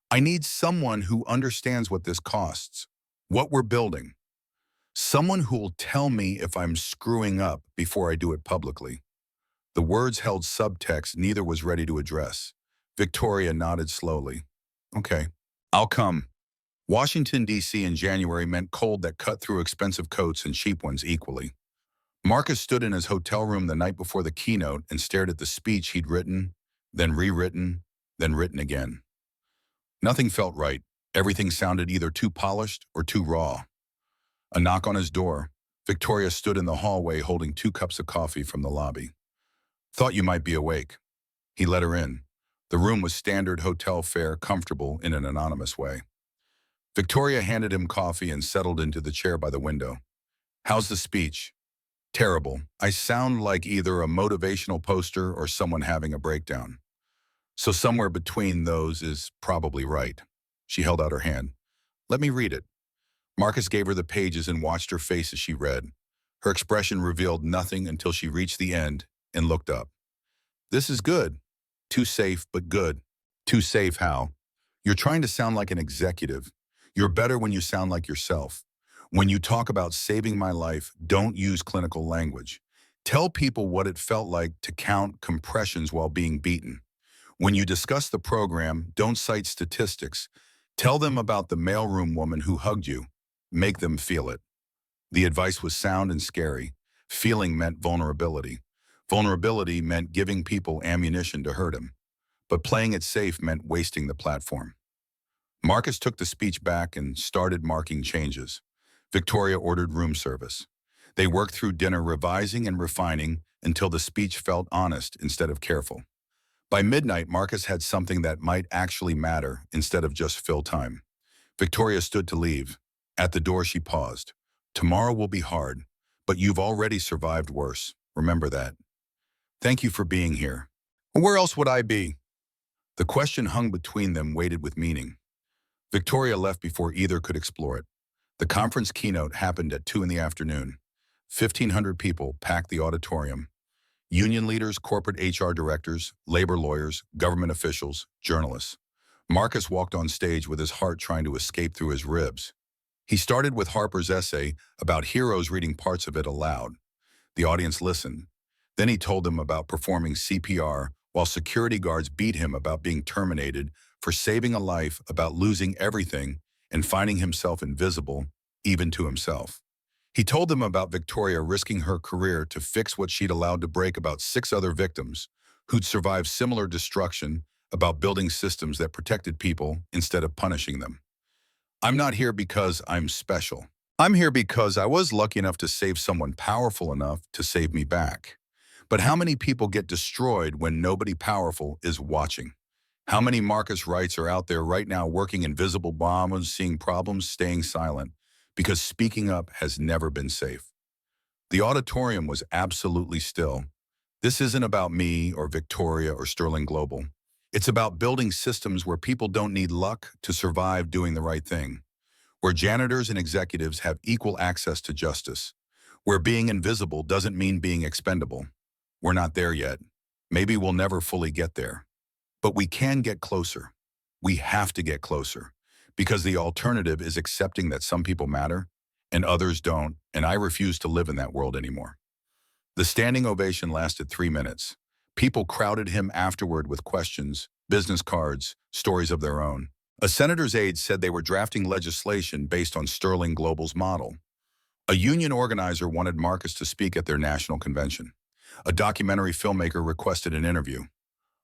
Speaker 1: I need someone who understands what this costs, what we're building. Someone who'll tell me if I'm screwing up before I do it publicly. The words held subtext neither was ready to address. Victoria nodded slowly. Okay, I'll come. Washington, D.C. in January meant cold that cut through expensive coats and cheap ones equally. Marcus stood in his hotel room the night before the keynote and stared at the speech he'd written, then rewritten, then written again. Nothing felt right. Everything sounded either too polished or too raw. A knock on his door. Victoria stood in the hallway holding 2 cups of coffee from the lobby. Thought you might be awake. He let her in. The room was standard hotel fare, comfortable in an anonymous way. Victoria handed him coffee and settled into the chair by the window. How's the speech? Terrible. I sound like either a motivational poster or someone having a breakdown. So somewhere between those is probably right. She held out her hand. Let me read it. Marcus gave her the pages and watched her face as she read. Her expression revealed nothing until she reached the end and looked up. This is good. Too safe, but good. Too safe how? You're trying to sound like an executive. You're better when you sound like yourself. When you talk about saving my life, don't use clinical language. Tell people what it felt like to count compressions while being beaten. When you discuss the program, don't cite statistics. Tell them about the mailroom woman who hugged you. Make them feel it. The advice was sound and scary. Feeling meant vulnerability. Vulnerability meant giving people ammunition to hurt him. But playing it safe meant wasting the platform. Marcus took the speech back and started marking changes. Victoria ordered room service. They worked through dinner revising and refining until the speech felt honest instead of careful. By midnight, Marcus had something that might actually matter instead of just fill time. Victoria stood to leave. At the door, she paused. Tomorrow will be hard, but you've already survived worse. Remember that. Thank you for being here. Where else would I be? The question hung between them, weighted with meaning. Victoria left before either could explore it. The conference keynote happened at 2 in the afternoon. 1,500 people packed the auditorium. Union leaders, corporate HR directors, labor lawyers, government officials, journalists. Marcus walked on stage with his heart trying to escape through his ribs. He started with Harper's essay about heroes, reading parts of it aloud. The audience listened. Then he told them about performing CPR while security guards beat him, about being terminated for saving a life, about losing everything and finding himself invisible, even to himself. He told them about Victoria risking her career to fix what she'd allowed to break, about 6 other victims who'd survived similar destruction, about building systems that protected people instead of punishing them. I'm not here because I'm special. I'm here because I was lucky enough to save someone powerful enough to save me back. But how many people get destroyed when nobody powerful is watching? How many Marcus Wrights are out there right now working invisible bombs, seeing problems, staying silent, because speaking up has never been safe? The auditorium was absolutely still. This isn't about me or Victoria or Sterling Global. It's about building systems where people don't need luck to survive doing the right thing, where janitors and executives have equal access to justice, where being invisible doesn't mean being expendable. We're not there yet. Maybe we'll never fully get there. But we can get closer. We have to get closer, because the alternative is accepting that some people matter and others don't, and I refuse to live in that world anymore. The standing ovation lasted 3 minutes. People crowded him afterward with questions, business cards, stories of their own. A senator's aide said they were drafting legislation based on Sterling Global's model. A union organizer wanted Marcus to speak at their national convention. A documentary filmmaker requested an interview.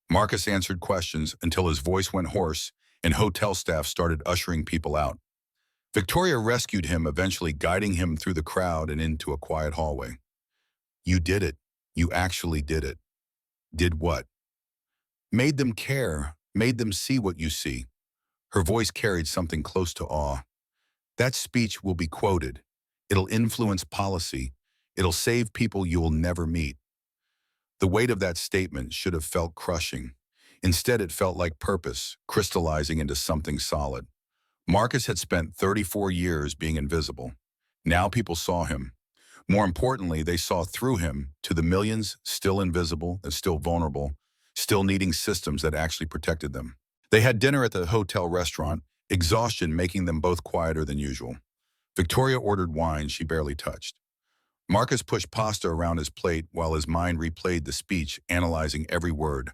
Speaker 1: Marcus answered questions until his voice went hoarse and hotel staff started ushering people out. Victoria rescued him, eventually guiding him through the crowd and into a quiet hallway. You did it. You actually did it. Did what? Made them care, made them see what you see. Her voice carried something close to awe. That speech will be quoted. It'll influence policy. It'll save people you will never meet. The weight of that statement should have felt crushing. Instead, it felt like purpose, crystallizing into something solid. Marcus had spent 34 years being invisible. Now people saw him. More importantly, they saw through him to the millions still invisible and still vulnerable, still needing systems that actually protected them. They had dinner at the hotel restaurant, exhaustion making them both quieter than usual. Victoria ordered wine she barely touched. Marcus pushed pasta around his plate while his mind replayed the speech, analyzing every word,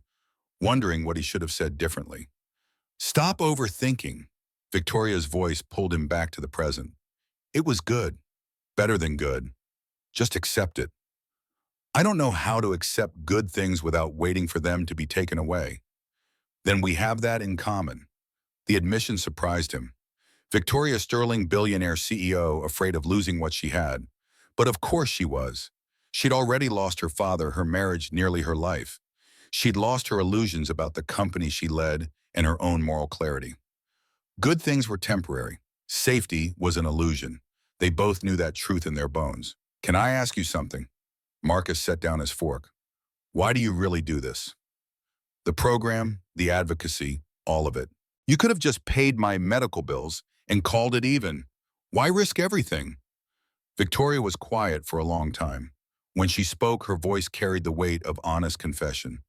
Speaker 1: wondering what he should have said differently. Stop overthinking. Victoria's voice pulled him back to the present. It was good. Better than good. Just accept it. I don't know how to accept good things without waiting for them to be taken away. Then we have that in common. The admission surprised him. Victoria Sterling, billionaire CEO, afraid of losing what she had. But of course she was. She'd already lost her father, her marriage, nearly her life. She'd lost her illusions about the company she led and her own moral clarity. Good things were temporary. Safety was an illusion. They both knew that truth in their bones. Can I ask you something? Marcus set down his fork. Why do you really do this? The program, the advocacy, all of it. You could have just paid my medical bills and called it even. Why risk everything? Victoria was quiet for a long time. When she spoke, her voice carried the weight of honest confession.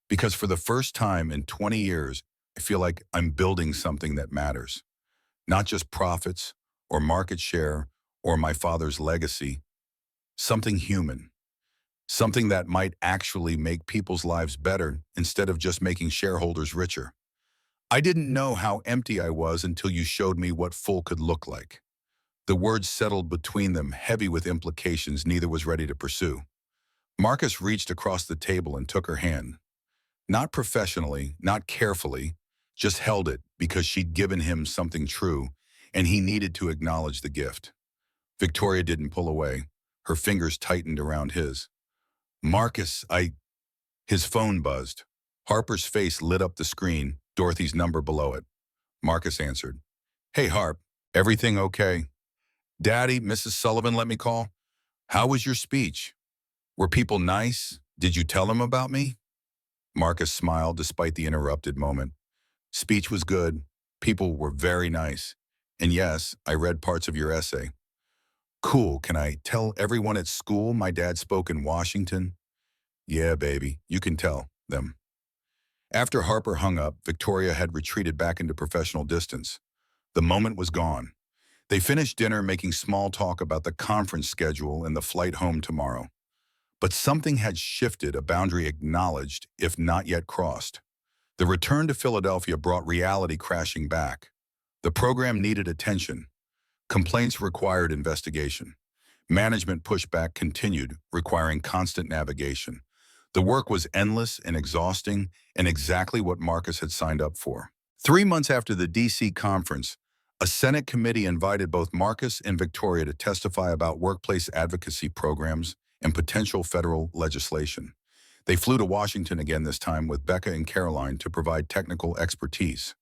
Speaker 1: Because for the first time in 20 years, I feel like I'm building something that matters. Not just profits or market share or my father's legacy. Something human. something that might actually make people's lives better instead of just making shareholders richer. I didn't know how empty I was until you showed me what full could look like. The words settled between them, heavy with implications neither was ready to pursue. Marcus reached across the table and took her hand. Not professionally, not carefully, just held it because she'd given him something true, and he needed to acknowledge the gift. Victoria didn't pull away. Her fingers tightened around his. Marcus, His phone buzzed. Harper's face lit up the screen, Dorothy's number below it. Marcus answered. Hey, Harp, everything okay? Daddy, Mrs. Sullivan let me call. How was your speech? Were people nice? Did you tell them about me? Marcus smiled despite the interrupted moment. Speech was good. People were very nice. And yes, I read parts of your essay. Cool, can I tell everyone at school my dad spoke in Washington? Yeah, baby, you can tell them. After Harper hung up, Victoria had retreated back into professional distance. The moment was gone. They finished dinner making small talk about the conference schedule and the flight home tomorrow. But something had shifted, a boundary acknowledged, if not yet crossed. The return to Philadelphia brought reality crashing back. The program needed attention. Complaints required investigation. Management pushback continued, requiring constant navigation. The work was endless and exhausting, and exactly what Marcus had signed up for. 3 months after the D.C. conference, a Senate committee invited both Marcus and Victoria to testify about workplace advocacy programs and potential federal legislation. They flew to Washington again this time with Becca and Caroline to provide technical expertise.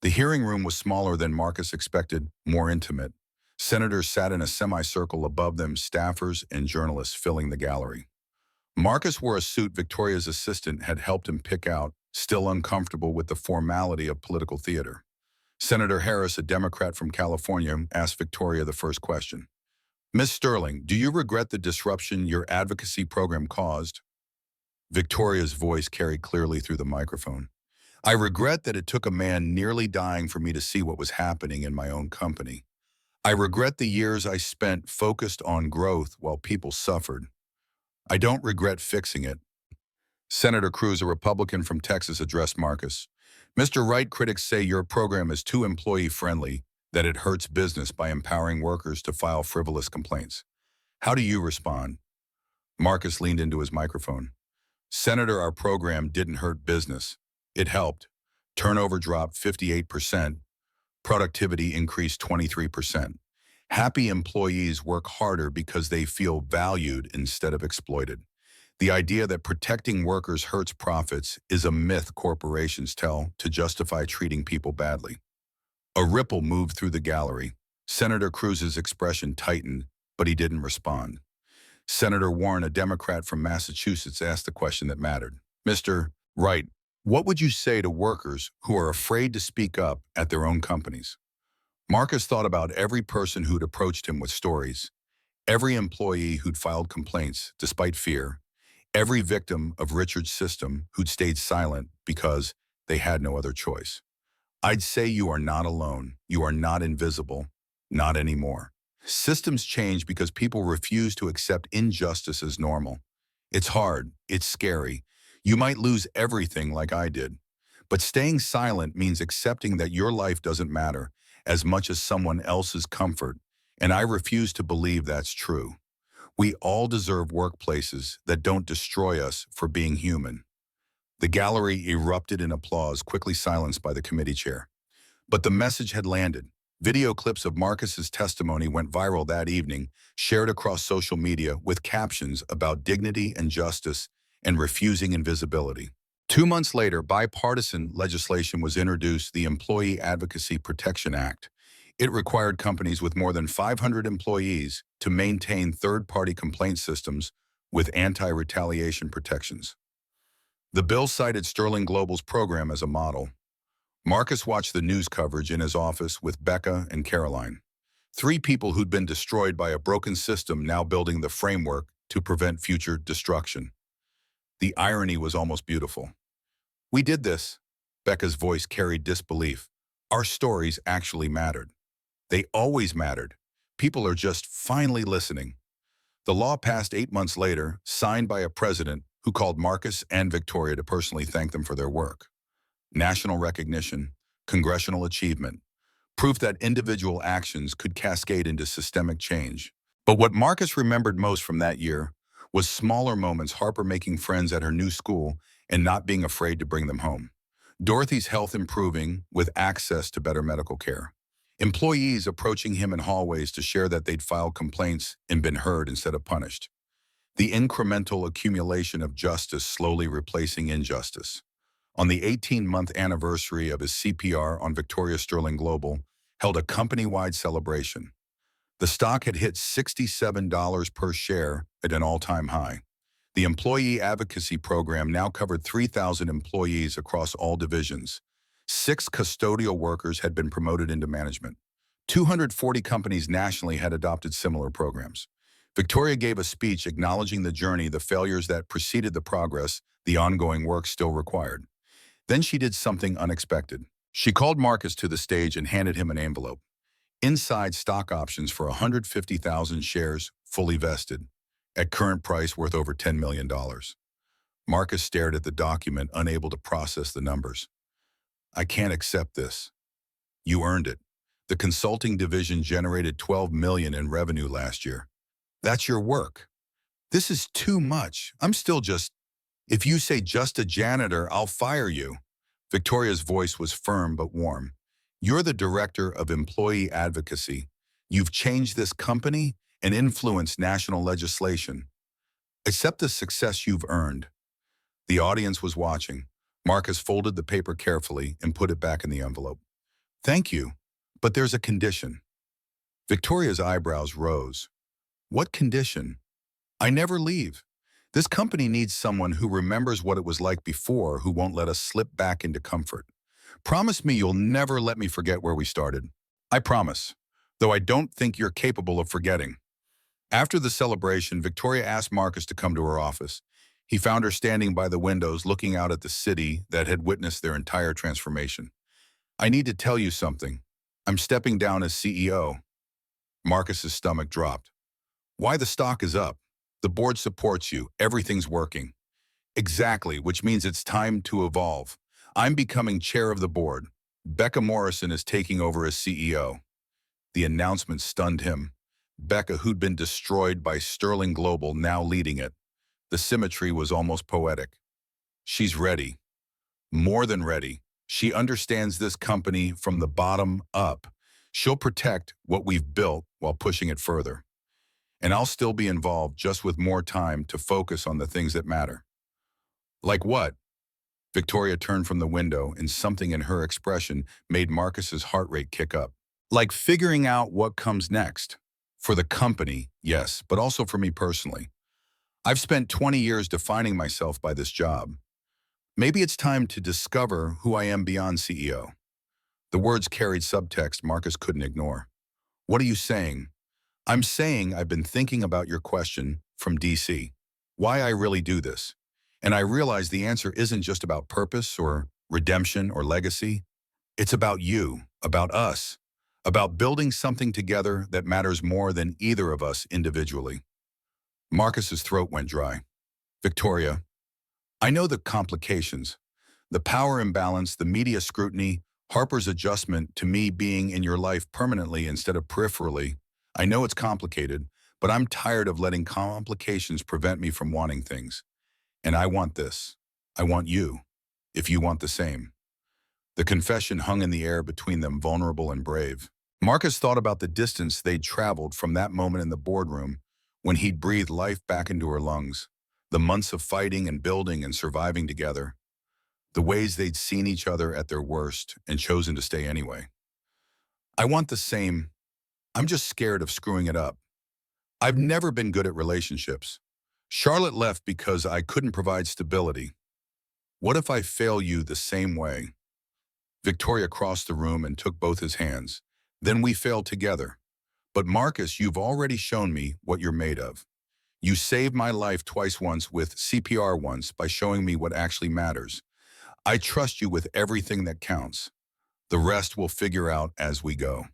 Speaker 1: The hearing room was smaller than Marcus expected, more intimate. Senators sat in a semicircle above them, staffers and journalists filling the gallery. Marcus wore a suit Victoria's assistant had helped him pick out, still uncomfortable with the formality of political theater. Senator Harris, a Democrat from California, asked Victoria the first question. Ms. Sterling, do you regret the disruption your advocacy program caused? Victoria's voice carried clearly through the microphone. I regret that it took a man nearly dying for me to see what was happening in my own company. I regret the years I spent focused on growth while people suffered. I don't regret fixing it. Senator Cruz, a Republican from Texas, addressed Marcus. Mr. Wright, critics say your program is too employee-friendly, that it hurts business by empowering workers to file frivolous complaints. How do you respond? Marcus leaned into his microphone. Senator, our program didn't hurt business. It helped. Turnover dropped 58%. Productivity increased 23%. Happy employees work harder because they feel valued instead of exploited. The idea that protecting workers hurts profits is a myth corporations tell to justify treating people badly. A ripple moved through the gallery. Senator Cruz's expression tightened, but he didn't respond. Senator Warren, a Democrat from Massachusetts, asked the question that mattered. Mr. Wright, what would you say to workers who are afraid to speak up at their own companies? Marcus thought about every person who'd approached him with stories, every employee who'd filed complaints despite fear, every victim of Richard's system who'd stayed silent because they had no other choice. I'd say you are not alone. You are not invisible. Not anymore. Systems change because people refuse to accept injustice as normal. It's hard. It's scary. You might lose everything like I did. But staying silent means accepting that your life doesn't matter as much as someone else's comfort, and I refuse to believe that's true. We all deserve workplaces that don't destroy us for being human. The gallery erupted in applause, quickly silenced by the committee chair. But the message had landed. Video clips of Marcus's testimony went viral that evening, shared across social media with captions about dignity and justice and refusing invisibility. 2 months later, bipartisan legislation was introduced, the Employee Advocacy Protection Act. It required companies with more than 500 employees to maintain third-party complaint systems with anti-retaliation protections. The bill cited Sterling Global's program as a model. Marcus watched the news coverage in his office with Becca and Caroline. 3 people who'd been destroyed by a broken system now building the framework to prevent future destruction. The irony was almost beautiful. We did this. Becca's voice carried disbelief. Our stories actually mattered. They always mattered. People are just finally listening. The law passed 8 months later, signed by a president who called Marcus and Victoria to personally thank them for their work. National recognition, congressional achievement, proof that individual actions could cascade into systemic change. But what Marcus remembered most from that year was smaller moments, Harper making friends at her new school and not being afraid to bring them home. Dorothy's health improving with access to better medical care. Employees approaching him in hallways to share that they'd filed complaints and been heard instead of punished. The incremental accumulation of justice slowly replacing injustice. On the 18-month anniversary of his CPR on Victoria Sterling Global, held a company-wide celebration. The stock had hit $67 per share at an all-time high. The employee advocacy program now covered 3,000 employees across all divisions. 6 custodial workers had been promoted into management. 240 companies nationally had adopted similar programs. Victoria gave a speech acknowledging the journey, the failures that preceded the progress, the ongoing work still required. Then she did something unexpected. She called Marcus to the stage and handed him an envelope. Inside, stock options for 150,000 shares, fully vested, at current price worth over $10 million. Marcus stared at the document, unable to process the numbers. "I can't accept this." "You earned it. The consulting division generated $12 million in revenue last year. That's your work. This is too much. I'm still just... If you say just a janitor, I'll fire you." Victoria's voice was firm but warm. "You're the director of employee advocacy. You've changed this company and influenced national legislation. Accept the success you've earned." The audience was watching. Marcus folded the paper carefully and put it back in the envelope. "Thank you, but there's a condition." Victoria's eyebrows rose. "What condition?" "I never leave. This company needs someone who remembers what it was like before, who won't let us slip back into comfort. Promise me you'll never let me forget where we started." "I promise, though I don't think you're capable of forgetting." After the celebration, Victoria asked Marcus to come to her office. He found her standing by the windows looking out at the city that had witnessed their entire transformation. "I need to tell you something. I'm stepping down as CEO." Marcus's stomach dropped. "Why? The stock is up. The board supports you. Everything's working." "Exactly, which means it's time to evolve. I'm becoming chair of the board. Becca Morrison is taking over as CEO." The announcement stunned him. Becca, who'd been destroyed by Sterling Global, now leading it. The symmetry was almost poetic. She's ready. More than ready. She understands this company from the bottom up. She'll protect what we've built while pushing it further. And I'll still be involved, just with more time to focus on the things that matter. "Like what?" Victoria turned from the window, and something in her expression made Marcus's heart rate kick up. "Like figuring out what comes next. For the company, yes, but also for me personally. I've spent 20 years defining myself by this job. Maybe it's time to discover who I am beyond CEO." The words carried subtext Marcus couldn't ignore. "What are you saying?" "I'm saying I've been thinking about your question from DC. Why I really do this. And I realize the answer isn't just about purpose or redemption or legacy. It's about you, about us, about building something together that matters more than either of us individually." Marcus's throat went dry. "Victoria, I know the complications, the power imbalance, the media scrutiny, Harper's adjustment to me being in your life permanently instead of peripherally. I know it's complicated, but I'm tired of letting complications prevent me from wanting things. And I want this. I want you, if you want the same." The confession hung in the air between them, vulnerable and brave. Marcus thought about the distance they'd traveled from that moment in the boardroom when he'd breathed life back into her lungs, the months of fighting and building and surviving together, the ways they'd seen each other at their worst and chosen to stay anyway. "I want the same. I'm just scared of screwing it up. I've never been good at relationships. Charlotte left because I couldn't provide stability. What if I fail you the same way?" Victoria crossed the room and took both his hands. "Then we fail together. But Marcus, you've already shown me what you're made of. You saved my life twice, once with CPR, once by showing me what actually matters. I trust you with everything that counts. The rest we'll figure out as we go."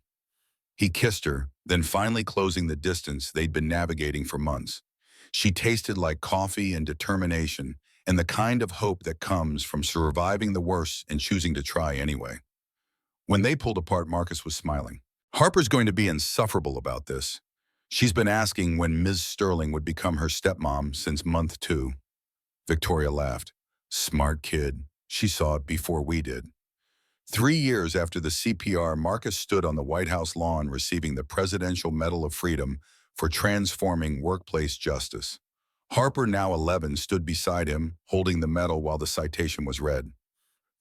Speaker 1: He kissed her, then finally closing the distance they'd been navigating for months. She tasted like coffee and determination, and the kind of hope that comes from surviving the worst and choosing to try anyway. When they pulled apart, Marcus was smiling. Harper's going to be insufferable about this. She's been asking when Ms. Sterling would become her stepmom since month 2. Victoria laughed. Smart kid. She saw it before we did. 3 years after the CPR, Marcus stood on the White House lawn receiving the Presidential Medal of Freedom for transforming workplace justice. Harper, now 11, stood beside him, holding the medal while the citation was read.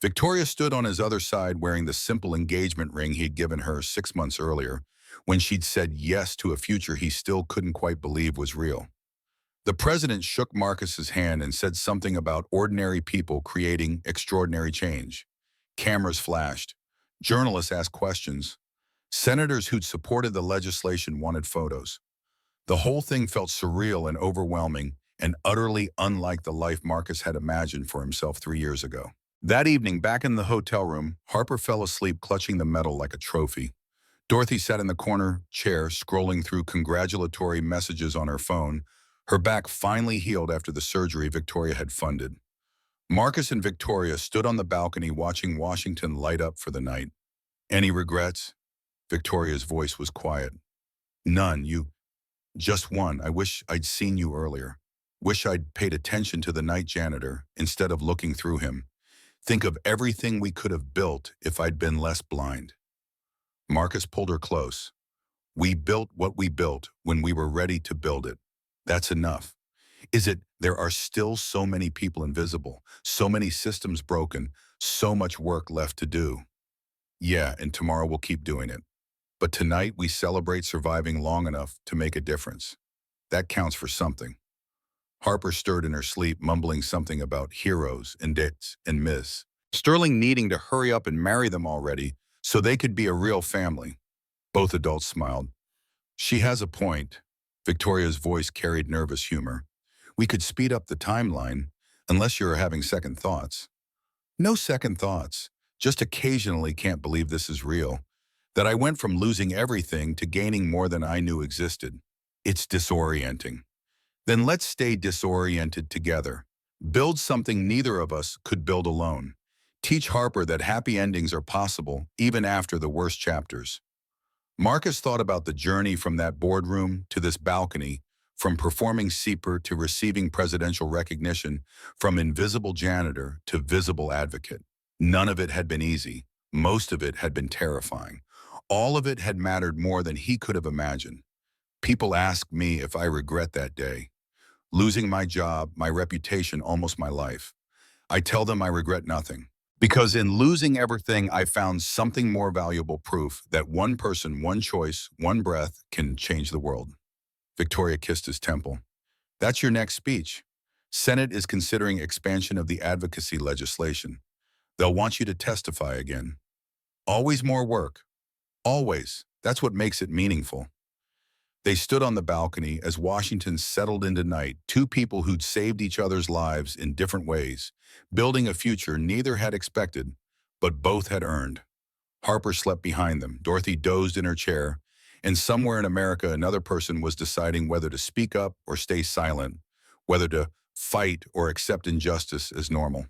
Speaker 1: Victoria stood on his other side wearing the simple engagement ring he'd given her 6 months earlier, when she'd said yes to a future he still couldn't quite believe was real. The president shook Marcus's hand and said something about ordinary people creating extraordinary change. Cameras flashed. Journalists asked questions. Senators who'd supported the legislation wanted photos. The whole thing felt surreal and overwhelming, and utterly unlike the life Marcus had imagined for himself 3 years ago. That evening, back in the hotel room, Harper fell asleep clutching the medal like a trophy. Dorothy sat in the corner chair, scrolling through congratulatory messages on her phone, her back finally healed after the surgery Victoria had funded. Marcus and Victoria stood on the balcony watching Washington light up for the night. Any regrets? Victoria's voice was quiet. None, just one. I wish I'd seen you earlier. Wish I'd paid attention to the night janitor instead of looking through him. Think of everything we could have built if I'd been less blind. Marcus pulled her close. We built what we built when we were ready to build it. That's enough. Is it there are still so many people invisible, so many systems broken, so much work left to do? Yeah, and tomorrow we'll keep doing it. But tonight we celebrate surviving long enough to make a difference. That counts for something. Harper stirred in her sleep, mumbling something about heroes and dates and Miss Sterling needing to hurry up and marry them already so they could be a real family. Both adults smiled. She has a point. Victoria's voice carried nervous humor. We could speed up the timeline, unless you're having second thoughts. No second thoughts. Just occasionally can't believe this is real. That I went from losing everything to gaining more than I knew existed. It's disorienting. Then let's stay disoriented together. Build something neither of us could build alone. Teach Harper that happy endings are possible, even after the worst chapters. Marcus thought about the journey from that boardroom to this balcony, from performing CPR to receiving presidential recognition, from invisible janitor to visible advocate. None of it had been easy. Most of it had been terrifying. All of it had mattered more than he could have imagined. People ask me if I regret that day. Losing my job, my reputation, almost my life. I tell them I regret nothing. Because in losing everything, I found something more valuable proof that one person, one choice, one breath can change the world. Victoria kissed his temple. That's your next speech. Senate is considering expansion of the advocacy legislation. They'll want you to testify again. Always more work. Always. That's what makes it meaningful. They stood on the balcony as Washington settled into night, two people who'd saved each other's lives in different ways, building a future neither had expected, but both had earned. Harper slept behind them, Dorothy dozed in her chair, and somewhere in America another person was deciding whether to speak up or stay silent, whether to fight or accept injustice as normal.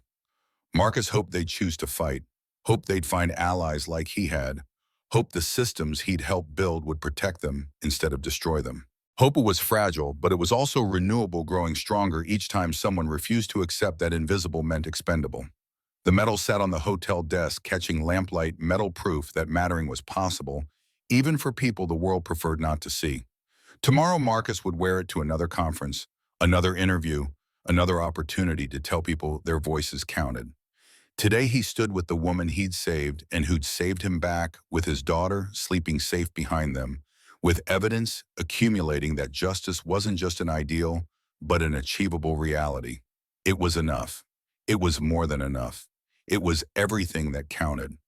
Speaker 1: Marcus hoped they'd choose to fight, hoped they'd find allies like he had, hoped the systems he'd helped build would protect them instead of destroy them. Hope was fragile, but it was also renewable, growing stronger each time someone refused to accept that invisible meant expendable. The medal sat on the hotel desk, catching lamplight, metal proof that mattering was possible, even for people the world preferred not to see. Tomorrow Marcus would wear it to another conference, another interview, another opportunity to tell people their voices counted. Today he stood with the woman he'd saved and who'd saved him back, with his daughter sleeping safe behind them, with evidence accumulating that justice wasn't just an ideal, but an achievable reality. It was enough. It was more than enough. It was everything that counted.